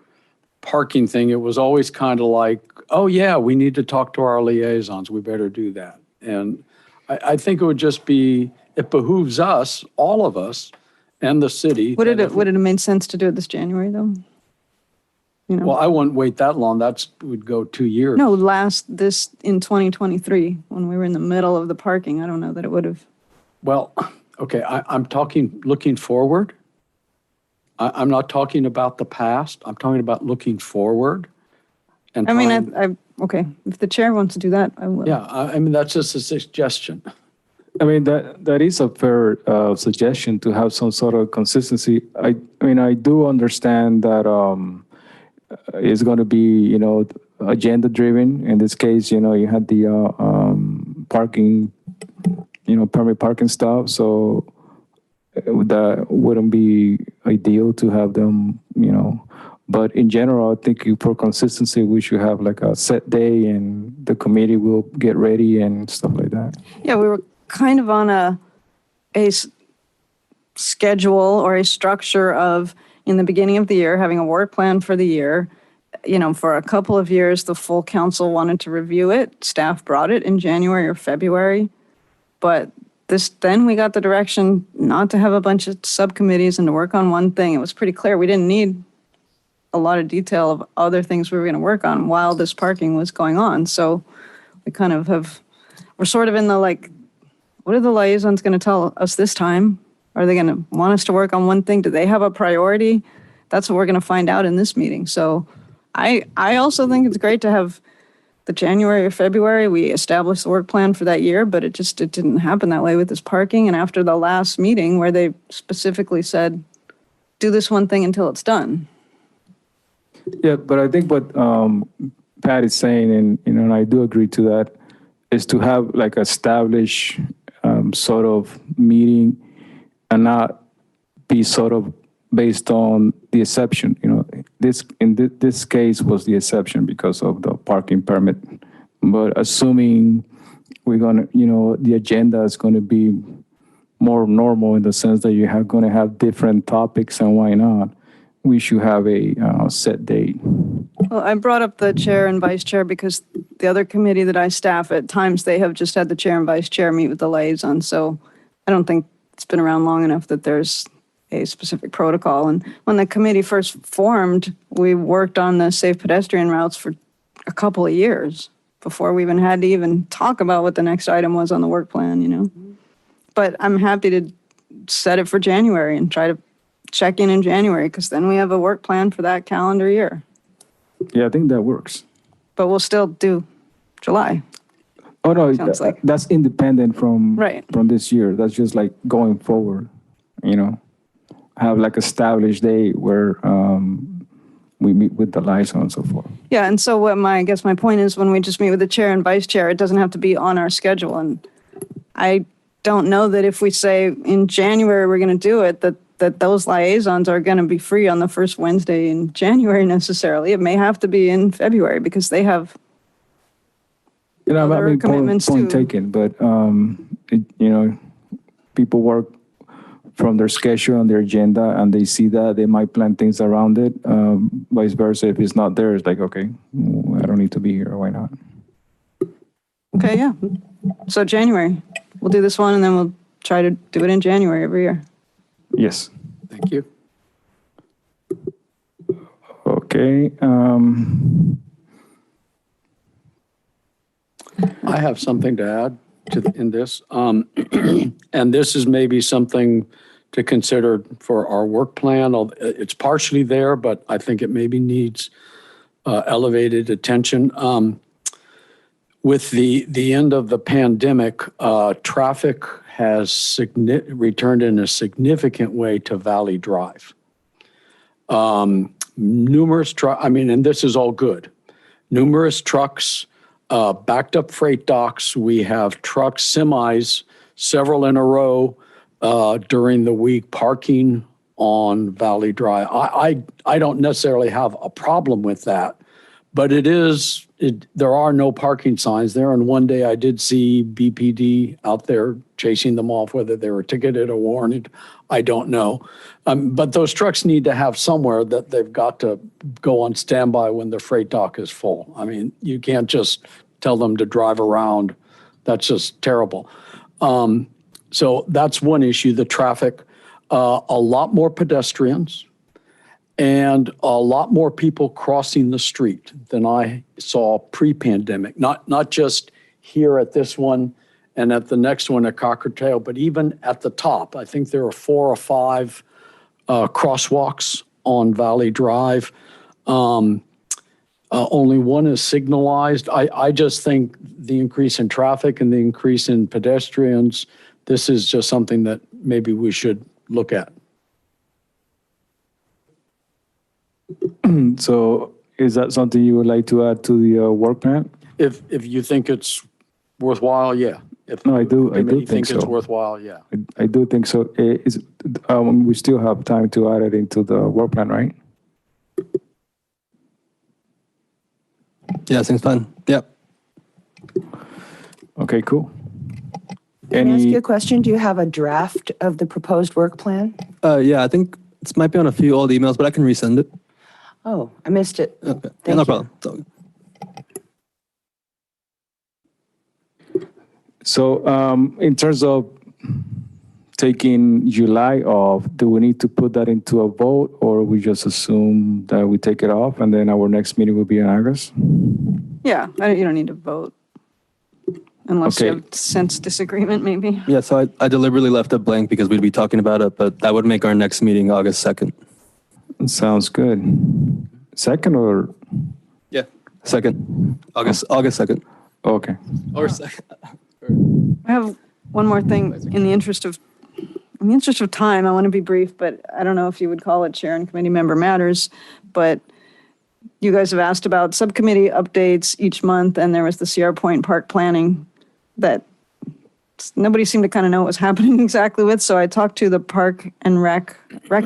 parking thing, it was always kind of like, oh, yeah, we need to talk to our liaisons. We better do that. And I think it would just be, it behooves us, all of us, and the city. Would it have made sense to do it this January, though? You know? Well, I wouldn't wait that long. Would go 2 years. No, this in 2023, when we were in the middle of the parking, I don't know that it would have. Well, okay, I'm talking, looking forward. I'm not talking about the past. I'm talking about looking forward. And I mean, okay, if the chair wants to do that, I will. Yeah, I mean, that's just a suggestion. I mean, that is a fair suggestion to have some sort of consistency. I mean, I do understand that it's going to be, agenda driven. In this case, you had the parking, permit parking stuff. So that wouldn't be ideal to have them, But in general, I think for consistency, we should have like a set day and the committee will get ready and stuff like that. Yeah, we were kind of on a schedule or a structure of, in the beginning of the year, having a work plan for the year. For a couple of years, the full council wanted to review it. Staff brought it in January or February. But then we got the direction not to have a bunch of subcommittees and to work on one thing. It was pretty clear we didn't need a lot of detail of other things we were going to work on while this parking was going on. So we kind of we're sort of in the what are the liaisons going to tell us this time? Are they going to want us to work on one thing? Do they have a priority? That's what we're going to find out in this meeting. So I also think it's great to have the January or February, we established the work plan for that year, but it didn't happen that way with this parking. And after the last meeting where they specifically said, do this one thing until it's done. Yeah, but I think what Pat is saying, and I do agree to that, is to have like established sort of meeting and not be sort of based on the exception. This case was the exception because of the parking permit. But assuming we're gonna, the agenda is going to be more normal in the sense that you're going to have different topics, and why not? We should have a set date. Well, I brought up the chair and vice chair because the other committee that I staff, at times they have just had the chair and vice chair meet with the liaison. So I don't think it's been around long enough that there's a specific protocol. And when the committee first formed, we worked on the safe pedestrian routes for a couple of years before we even had to even talk about what the next item was on the work plan, But I'm happy to set it for January and try to check in January, because then we have a work plan for that calendar year. Yeah, I think that works. But we'll still do July. Oh, no, Sounds like- that's independent from Right. from this year. That's just like going forward, have like established day where we meet with the liaison and so forth. Yeah, and so I guess my point is, when we just meet with the chair and vice chair, it doesn't have to be on our schedule. And I don't know that if we say in January we're going to do it, that those liaisons are going to be free on the first Wednesday in January necessarily. It may have to be in February because they have other commitments point too. taken, but people work from their schedule and their agenda, and they see that they might plan things around it. Vice versa, if it's not there, it's like, okay, I don't need to be here. Why not? Okay, yeah. So January, we'll do this one and then we'll try to do it in January every year. Yes. Thank you. Okay. I have something to add in this. And this is maybe something to consider for our work plan. It's partially there, but I think it maybe needs elevated attention. With the end of the pandemic, traffic has returned in a significant way to Valley Drive. Numerous trucks, and this is all good. Numerous trucks, backed up freight docks. We have trucks, semis, several in a row during the week parking on Valley Drive. I don't necessarily have a problem with that, But there are no parking signs there. And one day I did see BPD out there chasing them off, whether they were ticketed or warranted, I don't know. But those trucks need to have somewhere that they've got to go on standby when the freight dock is full. I mean, you can't just tell them to drive around. That's just terrible. So that's one issue, the traffic. A lot more pedestrians and a lot more people crossing the street than I saw pre-pandemic. Not just here at this one and at the next one at Cockatail, but even at the top. I think there are 4 or 5 crosswalks on Valley Drive. Only one is signalized. I just think the increase in traffic and the increase in pedestrians, this is just something that maybe we should look at. So is that something you would like to add to the work plan? If you think it's worthwhile, yeah. If No, I do the committee think it's so. worthwhile, yeah. I do think so. We still have time to add it into the work plan, right? Yeah, seems fun. Yep. Okay, cool. Can I ask you Any, a question? Do you have a draft of the proposed work plan? Yeah, I think this might be on a few old emails, but I can resend it. Oh, I missed it. Okay. Yeah, Thank no you. problem. It's all good. so in terms of taking July off, do we need to put that into a vote, or we just assume that we take it off and then our next meeting will be in August? Yeah, you don't need to vote unless you Okay. have sense disagreement, maybe. Yeah, so I deliberately left it blank because we'd be talking about it, but that would make our next meeting August 2nd. Sounds good. Second or, Yeah. 2nd. August 2nd. okay. Or 2nd. I have one more thing in the interest of time. I want to be brief, but I don't know if you would call it chair and committee member matters, but you guys have asked about subcommittee updates each month, and there was the Sierra Point Park planning that nobody seemed to kind of know what was happening exactly with. So I talked to the Park and Rec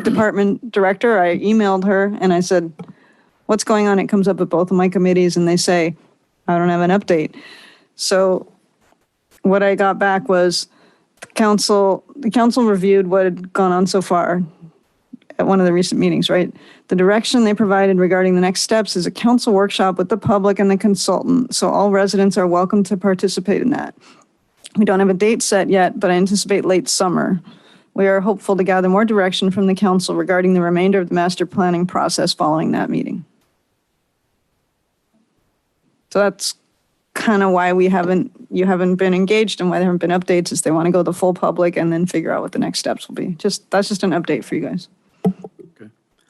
Department director. I emailed her and I said, what's going on? It comes up at both of my committees and they say, I don't have an update. So what I got back was the council reviewed what had gone on so far at one of the recent meetings, right? The direction they provided regarding the next steps is a council workshop with the public and the consultant. So all residents are welcome to participate in that. We don't have a date set yet, but I anticipate late summer. We are hopeful to gather more direction from the council regarding the remainder of the master planning process following that meeting. So that's kind of why you haven't been engaged and why there haven't been updates, is they want to go the full public and then figure out what the next steps will be. That's just an update for you guys.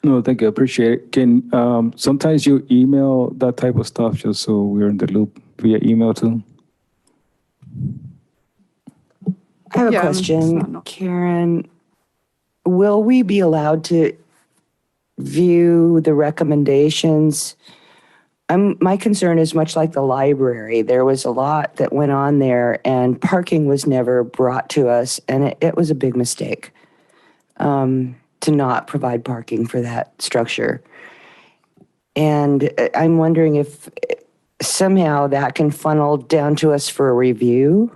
No, thank you. Appreciate it. Can, sometimes you email that type of stuff just so we're in the loop via email too? I have a Yeah, it's question, not- Karen. Will we be allowed to view the recommendations? My concern is much like the library. There was a lot that went on there and parking was never brought to us, and it was a big mistake to not provide parking for that structure. And I'm wondering if somehow that can funnel down to us for a review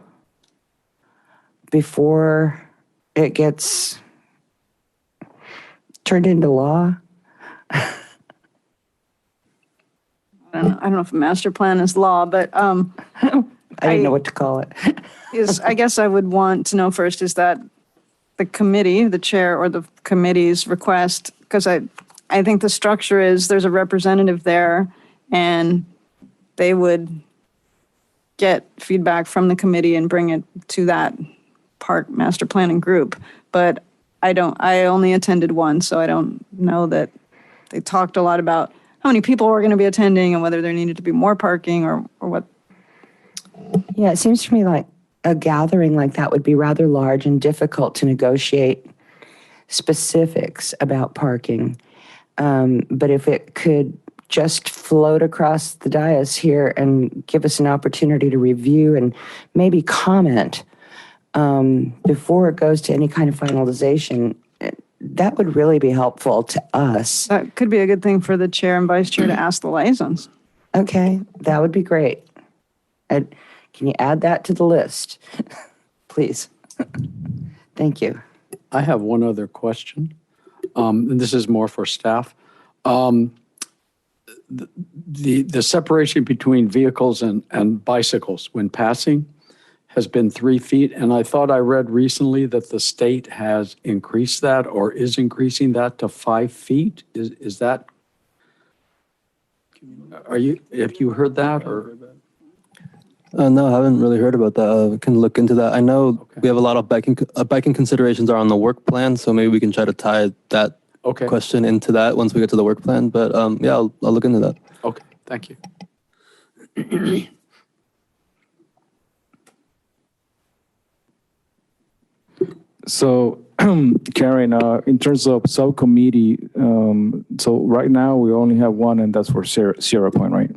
before it gets turned into law. I don't know if a master plan is law, but I didn't know what to call it. I guess I would want to know first, is that the committee, the chair or the committee's request? Because I think the structure is there's a representative there and they would get feedback from the committee and bring it to that park master planning group. But I only attended one, so I don't know that they talked a lot about how many people were going to be attending and whether there needed to be more parking or what. Yeah, it seems to me like a gathering like that would be rather large and difficult to negotiate specifics about parking. But if it could just float across the dais here and give us an opportunity to review and maybe comment before it goes to any kind of finalization, that would really be helpful to us. That could be a good thing for the chair and vice chair to ask the liaisons. Okay, that would be great. And can you add that to the list? Please. Thank you. I have one other question, and this is more for staff. The separation between vehicles and bicycles when passing has been 3 feet, and I thought I read recently that the state has increased that or is increasing that to 5 feet. Is that? Have you heard that or? No, I haven't really heard about that. We can look into that. I know we have a lot of biking considerations are on the work plan, so maybe we can try to tie that question into that once we get to the work plan. But yeah, I'll look into that. Okay, thank you. So, Karen, in terms of subcommittee, so right now we only have one, and that's for Sierra Point, right?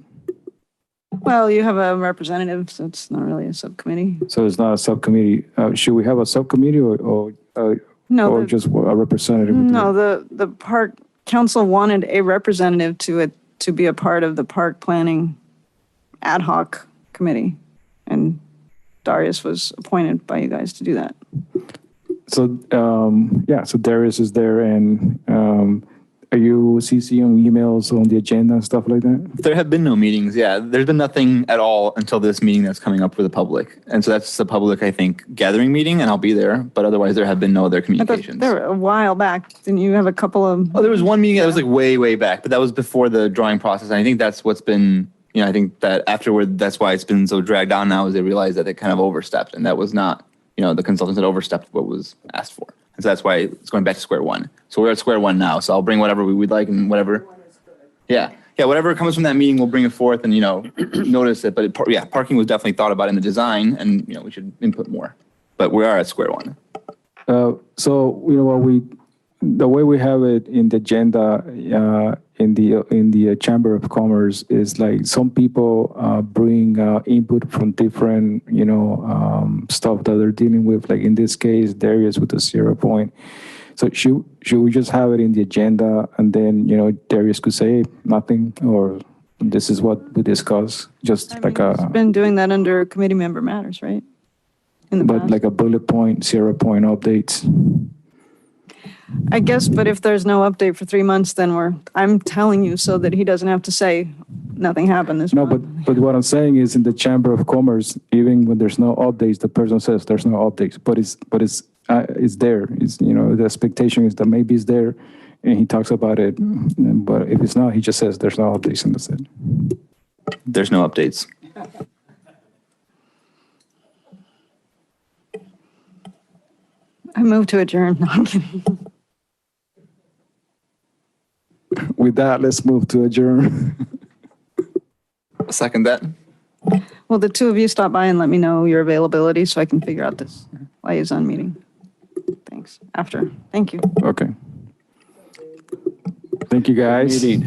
Well, you have a representative, so it's not really a subcommittee. So it's not a subcommittee. Should we have a subcommittee or No, just a representative? no, the park council wanted a representative to be a part of the park planning ad hoc committee. And Darius was appointed by you guys to do that. So, yeah, so Darius is there, and are you CC on emails on the agenda and stuff like that? There have been no meetings. Yeah, there's been nothing at all until this meeting that's coming up for the public. And so that's the public, I think, gathering meeting, and I'll be there. But otherwise, there have been no other I thought communications. there were a while back, didn't you have a couple of? Oh, there was one meeting that was like way, way back, but that was before the drawing process. And I think that's what's been, I think that afterward, that's why it's been so dragged on now, is they realized that they kind of overstepped, and that was not, the consultants had overstepped what was asked for. And so that's why it's going back to square one. So we're at square one now. So I'll bring whatever we would like and whatever. Yeah. Yeah. Whatever comes from that meeting, we'll bring it forth and, notice it. But parking was definitely thought about in the design, and, we should input more. But we are at square one. So, the way we have it in the agenda, in the Chamber of Commerce is like some people bring input from different, stuff that they're dealing with. Like in this case, Darius with the 0 point. So should we just have it in the agenda, and then, Darius could say nothing, or this is what we discuss, just He's been doing that under committee member matters, right? In the but past. like a bullet point, 0 point updates. I guess, but if there's no update for 3 months, then I'm telling you so that he doesn't have to say nothing happened this No, month. but what I'm saying is in the Chamber of Commerce, even when there's no updates, the person says there's no updates, but it's there. It's, the expectation is that maybe it's there, and he talks about it. But if it's not, he just says there's no updates, and that's it. There's no updates. I move to adjourn. No, I'm kidding. With that, let's move to adjourn. Second that. Well, the two of you stop by and let me know your availability so I can figure out this liaison meeting. Thanks. After. Thank you. Okay. Thank you, guys. Meeting.